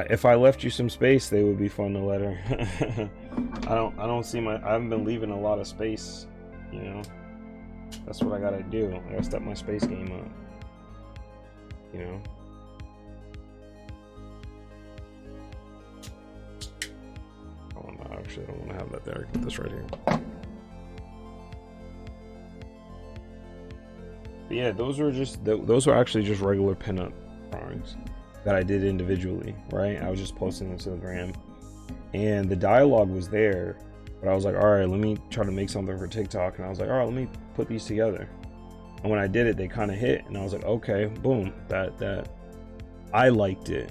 If I left you some space, they would be fun to letter. I haven't been leaving a lot of space, you know. That's what I gotta do. I gotta step my space game up, you know. Oh no, actually, I don't want to have that there. I can put this right here. But yeah, those were actually just regular pinup drawings that I did individually, right? I was just posting them to the gram, and the dialogue was there, but I was like, all right, let me try to make something for TikTok, and I was like, all right, let me put these together. And when I did it, they kind of hit, and I was like, okay, boom, that I liked it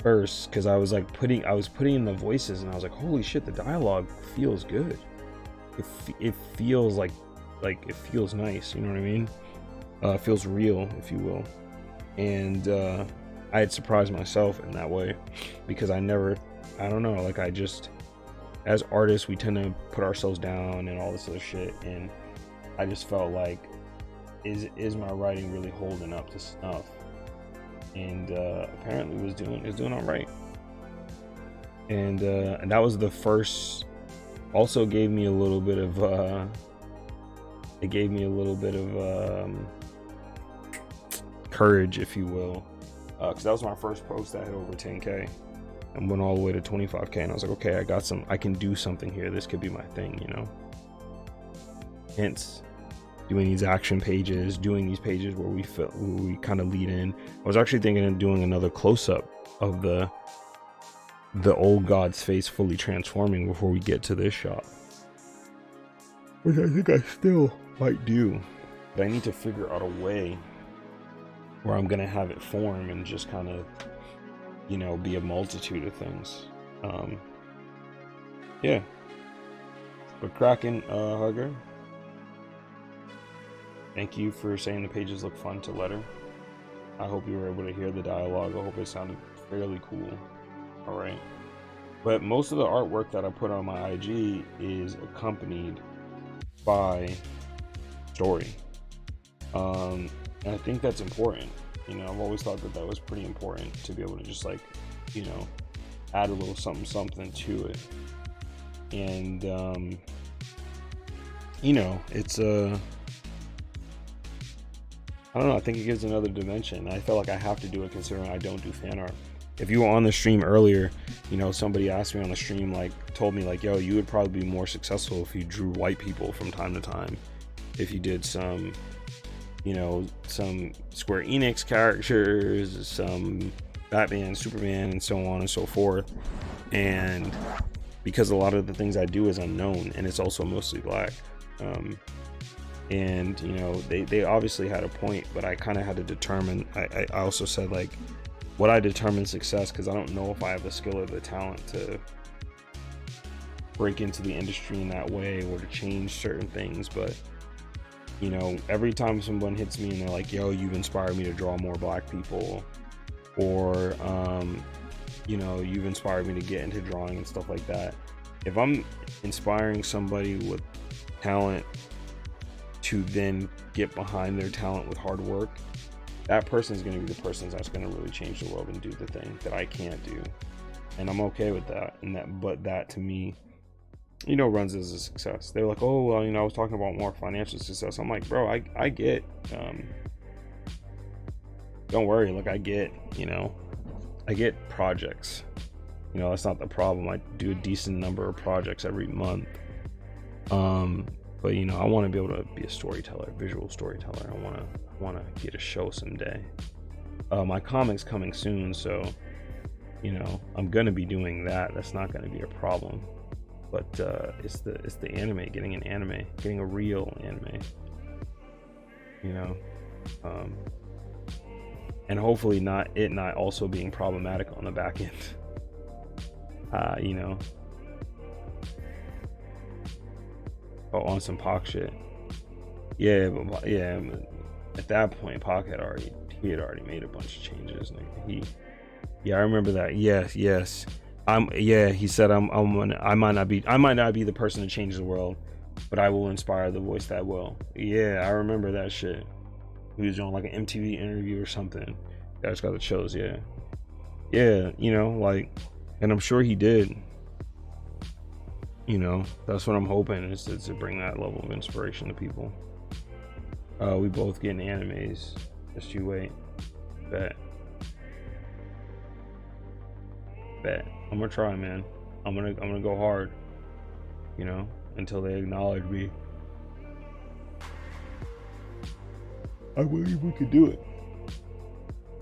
first because I was putting in the voices, and I was like, holy shit, the dialogue feels good. It feels like it feels nice, you know what I mean? It feels real, if you will. And I had surprised myself in that way because I don't know, like I just, as artists, we tend to put ourselves down and all this other shit, and I just felt like, is my writing really holding up to snuff? And apparently it was doing all right. And that was the first. Also gave me a little bit of courage, if you will, because that was my first post that hit over 10K and went all the way to 25K, and I was like, okay, I can do something here. This could be my thing, you know. Hence doing these action pages, doing these pages where we kind of lead in. I was actually thinking of doing another close-up of the old god's face fully transforming before we get to this shot, which I think I still might do, but I need to figure out a way where I'm gonna have it form and just kind of, you know, be a multitude of things. Yeah, but cracking, Hugger, thank you for saying the pages look fun to letter. I hope you were able to hear the dialogue. I hope it sounded fairly cool. All right, but most of the artwork that I put on my IG is accompanied by story, and I think that's important. You know, I've always thought that was pretty important, to be able to just, like, you know, add a little something to it. And you know, it's I don't know, I think it gives another dimension. I feel like I have to do it considering I don't do fan art. If you were on the stream earlier, you know, somebody asked me on the stream, like, told me, like, yo, you would probably be more successful if you drew white people from time to time, if you did some, you know, some Square Enix characters, some Batman, Superman, and so on and so forth. And because a lot of the things I do is unknown, and it's also mostly black, and you know, they obviously had a point, but I kind of had to determine. I also said, like, what I determine success, because I don't know if I have the skill or the talent to break into the industry in that way or to change certain things. But You know, every time someone hits me and they're like, yo, you've inspired me to draw more black people, or you know, you've inspired me to get into drawing and stuff like that. If I'm inspiring somebody with talent to then get behind their talent with hard work, that person is going to be the person that's going to really change the world and do the thing that I can't do. And I'm okay with that. And that, but that to me, you know, runs as a success. They're like, oh, well, you know, I was talking about more financial success. I'm like, bro, I get, don't worry. Like, I get, you know, I get projects. You know, that's not the problem. I do a decent number of projects every month. But you know, I want to be able to be a storyteller, visual storyteller. I want to get a show someday. My comic's coming soon, so you know, I'm gonna be doing that. That's not gonna be a problem. But it's the anime, getting an anime, getting a real anime. You know, and hopefully not also being problematic on the back end. You know. Oh, on some Pac shit. Yeah, but yeah, at that point, Pac had already made a bunch of changes. Like I remember that. Yes. He said I might not be the person to change the world, but I will inspire the voice that will. Yeah, I remember that shit. He was doing like an MTV interview or something. I just got the chills. Yeah, you know, like, and I'm sure he did. You know, that's what I'm hoping, is to bring that level of inspiration to people. We both getting animes. Just you wait. Bet. I'm gonna try, man. I'm gonna go hard. You know, until they acknowledge me. I believe we could do it.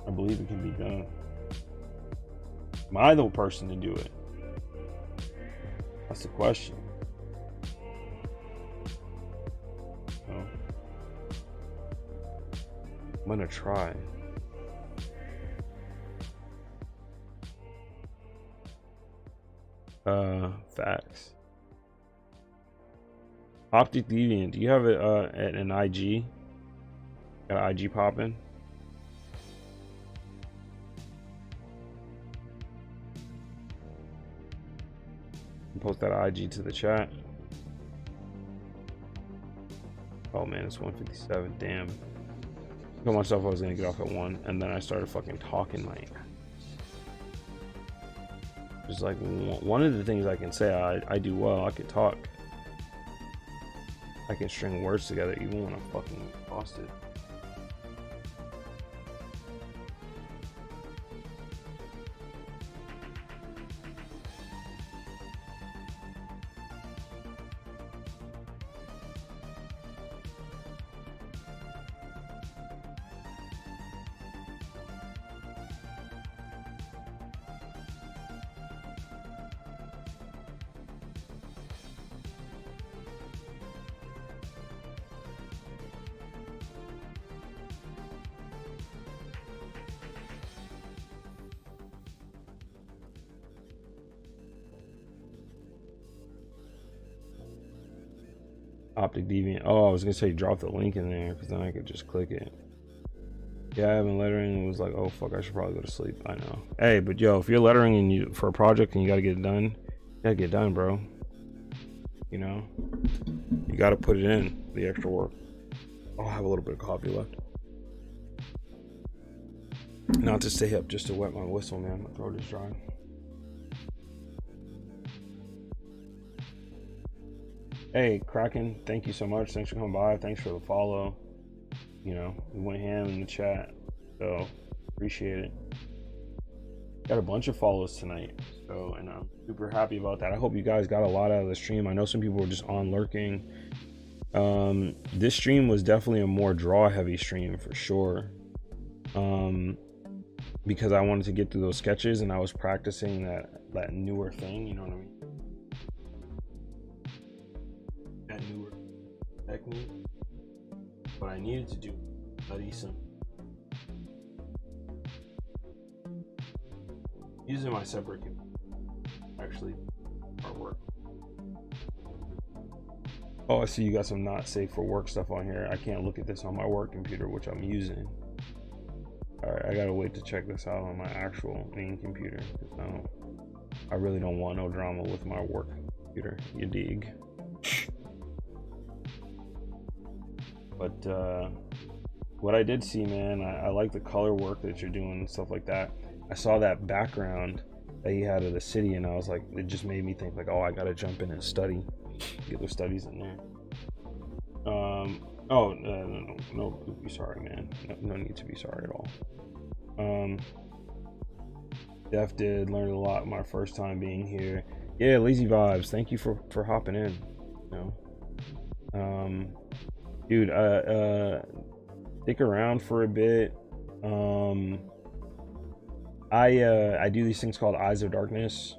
I believe it can be done. Am I the person to do it? That's the question. So, I'm gonna try. Facts. Optic Deviant, do you have an IG? Got an IG popping? Post that IG to the chat. Oh man, it's 1:57. Damn. I told myself I was gonna get off at 1, and then I started fucking talking my. Just like one of the things I can say I do well. I can talk. I can string words together even when I'm fucking exhausted. Optic Deviant. Oh, I was gonna say drop the link in there because then I could just click it. Yeah, I haven't lettering and was like, oh fuck, I should probably go to sleep. I know. Hey, but yo, if you're lettering and you for a project and you gotta get it done, you gotta get it done, bro. You know, you gotta put it in the extra work. Oh, I have a little bit of coffee left. Not to stay up, just to wet my whistle, man. My throat is dry. Hey, Kraken, thank you so much. Thanks for coming by. Thanks for the follow. You know, we went ham in the chat, so appreciate it. Got a bunch of follows tonight, so, and I'm super happy about that. I hope you guys got a lot out of the stream. I know some people were just on lurking. This stream was definitely a more draw heavy stream for sure, because I wanted to get through those sketches and I was practicing that newer thing, you know what I mean? That newer technique. But I needed to do Larissa. Using my separate actually artwork. Oh, I see you got some not safe for work stuff on here. I can't look at this on my work computer, which I'm using. All right, I gotta wait to check this out on my actual main computer. I really don't want no drama with my work computer. You dig? But what I did see, man, I like the color work that you're doing and stuff like that. I saw that background that you had of the city, and I was like, it just made me think like, oh, I gotta jump in and study, get those studies in there. Oh, no, be sorry, man. No need to be sorry at all. Def did learn a lot my first time being here. Yeah, Lazy Vibes, thank you for hopping in. You know, dude, stick around for a bit. I do these things called Eyes of Darkness,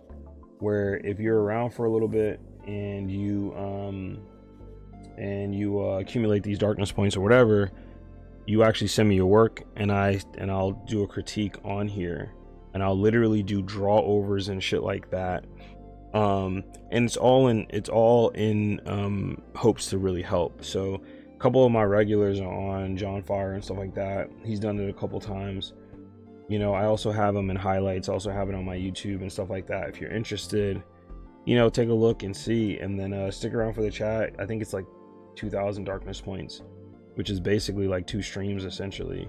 where if you're around for a little bit and you accumulate these darkness points or whatever, you actually send me your work, and I'll do a critique on here, and I'll literally do draw overs and shit like that. And it's all in hopes to really help. So a couple of my regulars are on John Fire and stuff like that. He's done it a couple times. You know, I also have them in highlights. I also have it on my YouTube and stuff like that. If you're interested, you know, take a look and see, and then stick around for the chat. I think it's like 2,000 darkness points, which is basically like 2 streams essentially.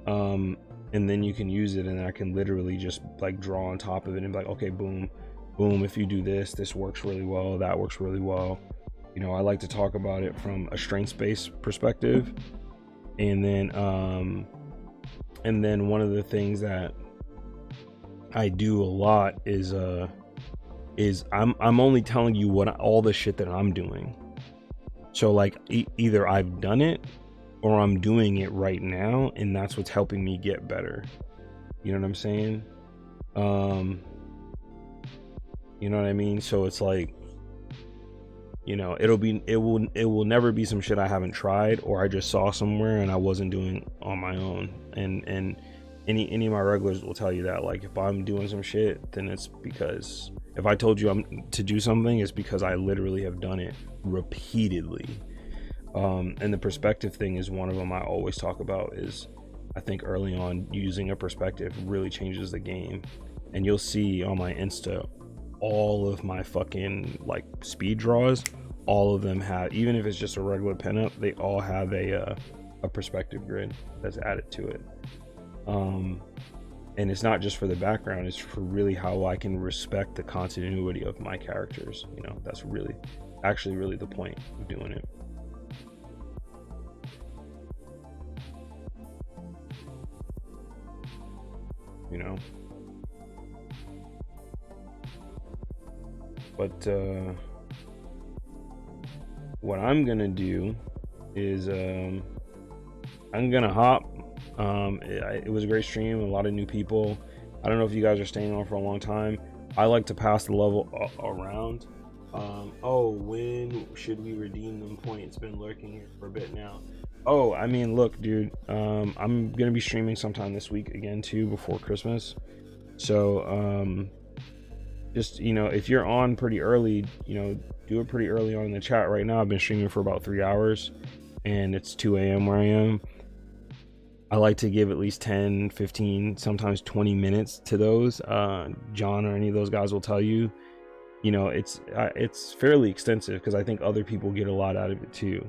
And then you can use it, and I can literally just like draw on top of it and be like, okay, boom, boom. If you do this, this works really well. That works really well. You know, I like to talk about it from a strengths-based perspective, and then one of the things that I do a lot is I'm only telling you all the shit that I'm doing. So like either I've done it or I'm doing it right now, and that's what's helping me get better. You know what I'm saying? You know what I mean? So it's like, you know, it will never be some shit I haven't tried or I just saw somewhere and I wasn't doing on my own. And any of my regulars will tell you that, like, if I'm doing some shit, then it's because if I told you I'm to do something, it's because I literally have done it repeatedly. And the perspective thing is one of them I always talk about. Is I think early on using a perspective really changes the game. And you'll see on my Insta, all of my fucking like speed draws, all of them have, even if it's just a regular pinup, they all have a perspective grid that's added to it. And it's not just for the background, it's for really how I can respect the continuity of my characters. You know, that's really the point of doing it. You know, but what I'm gonna do is I'm gonna hop. It was a great stream, a lot of new people. I don't know if you guys are staying on for a long time. I like to pass the level around. Oh, when should we redeem them points? Been lurking here for a bit now. Oh, I mean, look, dude, I'm gonna be streaming sometime this week again too, before Christmas. So just, you know, if you're on pretty early, you know, do it pretty early on in the chat. Right now I've been streaming for about 3 hours and it's 2 a.m. where I am. I like to give at least 10, 15, sometimes 20 minutes to those. John or any of those guys will tell you, you know, it's fairly extensive because I think other people get a lot out of it too.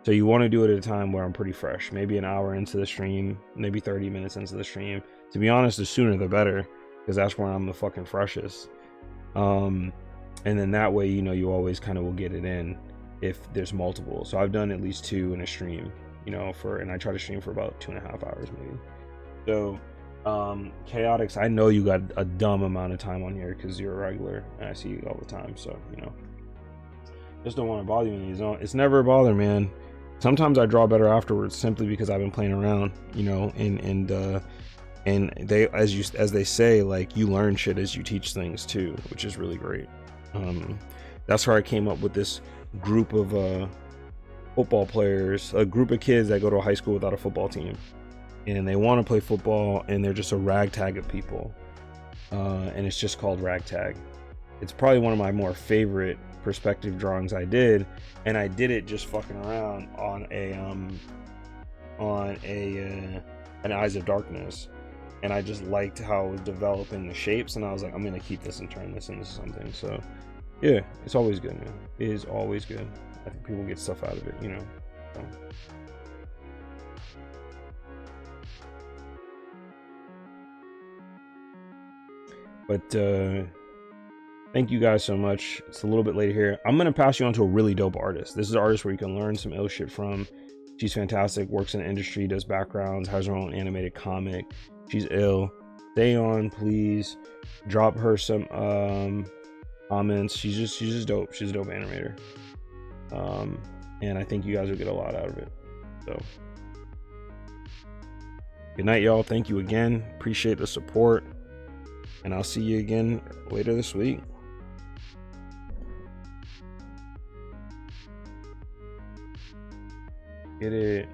So you want to do it at a time where I'm pretty fresh, maybe an hour into the stream, maybe 30 minutes into the stream. To be honest, the sooner the better, because that's when I'm the fucking freshest. And then that way, you know, you always kind of will get it in if there's multiple. So I've done at least 2 in a stream, you know, and I try to stream for about 2.5 hours maybe. So Chaotix, I know you got a dumb amount of time on here because you're a regular and I see you all the time. So, you know, just don't want to bother you in these. It's never a bother, man. Sometimes I draw better afterwards simply because I've been playing around, you know, and they, as they say, like, you learn shit as you teach things too, which is really great. That's where I came up with this group of football players, a group of kids that go to a high school without a football team, and they want to play football, and they're just a ragtag of people, and it's just called Ragtag. It's probably one of my more favorite perspective drawings I did, and I did it just fucking around on an Eyes of Darkness, and I just liked how it was developing the shapes, and I was like, I'm gonna keep this and turn this into something. So yeah, it's always good, man. It is always good. I think people get stuff out of it, you know. So. But thank you guys so much. It's a little bit later here. I'm gonna pass you on to a really dope artist. This is an artist where you can learn some ill shit from. She's fantastic, works in the industry, does backgrounds, has her own animated comic. She's ill. Stay on, please. Drop her some comments. She's just dope. She's a dope animator. And I think you guys will get a lot out of it. So good night, y'all. Thank you again. Appreciate the support. And I'll see you again later this week. Get it.